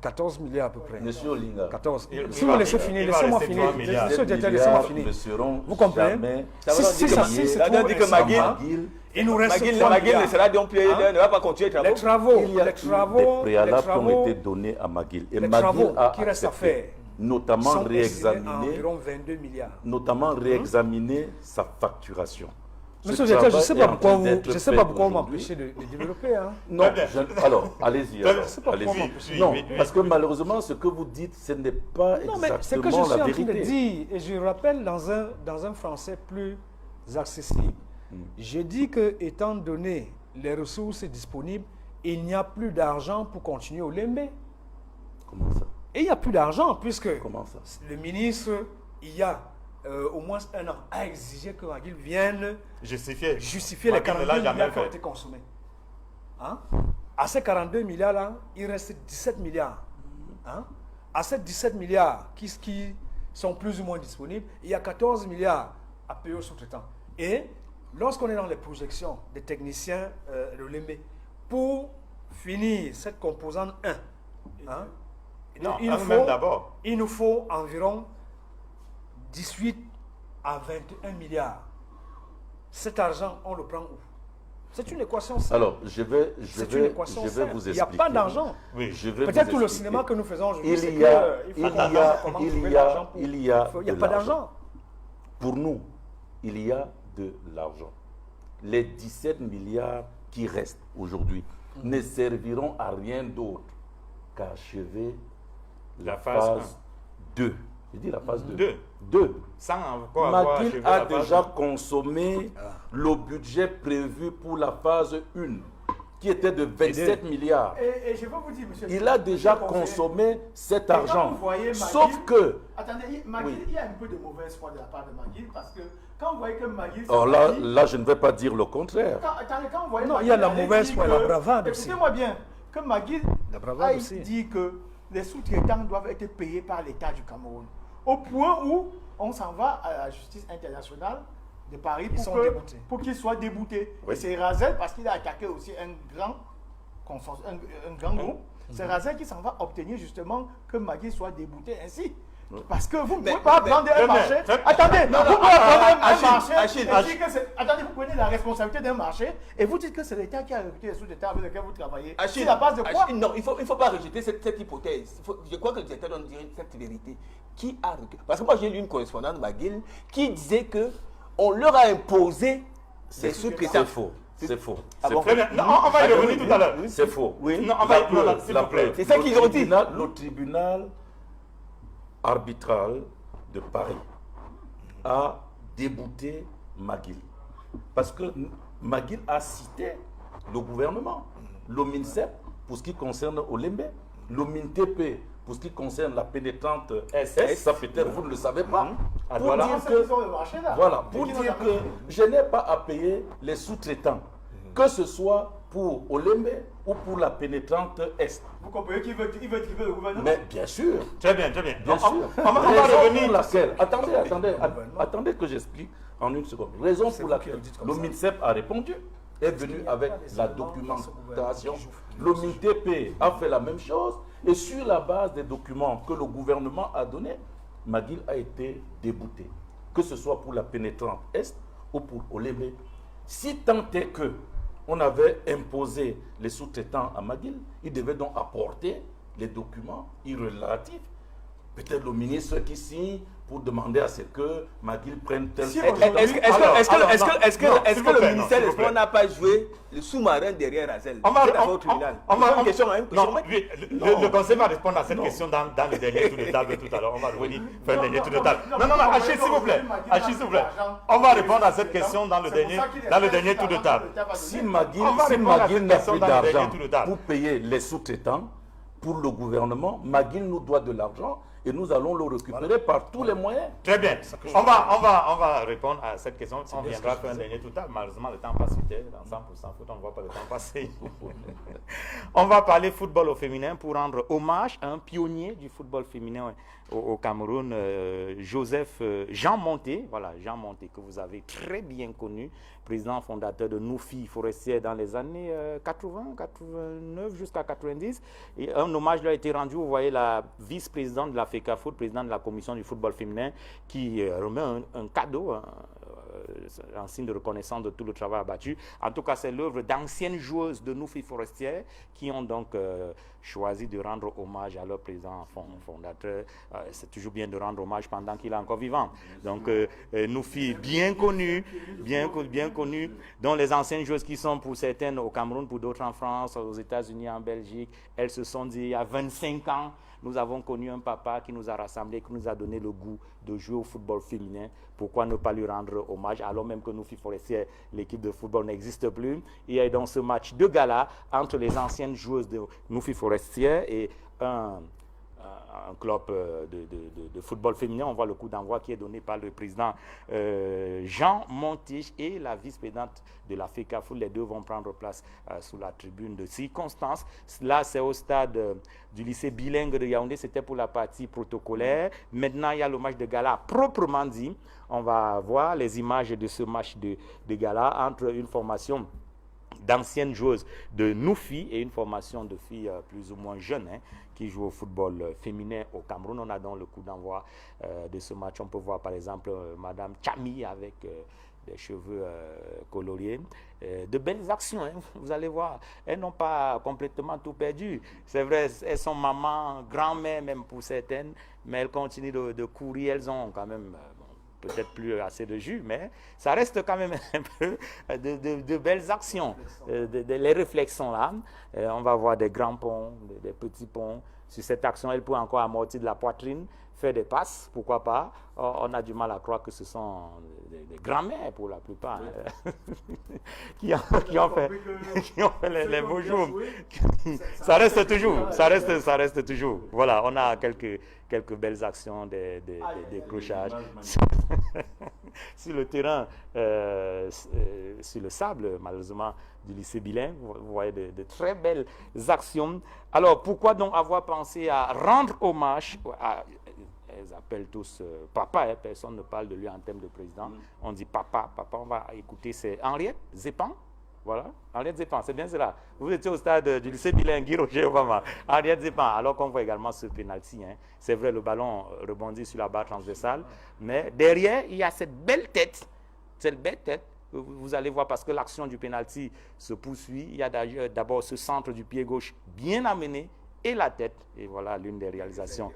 14 milliards à peu près. Monsieur Olinga. 14. Si vous laissez finir, laissez-moi finir. Laissez-moi finir. Vous comprenez? Si ça dit que McGill, il nous reste McGill ne sera donc plus, ne va pas continuer les travaux. Les préalables qui ont été donnés à McGill. Et McGill a accepté, notamment réexaminer sa facturation. Monsieur le directeur, je ne sais pas pourquoi vous m'empêchez de développer. Hein. Non, alors, allez-y. Non, parce que malheureusement, ce que vous dites, ce n'est pas exactement la vérité. C'est que je suis en train de dire, et je rappelle dans un français plus accessible, je dis que, étant donné les ressources disponibles, il n'y a plus d'argent pour continuer au Lembe. Comment ça? Et il n'y a plus d'argent, puisque le ministre, il y a au moins un an, a exigé que McGill vienne justifier les 42 milliards qui ont été consommés. Hein? À ces 42 milliards-là, il reste 17 milliards. Hein? À ces 17 milliards qui sont plus ou moins disponibles, il y a 14 milliards à payer aux sous-traitants. Et lorsqu'on est dans les projections des techniciens de l'EMB, pour finir cette composante 1, hein, il nous faut environ 18 à 21 milliards. Cet argent, on le prend où? C'est une équation simple. Alors, je vais vous expliquer. Il n'y a pas d'argent. Oui, peut-être tout le cinéma que nous faisons aujourd'hui, il y a pas d'argent. Pour nous, il y a de l'argent. Les 17 milliards qui restent aujourd'hui ne serviront à rien d'autre qu'à achever la phase 2. J'ai dit la phase 2. 2. McGill a déjà consommé le budget prévu pour la phase 1, qui était de 27 milliards. Et je veux vous dire, monsieur, il a déjà consommé cet argent. Sauf que... Attendez, McGill, il y a un peu de mauvaise foi de la part de McGill, parce que quand vous voyez que McGill... Alors là, je ne vais pas dire le contraire. Quand vous voyez non, il y a la mauvaise foi, la bravade aussi. Écoutez-moi bien, que McGill a dit que les sous-traitants doivent être payés par l'État du Cameroun. Au point où on s'en va à la justice internationale de Paris pour qu'ils soient déboutés. Oui. Et c'est Razel, parce qu'il a attaqué aussi un grand groupe, c'est Razel qui s'en va obtenir justement que McGill soit débouté ainsi. Parce que vous ne pouvez pas prendre un marché. Attendez, vous pouvez prendre un marché. Attendez, vous prenez la responsabilité d'un marché et vous dites que c'est l'État qui a recruté les sous-traitants avec lesquels vous travaillez. C'est la base de quoi? Non, il ne faut pas rejeter cette hypothèse. Je crois que le directeur doit nous dire cette vérité. Qui a recruté? Parce que moi, j'ai lu une correspondante McGill qui disait qu'on leur a imposé des sous-traitants. C'est faux. C'est faux. Ah bon? Non, on va y revenir tout à l'heure. C'est faux. Oui. Non, on va y revenir, s'il vous plaît. C'est ça qu'ils ont dit. Le tribunal arbitral de Paris a débouté McGill. Parce que McGill a cité le gouvernement, le MINSEP pour ce qui concerne Olembe, le MINTP pour ce qui concerne la pénétrante SS, ça peut-être vous ne le savez pas. Pour dire que je n'ai pas à payer les sous-traitants, que ce soit pour Olembe ou pour la pénétrante Est. Vous comprenez qu'il veut triper le gouvernement? Mais bien sûr. Très bien, très bien. Bien sûr. On va revenir. Laquelle, attendez que j'explique en une seconde. Raison pour laquelle le MINSEP a répondu, est venu avec la documentation. Le MINTP a fait la même chose et sur la base des documents que le gouvernement a donnés, McGill a été débouté. Que ce soit pour la pénétrante Est ou pour Olembe. Si tant est que on avait imposé les sous-traitants à McGill, il devait donc apporter les documents irrelatifs. Peut-être le ministre qui signe pour demander à ce que McGill prenne tel... Est-ce que le ministère des Sports n'a pas joué le sous-marin derrière Azel? Le conseil va répondre à cette question dans le dernier tour de table tout à l'heure. On va revenir faire le dernier tour de table. Non, Achille, s'il vous plaît. Achille, s'il vous plaît. On va répondre à cette question dans le dernier tour de table. Si McGill n'a plus d'argent pour payer les sous-traitants, pour le gouvernement, McGill nous doit de l'argent et nous allons le récupérer par tous les moyens. Très bien. On va répondre à cette question. On viendra faire un dernier tout à l'heure. Malheureusement, le temps passe vite. Dans 100% foot, on ne voit pas le temps passer. On va parler football au féminin pour rendre hommage à un pionnier du football féminin au Cameroun, Joseph Jean Monté. Voilà, Jean Monté, que vous avez très bien connu, président fondateur de Noufi Forestière dans les années 80, 89 jusqu'à 90. Et un hommage lui a été rendu. Vous voyez la vice-présidente de la FECAFOOT, présidente de la commission du football féminin, qui remet un cadeau, en signe de reconnaissance de tout le travail abattu. En tout cas, c'est l'œuvre d'anciennes joueuses de Noufi Forestière qui ont donc choisi de rendre hommage à leur président fondateur. C'est toujours bien de rendre hommage pendant qu'il est encore vivant. Donc, Noufi, bien connu, dont les anciennes joueuses qui sont pour certaines au Cameroun, pour d'autres en France, aux États-Unis, en Belgique, elles se sont dit il y a 25 ans, nous avons connu un papa qui nous a rassemblés, qui nous a donné le goût de jouer au football féminin. Pourquoi ne pas lui rendre hommage, alors même que Noufi Forestière, l'équipe de football n'existe plus. Il y a donc ce match de gala entre les anciennes joueuses de Noufi Forestière et un club de football féminin. On voit le coup d'envoi qui est donné par le président Jean Montige et la vice-présidente de la FECAFOOT. Les deux vont prendre place sous la tribune de circonstance. Là, c'est au stade du lycée bilingue de Yaoundé. C'était pour la partie protocolaire. Maintenant, il y a le match de gala proprement dit. On va voir les images de ce match de gala entre une formation d'anciennes joueuses de Noufi et une formation de filles plus ou moins jeunes qui jouent au football féminin au Cameroun. On a donc le coup d'envoi de ce match. On peut voir par exemple Madame Chami avec des cheveux coloriés. De belles actions, vous allez voir. Elles n'ont pas complètement tout perdu. C'est vrai, elles sont maman, grand-mère même pour certaines, mais elles continuent de courir. Elles ont quand même... peut-être plus assez de jus, mais ça reste quand même un peu de belles actions. Les réflexions là, on va voir des grands ponts, des petits ponts. Sur cette action, elle peut encore amortir de la poitrine, faire des passes, pourquoi pas. On a du mal à croire que ce sont des grands-mères pour la plupart qui ont fait les beaux jours. Ça reste toujours. Voilà, on a quelques belles actions, des décrochages. Sur le terrain, sur le sable, malheureusement, du lycée bilingue, vous voyez de très belles actions. Alors, pourquoi donc avoir pensé à rendre hommage à... Elles appellent tous papa, personne ne parle de lui en termes de président. On dit papa. On va écouter, c'est Henriette Zépan, Voilà, Henriette Zépan, c'est bien cela. Vous étiez au stade du lycée bilingue, Roger Obama. Henriette Zépan, alors qu'on voit également ce pénalty. Hein. C'est vrai, le ballon rebondit sur la barre transversale, mais derrière, il y a cette belle tête. Cette belle tête, vous allez voir, parce que l'action du pénalty se poursuit. Il y a d'abord ce centre du pied gauche bien amené et la tête. Et voilà l'une des réalisations.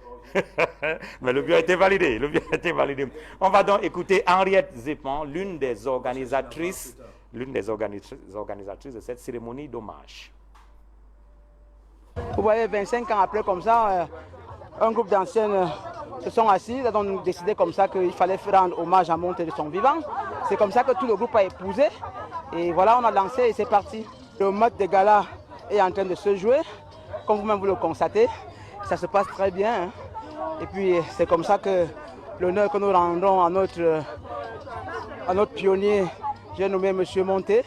Mais le but a été validé. Le but a été validé. On va donc écouter Henriette Zépan, l'une des organisatrices de cette cérémonie d'hommage. Vous voyez, 25 ans après, comme ça, un groupe d'anciennes se sont assis, ils ont décidé comme ça qu'il fallait rendre hommage à Monté de son vivant. C'est comme ça que tout le groupe a épousé. Et voilà, on a lancé et c'est parti. Le match de gala est en train de se jouer. Comme vous-même vous le constatez, ça se passe très bien. Hein. Et puis, c'est comme ça que l'honneur que nous rendons à notre pionnier, j'ai nommé M. Monté.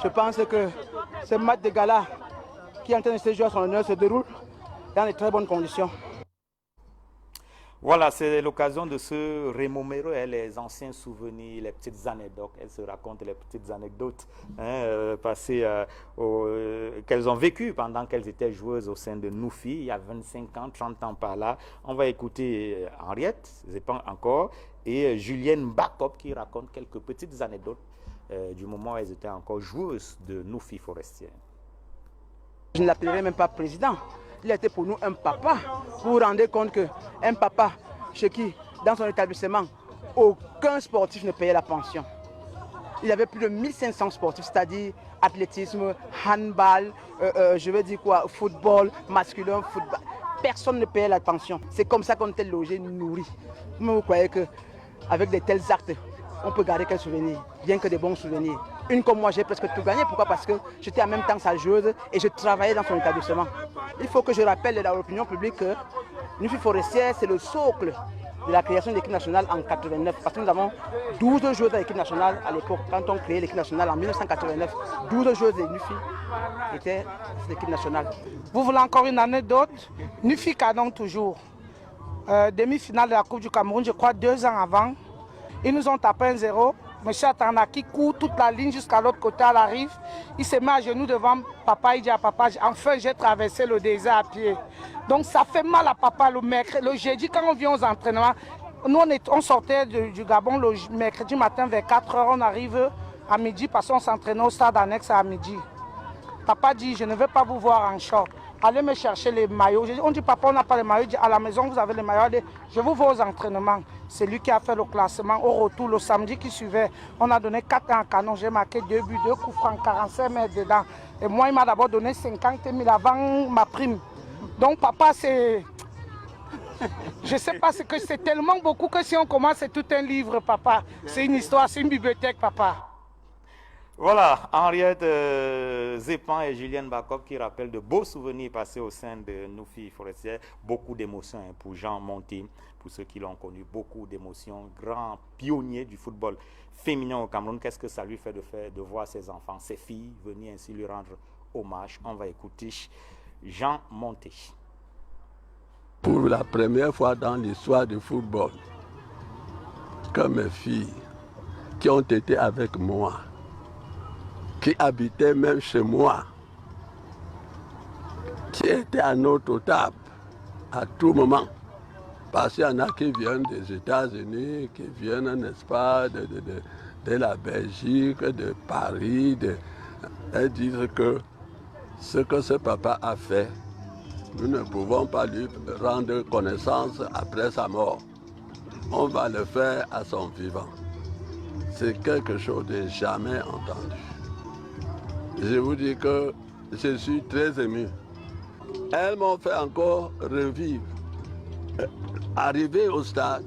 Je pense que ce match de gala qui est en train de se jouer à son honneur se déroule dans de très bonnes conditions. Voilà, c'est l'occasion de se remémorer les anciens souvenirs, les petites anecdotes. Elles se racontent les petites anecdotes passées, qu'elles ont vécues pendant qu'elles étaient joueuses au sein de Noufi, il y a 25 ans, 30 ans par là. On va écouter Henriette Zépan encore et Julienne Bakop qui raconte quelques petites anecdotes du moment où elles étaient encore joueuses de Noufi Forestière. Je ne l'appellerai même pas président. Il était pour nous un papa. Vous vous rendez compte qu'un papa chez qui, dans son établissement, aucun sportif ne payait la pension. Il y avait plus de 1500 sportifs, c'est-à-dire athlétisme, handball, je veux dire quoi, football, masculin, football. Personne ne payait la pension. C'est comme ça qu'on était logé, nourri. Vous croyez qu'avec de tels actes, on peut garder quel souvenir? Bien que des bons souvenirs. Une comme moi, j'ai presque tout gagné. Pourquoi? Parce que j'étais en même temps sa joueuse et je travaillais dans son établissement. Il faut que je rappelle à l'opinion publique que Noufi Forestière, c'est le socle de la création de l'équipe nationale en 89. Parce que nous avons 12 joueurs de l'équipe nationale à l'époque. Quand on créait l'équipe nationale en 1989, 12 joueurs de Noufi étaient de l'équipe nationale. Vous voulez encore une anecdote? Noufi Canon toujours. Demi-finale de la Coupe du Cameroun, je crois 2 ans avant. Ils nous ont tapé 1-0. Monsieur Atanaki court toute la ligne jusqu'à l'autre côté à la rive. Il se met à genoux devant papa. Il dit à papa, enfin j'ai traversé le désert à pied. Donc ça fait mal à papa le mercredi. Le jeudi, quand on vient aux entraînements, nous on sortait du Gabon le mercredi matin vers 4 h. On arrive à midi parce qu'on s'entraînait au stade annexe à midi. Papa dit, je ne veux pas vous voir en short. Allez me chercher les maillots. On dit, papa, on n'a pas les maillots. Il dit, à la maison, vous avez les maillots. Allez, je vous vois aux entraînements. C'est lui qui a fait le classement. Au retour, le samedi qui suivait, on a donné 4 ans à Canon. J'ai marqué 2 buts, 2 coups francs, 45 mètres dedans. Et moi, il m'a d'abord donné 50 000 avant ma prime. Donc, papa, c'est... Je ne sais pas, c'est que c'est tellement beaucoup que si on commence, c'est tout un livre, papa. C'est une histoire, c'est une bibliothèque, papa. Voilà, Henriette Zépan et Julienne Bakop qui rappellent de beaux souvenirs passés au sein de Noufi Forestière. Beaucoup d'émotions pour Jean Monté, pour ceux qui l'ont connu, beaucoup d'émotions. Grand pionnier du football féminin au Cameroun. Qu'est-ce que ça lui fait de voir ses enfants, ses filles, venir ainsi lui rendre hommage? On va écouter Jean Monté. Pour la première fois dans l'histoire du football, que mes filles qui ont été avec moi, qui habitaient même chez moi, qui étaient à notre table à tout moment. Parce qu'il y en a qui viennent des États-Unis, qui viennent, n'est-ce pas, de la Belgique, de Paris. Elles disent que ce que ce papa a fait, nous ne pouvons pas lui rendre connaissance après sa mort. On va le faire à son vivant. C'est quelque chose de jamais entendu. Je vous dis que je suis très ému. Elles m'ont fait encore revivre. Arriver au stade,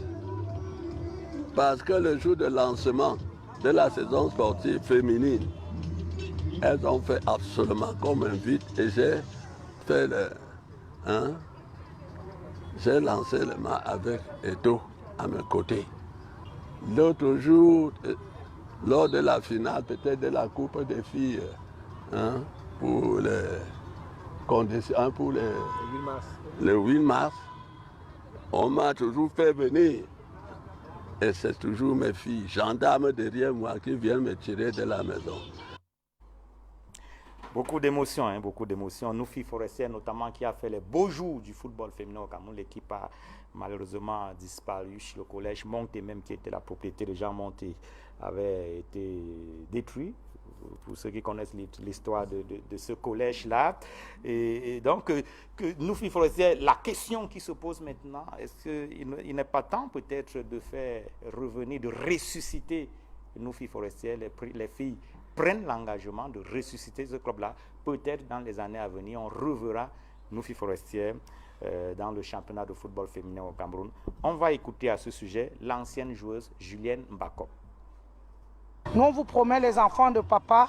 parce que le jour de lancement de la saison sportive féminine, elles ont fait absolument comme un vide et j'ai fait j'ai lancé le mât avec Edo à mes côtés. L'autre jour, lors de la finale, peut-être de la Coupe des filles, pour les conditions, pour le 8 mars, on m'a toujours fait venir. Et c'est toujours mes filles, gendarmes derrière moi, qui viennent me tirer de la maison. Beaucoup d'émotions, hein, beaucoup d'émotions. Noufi Forestier, notamment, qui a fait les beaux jours du football féminin au Cameroun. L'équipe a malheureusement disparu. Le collège Monté, même qui était la propriété de Jean Monté, avait été détruit. Pour ceux qui connaissent l'histoire de ce collège-là. Et donc, Noufi Forestier, la question qui se pose maintenant, est-ce qu'il n'est pas temps peut-être de faire revenir, de ressusciter Noufi Forestier, les filles prennent l'engagement de ressusciter ce club-là. Peut-être dans les années à venir, on reverra Noufi Forestier dans le championnat de football féminin au Cameroun. On va écouter à ce sujet l'ancienne joueuse Julienne Mbako. Nous, on vous promet, les enfants de papa,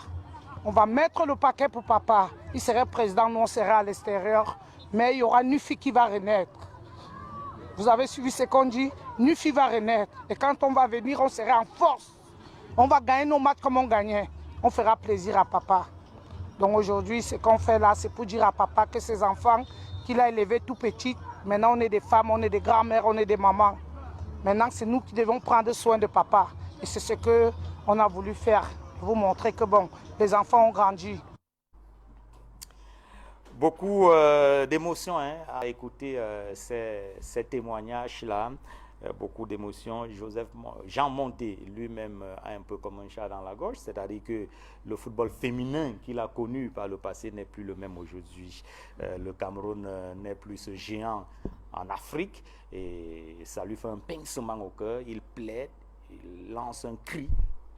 on va mettre le paquet pour papa. Il serait président, nous, on serait à l'extérieur. Mais il y aura Nufi qui va renaître. Vous avez suivi ce qu'on dit? Nufi va renaître. Et quand on va venir, on sera en force. On va gagner nos matchs comme on gagnait. On fera plaisir à papa. Donc aujourd'hui, ce qu'on fait là, c'est pour dire à papa que ses enfants, qu'il a élevés tout petits, maintenant on est des femmes, on est des grands-mères, on est des mamans. Maintenant, c'est nous qui devons prendre soin de papa. Et c'est ce qu'on a voulu faire, vous montrer que bon, les enfants ont grandi. Beaucoup d'émotions à écouter ces témoignages-là. Beaucoup d'émotions. Jean Monté lui-même a un peu comme un chat dans la gorge, c'est-à-dire que le football féminin qu'il a connu par le passé n'est plus le même aujourd'hui. Le Cameroun n'est plus ce géant en Afrique et ça lui fait un pincement au cœur. Il plaide, il lance un cri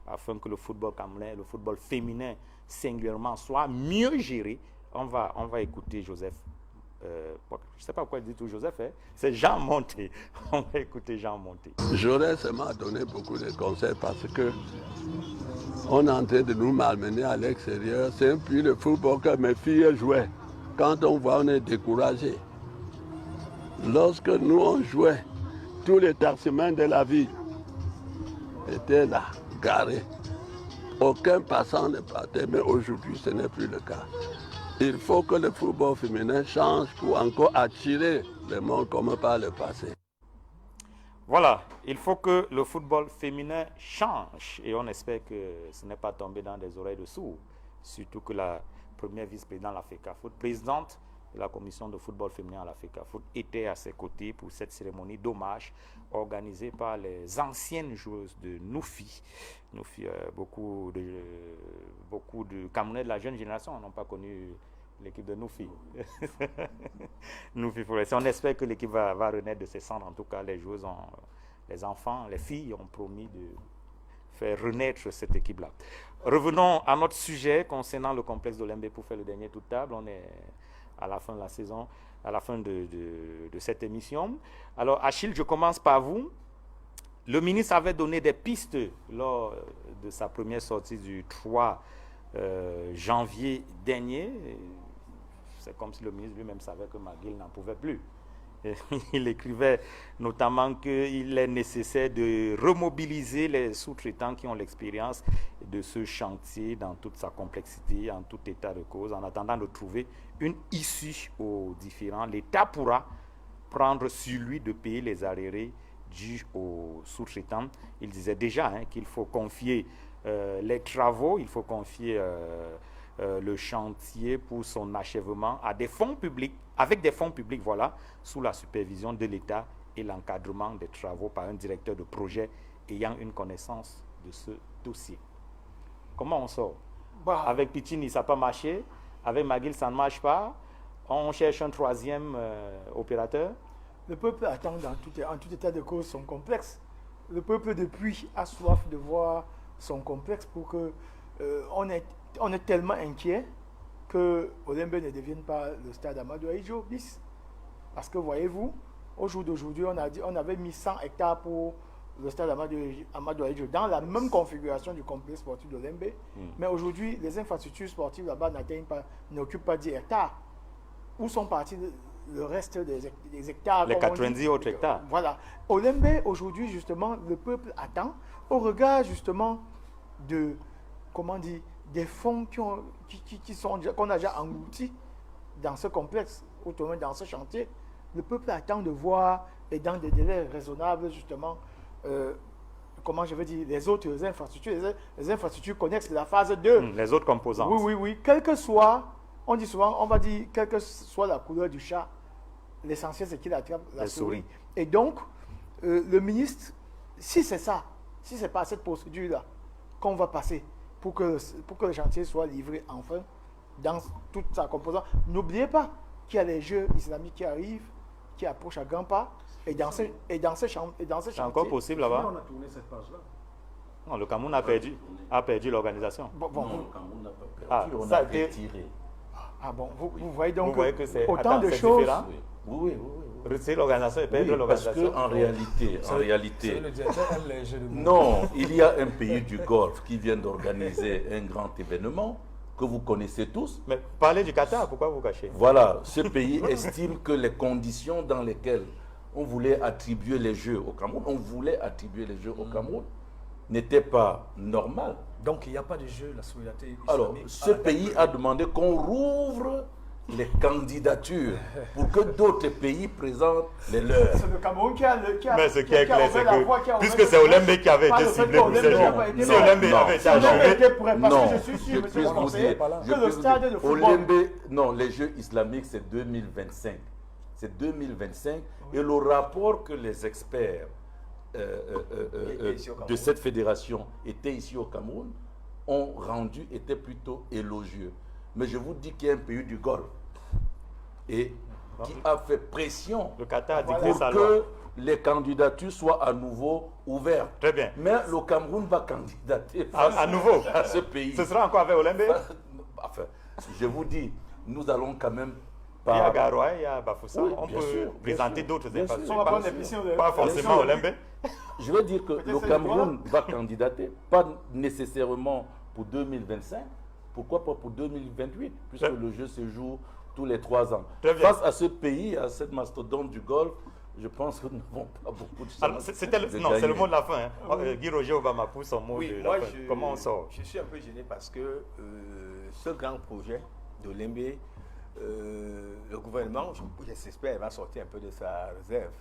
afin que le football camerounais, le football féminin singulièrement soit mieux géré. On va écouter Joseph. Je ne sais pas pourquoi il dit tout Joseph, c'est Jean Monté. On va écouter Jean Monté. Jaurès m'a donné beaucoup de conseils parce que on est en train de nous malmener à l'extérieur. C'est un puits de football que mes filles jouaient. Quand on voit, on est découragé. Lorsque nous on jouait, tous les taximens de la ville étaient là, garés. Aucun passant ne partait, mais aujourd'hui ce n'est plus le cas. Il faut que le football féminin change pour encore attirer le monde comme par le passé. Voilà, il faut que le football féminin change et on espère que ce n'est pas tombé dans des oreilles de sourds. Surtout que la première vice-présidente de la FECAFOOT, présidente de la commission de football féminin à la FECAFOOT, était à ses côtés pour cette cérémonie d'hommage organisée par les anciennes joueuses de Noufi. Noufi, beaucoup de Camerounais de la jeune génération n'ont pas connu l'équipe de Noufi. Noufi Forestier. On espère que l'équipe va renaître de ses cendres. En tout cas, les joueuses, les enfants, les filles ont promis de faire renaître cette équipe-là. Revenons à notre sujet concernant le complexe d'Olembe pour faire le dernier tour de table. On est à la fin de la saison, à la fin de cette émission. Alors, Achille, je commence par vous. Le ministre avait donné des pistes lors de sa première sortie du 3 janvier dernier. C'est comme si le ministre lui-même savait que McGill n'en pouvait plus. Il écrivait notamment qu'il est nécessaire de remobiliser les sous-traitants qui ont l'expérience de ce chantier dans toute sa complexité, en tout état de cause. En attendant de trouver une issue aux différends, l'État pourra prendre sur lui de payer les arriérés dus aux sous-traitants. Il disait déjà qu'il faut confier les travaux, il faut confier le chantier pour son achèvement à des fonds publics, avec des fonds publics, voilà, sous la supervision de l'État et l'encadrement des travaux par un directeur de projet ayant une connaissance de ce dossier. Comment on sort? Avec Pichini, ça n'a pas marché. Avec McGill, ça ne marche pas. On cherche un troisième opérateur. Le peuple attend en tout état de cause son complexe. Le peuple depuis a soif de voir son complexe pour que on est tellement inquiet que Olembe ne devienne pas le stade Amadou Ahidjo bis. Parce que voyez-vous, au jour d'aujourd'hui, on avait mis 100 hectares pour le stade Amadou Ahidjo dans la même configuration du complexe sportif d'Olembe. Mais aujourd'hui, les infrastructures sportives là-bas n'occupent pas 10 hectares. Où sont partis le reste des hectares? Les 90 autres hectares. Voilà. Olembe, aujourd'hui, justement, le peuple attend, au regard, justement, de, comment dire, des fonds qu'on a déjà engloutis dans ce complexe, autrement dans ce chantier. Le peuple attend de voir, et dans des délais raisonnables, justement, comment je veux dire, les autres infrastructures, les infrastructures connexes de la phase 2. Les autres composantes. Oui. Quel que soit, on dit souvent, on va dire, quelle que soit la couleur du chat, l'essentiel c'est qu'il attrape la souris. Et donc, le ministre, si c'est ça, si c'est pas cette procédure-là qu'on va passer pour que le chantier soit livré enfin dans toute sa composante, n'oubliez pas qu'il y a les Jeux islamiques qui arrivent, qui approchent à grands pas, et dans ce chantier... C'est encore possible là-bas? On a tourné cette page-là. Non, le Cameroun a perdu l'organisation. Non, le Cameroun n'a pas perdu, on ça a retiré. Ah bon, vous voyez donc vous voyez que c'est autant de choses... Oui. Retirer l'organisation et perdre l'organisation. Parce qu'en réalité, C'est non, il y a un pays du Golfe qui vient d'organiser un grand événement que vous connaissez tous. Mais parlez du Qatar, pourquoi vous cachez? Voilà, ce pays estime que les conditions dans lesquelles on voulait attribuer les Jeux au Cameroun, n'étaient pas normales. Donc il n'y a pas de jeu, la solidarité islamique. Alors, ce pays a demandé qu'on rouvre les candidatures pour que d'autres pays présentent les leurs. C'est le Cameroun qui a Mais ce qui est clair, c'est que, puisque c'est Olembe qui avait été ciblé pour ces Jeux, si Olembe avait été achevé, parce que je suis sûr, monsieur le conseiller, que le stade de football... Olembe, non, les Jeux islamiques, c'est 2025. C'est 2025. Et le rapport que les experts de cette fédération étaient ici au Cameroun ont rendu était plutôt élogieux. Mais je vous dis qu'il y a un pays du Golfe et qui a fait pression le Qatar a pour sa que loi. les candidatures soient à nouveau ouvertes. Très bien. Mais le Cameroun va candidater à nouveau à ce pays. Ce sera encore avec Olembe? Enfin, je vous dis, nous allons quand même... Il y a Garoua, il y a Bafoussa. Oui, on bien peut sûr, présenter d'autres infrastructures. Pas forcément Olembe. Je veux dire que le Cameroun va candidater, pas nécessairement pour 2025. Pourquoi pas pour 2028, puisque le jeu se joue tous les 3 ans. Face à ce pays, à cette mastodonte du Golfe, je pense que nous n'avons pas beaucoup de chance. C'est le mot de la fin. Guy Roger Obama pour son mot de la fin. Comment on sort? Je suis un peu gêné parce que ce grand projet de Olembe, le gouvernement, j'espère, va sortir un peu de sa réserve.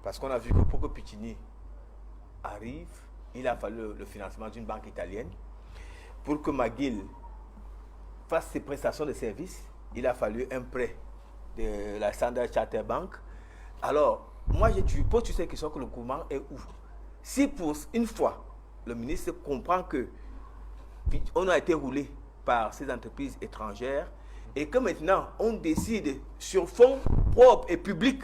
Parce qu'on a vu que pour que Piccini arrive, il a fallu le financement d'une banque italienne. Pour que McGill fasse ses prestations de services, il a fallu un prêt de la Standard Chartered Bank. Alors, moi, je pose toutes ces questions que le gouvernement est où? Si pour une fois, le ministre comprend que on a été roulé par ces entreprises étrangères et que maintenant, on décide sur fonds propres et publics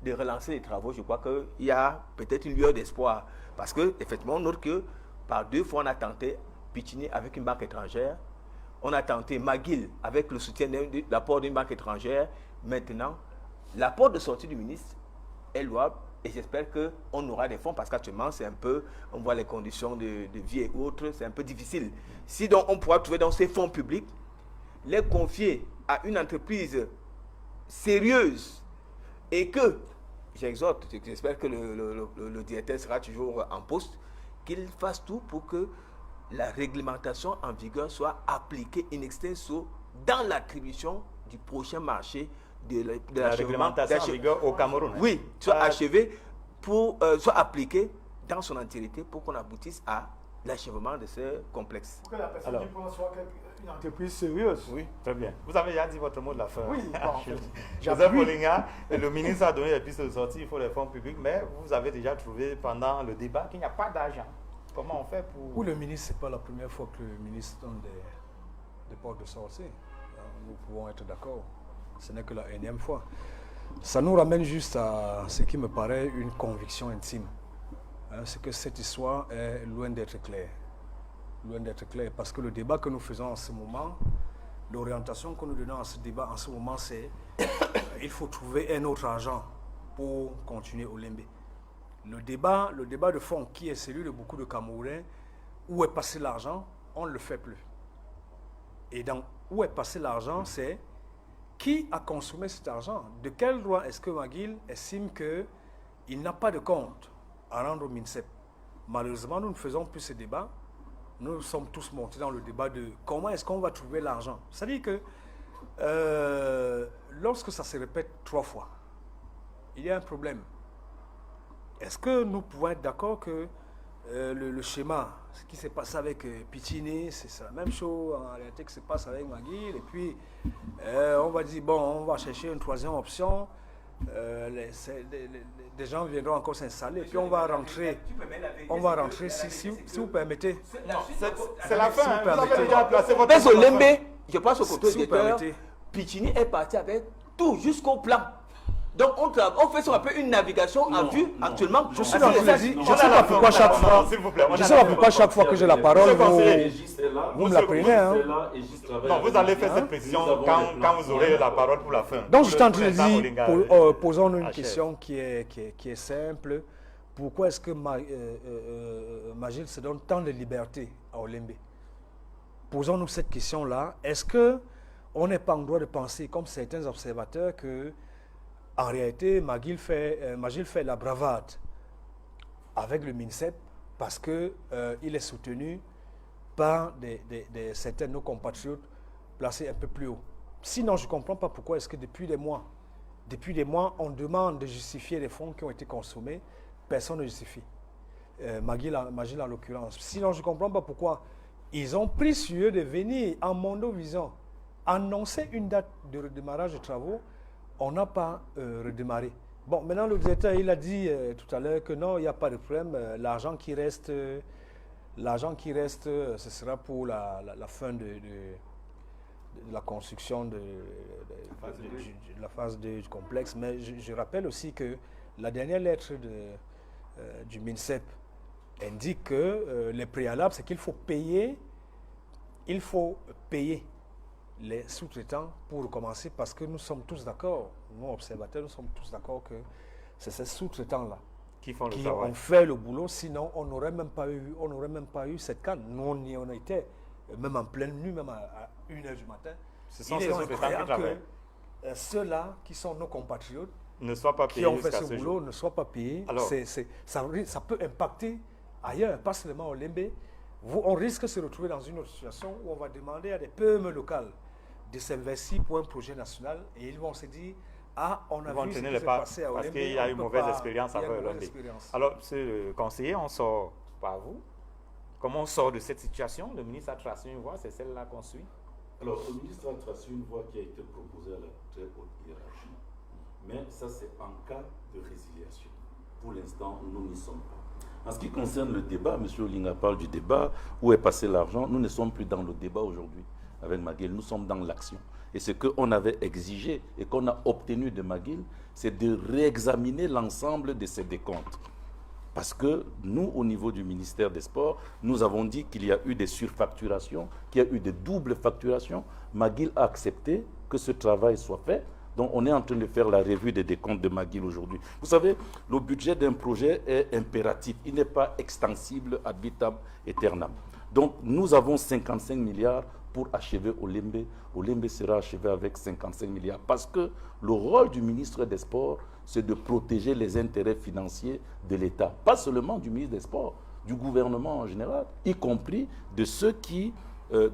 de relancer les travaux, je crois qu'il y a peut-être une lueur d'espoir. Parce que effectivement, on note que par 2 fois, on a tenté Piccini avec une banque étrangère. On a tenté McGill avec le soutien de l'apport d'une banque étrangère. Maintenant, l'apport de sortie du ministre est louable et j'espère qu'on aura des fonds parce qu'actuellement, c'est un peu, on voit les conditions de vie et autres, c'est un peu difficile. Si donc on pourra trouver dans ces fonds publics, les confier à une entreprise sérieuse et que, j'exhorte, j'espère que le directeur sera toujours en poste, qu'il fasse tout pour que la réglementation en vigueur soit appliquée in extenso dans l'attribution du prochain marché de la réglementation en vigueur au Cameroun. Oui, soit achevée, soit appliquée dans son entièreté pour qu'on aboutisse à l'achèvement de ce complexe. Pour que la personne soit une entreprise sérieuse. Oui, très bien. Vous avez déjà dit votre mot de la fin. Oui, Joseph Bolinga, le ministre a donné les pistes de sortie, il faut les fonds publics, mais vous avez déjà trouvé pendant le débat qu'il n'y a pas d'argent. Comment on fait pour... Pour le ministre, ce n'est pas la première fois que le ministre donne des portes de sortie. Nous pouvons être d'accord. Ce n'est que la énième fois. Ça nous ramène juste à ce qui me paraît une conviction intime. C'est que cette histoire est loin d'être claire. Loin d'être claire. Parce que le débat que nous faisons en ce moment, l'orientation que nous donnons à ce débat en ce moment, c'est il faut trouver un autre argent pour continuer Olembe. Le débat de fond, qui est celui de beaucoup de Camerounais, où est passé l'argent, on ne le fait plus. Et donc, où est passé l'argent, c'est qui a consommé cet argent? De quel droit est-ce que McGill estime qu'il n'a pas de compte à rendre au MINSEP? Malheureusement, nous ne faisons plus ce débat. Nous sommes tous montés dans le débat de comment est-ce qu'on va trouver l'argent. C'est-à-dire que lorsque ça se répète 3 fois, il y a un problème. Est-ce que nous pouvons être d'accord que le schéma, ce qui s'est passé avec Piccini, c'est la même chose en réalité qui se passe avec McGill. Et puis, on va dire, bon, on va chercher une troisième option. Des gens viendront encore s'installer. Et puis, on va rentrer. On va rentrer, si vous permettez. C'est la fin. Vous avez déjà placé votre Mais au Lembe, je pense au côté si des Piccini est parti avec tout jusqu'au plan. Donc on fait ce qu'on appelle une navigation à vue actuellement. Je sais pas pourquoi chaque fois, je sais pas pourquoi chaque fois que j'ai la parole, vous me la prenez. Hein. Non, vous allez faire cette précision quand vous aurez la parole pour la fin. Donc je suis en train de dire, posons-nous une question qui est simple. Pourquoi est-ce que Magil se donne tant de liberté à Olembe? Posons-nous cette question-là. Est-ce qu'on n'est pas en droit de penser, comme certains observateurs, que en réalité, Magil fait la bravade avec le MINSEP parce qu'il est soutenu par certains de nos compatriotes placés un peu plus haut. Sinon, je ne comprends pas pourquoi est-ce que depuis des mois, on demande de justifier les fonds qui ont été consommés. Personne ne justifie. Magil en l'occurrence. Sinon, je ne comprends pas pourquoi ils ont pris sur eux de venir en Mondovision annoncer une date de redémarrage des travaux. On n'a pas redémarré. Bon, maintenant, le directeur, il a dit tout à l'heure que non, il n'y a pas de problème. L'argent qui reste, ce sera pour la fin de la construction de la phase 2 du complexe. Mais je rappelle aussi que la dernière lettre du MINSEP indique que les préalables, c'est qu'il faut payer les sous-traitants pour recommencer parce que nous sommes tous d'accord, nous observateurs, nous sommes tous d'accord que c'est ces sous-traitants-là qui ont fait le boulot, sinon on n'aurait même pas eu cette canne. Nous on était même en pleine nuit, même à 1h du matin. Ce sont ces sous-traitants qui travaillent. Ceux-là qui sont nos compatriotes ne soient pas payés qui ont fait ce boulot ne soient pas payés. Alors, ça peut impacter ailleurs, pas seulement au Lembe. On risque de se retrouver dans une autre situation où on va demander à des PME locales de s'investir pour un projet national et ils vont se dire on a vu ce qui s'est passé à Olembe. Parce qu'il y a eu une mauvaise expérience avec Olembe. Alors, monsieur le conseiller, on sort par vous. Comment on sort de cette situation? Le ministre a tracé une voie, c'est celle-là qu'on suit. Alors, le ministre a tracé une voie qui a été proposée à la très haute hiérarchie. Mais ça, c'est en cas de résiliation. Pour l'instant, nous n'y sommes pas. En ce qui concerne le débat, M. Olinga parle du débat, où est passé l'argent. Nous ne sommes plus dans le débat aujourd'hui avec McGill, nous sommes dans l'action. Et ce qu'on avait exigé et qu'on a obtenu de McGill, c'est de réexaminer l'ensemble de ces décomptes. Parce que nous, au niveau du ministère des Sports, nous avons dit qu'il y a eu des surfacturations, qu'il y a eu des doubles facturations. McGill a accepté que ce travail soit fait. Donc, on est en train de faire la revue des décomptes de McGill aujourd'hui. Vous savez, le budget d'un projet est impératif. Il n'est pas extensible ad vitam aeternam. Donc, nous avons 55 milliards pour achever Olembe. Olembe sera achevé avec 55 milliards. Parce que le rôle du ministre des Sports, c'est de protéger les intérêts financiers de l'État. Pas seulement du ministre des Sports, du gouvernement en général, y compris de ceux qui,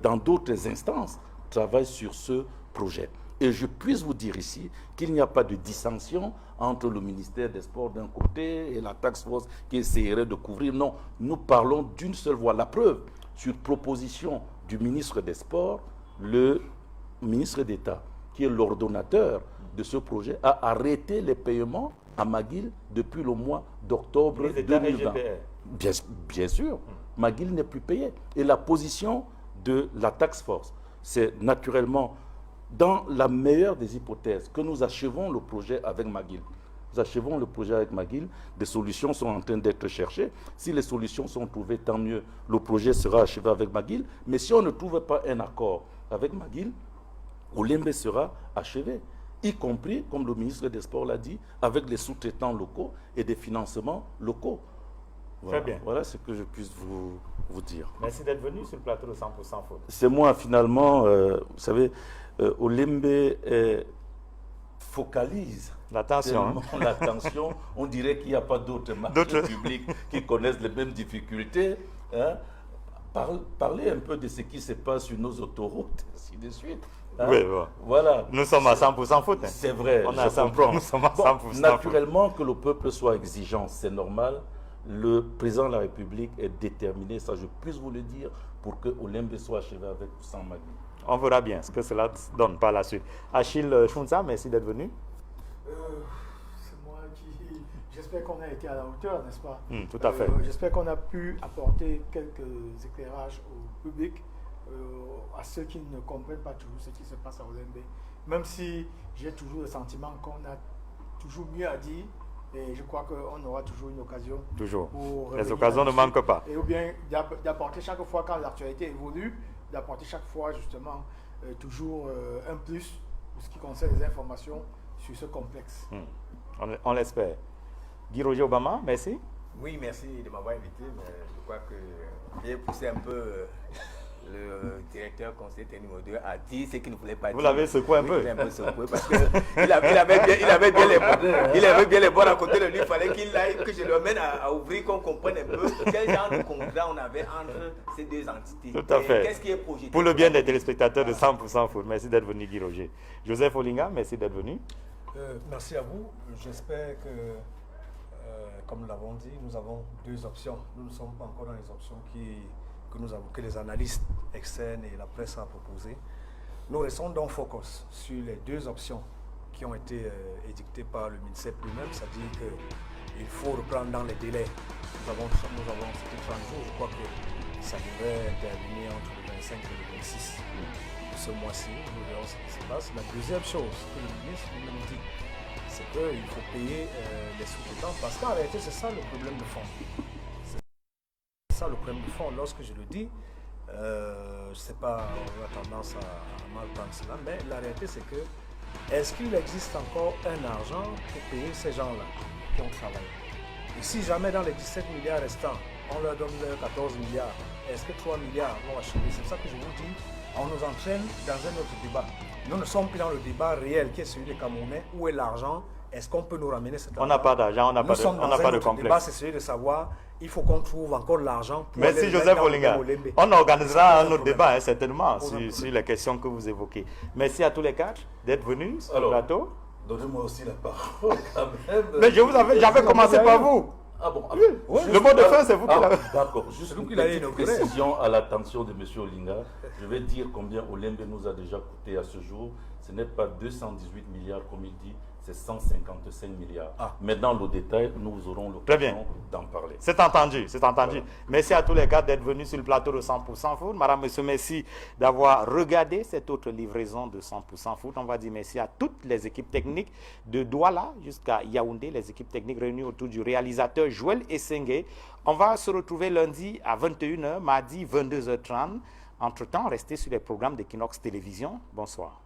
dans d'autres instances, travaillent sur ce projet. Et je puisse vous dire ici qu'il n'y a pas de dissension entre le ministère des Sports d'un côté et la task force qui essaierait de couvrir. Non, nous parlons d'une seule voix. La preuve, sur proposition du ministre des Sports, le ministre d'État, qui est l'ordonnateur de ce projet, a arrêté les paiements à McGill depuis le mois d'octobre 2020. Bien sûr, McGill n'est plus payé. Et la position de la task force, c'est naturellement, dans la meilleure des hypothèses, que nous achevons le projet avec McGill. Nous achevons le projet avec McGill, des solutions sont en train d'être cherchées. Si les solutions sont trouvées, tant mieux, le projet sera achevé avec McGill. Mais si on ne trouve pas un accord avec McGill, Olembe sera achevé, y compris, comme le ministre des Sports l'a dit, avec les sous-traitants locaux et des financements locaux. Voilà. Très bien. Voilà ce que je puisse vous dire. Merci d'être venu sur le plateau de 100% Foot. C'est moi, finalement, vous savez, Olembe focalise l'attention. On dirait qu'il n'y a pas d'autres marchés publics qui connaissent les mêmes difficultés. Hein. Parlez un peu de ce qui se passe sur nos autoroutes, ainsi de suite. Hein. Oui, bon. Voilà. Nous sommes à 100% Foot. Hein. C'est vrai, on je comprends. Nous sommes à 100% naturellement, que le peuple soit exigeant, c'est normal. le président de la République est déterminé, ça je puisse vous le dire, pour que Olembe soit achevé avec ou sans Magui. On verra bien ce que cela donne par la suite. Achille Chounza, merci d'être venu. C'est moi qui... J'espère qu'on a été à la hauteur, n'est-ce pas? Tout à fait. J'espère qu'on a pu apporter quelques éclairages au public, à ceux qui ne comprennent pas toujours ce qui se passe à Olembe. Même si j'ai toujours le sentiment qu'on a toujours mieux à dire, et je crois qu'on aura toujours une occasion. Toujours. Les occasions ne manquent pas. Et ou bien d'apporter chaque fois quand l'actualité évolue, d'apporter chaque fois justement toujours un plus pour ce qui concerne les informations sur ce complexe. On l'espère. Guy Roger Obama, merci. Oui, merci de m'avoir invité, mais je crois que j'ai poussé un peu le directeur conseiller numéro 2 a dit ce qu'il ne voulait pas dire. Vous l'avez secoué un peu. Un peu secoué parce qu'il avait bien les bords à côté de lui. Il fallait qu'il aille, que je l'emmène à ouvrir, qu'on comprenne un peu quel genre de contrat on avait entre ces deux entités. Tout à fait. Qu'est-ce qui est projeté pour le bien des téléspectateurs de 100% Foot. Merci d'être venu, Guy Roger. Joseph Olinga, merci d'être venu. Merci à vous. J'espère que, comme nous l'avons dit, nous avons deux options. Nous ne sommes pas encore dans les options que les analystes externes et la presse a proposées. Nous restons donc focus sur les deux options qui ont été édictées par le ministère lui-même, c'est-à-dire qu'il faut reprendre dans les délais. Nous avons cité 30 jours, je crois que ça devrait intervenir entre le 25 et le 26 ce mois-ci. Nous verrons ce qui se passe. La deuxième chose que le ministre nous dit, c'est qu'il faut payer les sous-traitants, parce qu'en réalité, c'est ça le problème de fond. C'est ça le problème de fond. Lorsque je le dis, je ne sais pas, on a tendance à mal prendre cela, mais la réalité, c'est que est-ce qu'il existe encore un argent pour payer ces gens-là qui ont travaillé? Et si jamais dans les 17 milliards restants, on leur donne 14 milliards, est-ce que 3 milliards vont achever? C'est ça que je vous dis, on nous entraîne dans un autre débat. Nous ne sommes plus dans le débat réel qui est celui des Camerounais. Où est l'argent? Est-ce qu'on peut nous ramener cet argent? On n'a pas d'argent, on n'a pas de complexe. Débat, c'est celui de savoir, il faut qu'on trouve encore l'argent. Merci Joseph Olinga. On organisera un autre débat, certainement, sur les questions que vous évoquez. Merci à tous les quatre d'être venus sur le plateau. Donnez-moi aussi la parole quand même. Mais j'avais commencé par vous. Ah bon, oui. Le mot de fin, c'est vous qui l'avez. D'accord, juste une petite précision à l'attention de M. Olinga. Je vais dire combien Olembe nous a déjà coûté à ce jour. Ce n'est pas 218 milliards comme il dit, c'est 155 milliards. Mais dans le détail, nous aurons l'occasion d'en parler. C'est entendu, c'est entendu. Voilà. Merci à tous les gars d'être venus sur le plateau de 100% Foot. Madame, monsieur, merci d'avoir regardé cette autre livraison de 100% Foot. On va dire merci à toutes les équipes techniques de Douala jusqu'à Yaoundé, les équipes techniques réunies autour du réalisateur Joël Essengue. On va se retrouver lundi à 21h, mardi 22h30. Entre-temps, restez sur les programmes d'Equinox Télévision. Bonsoir.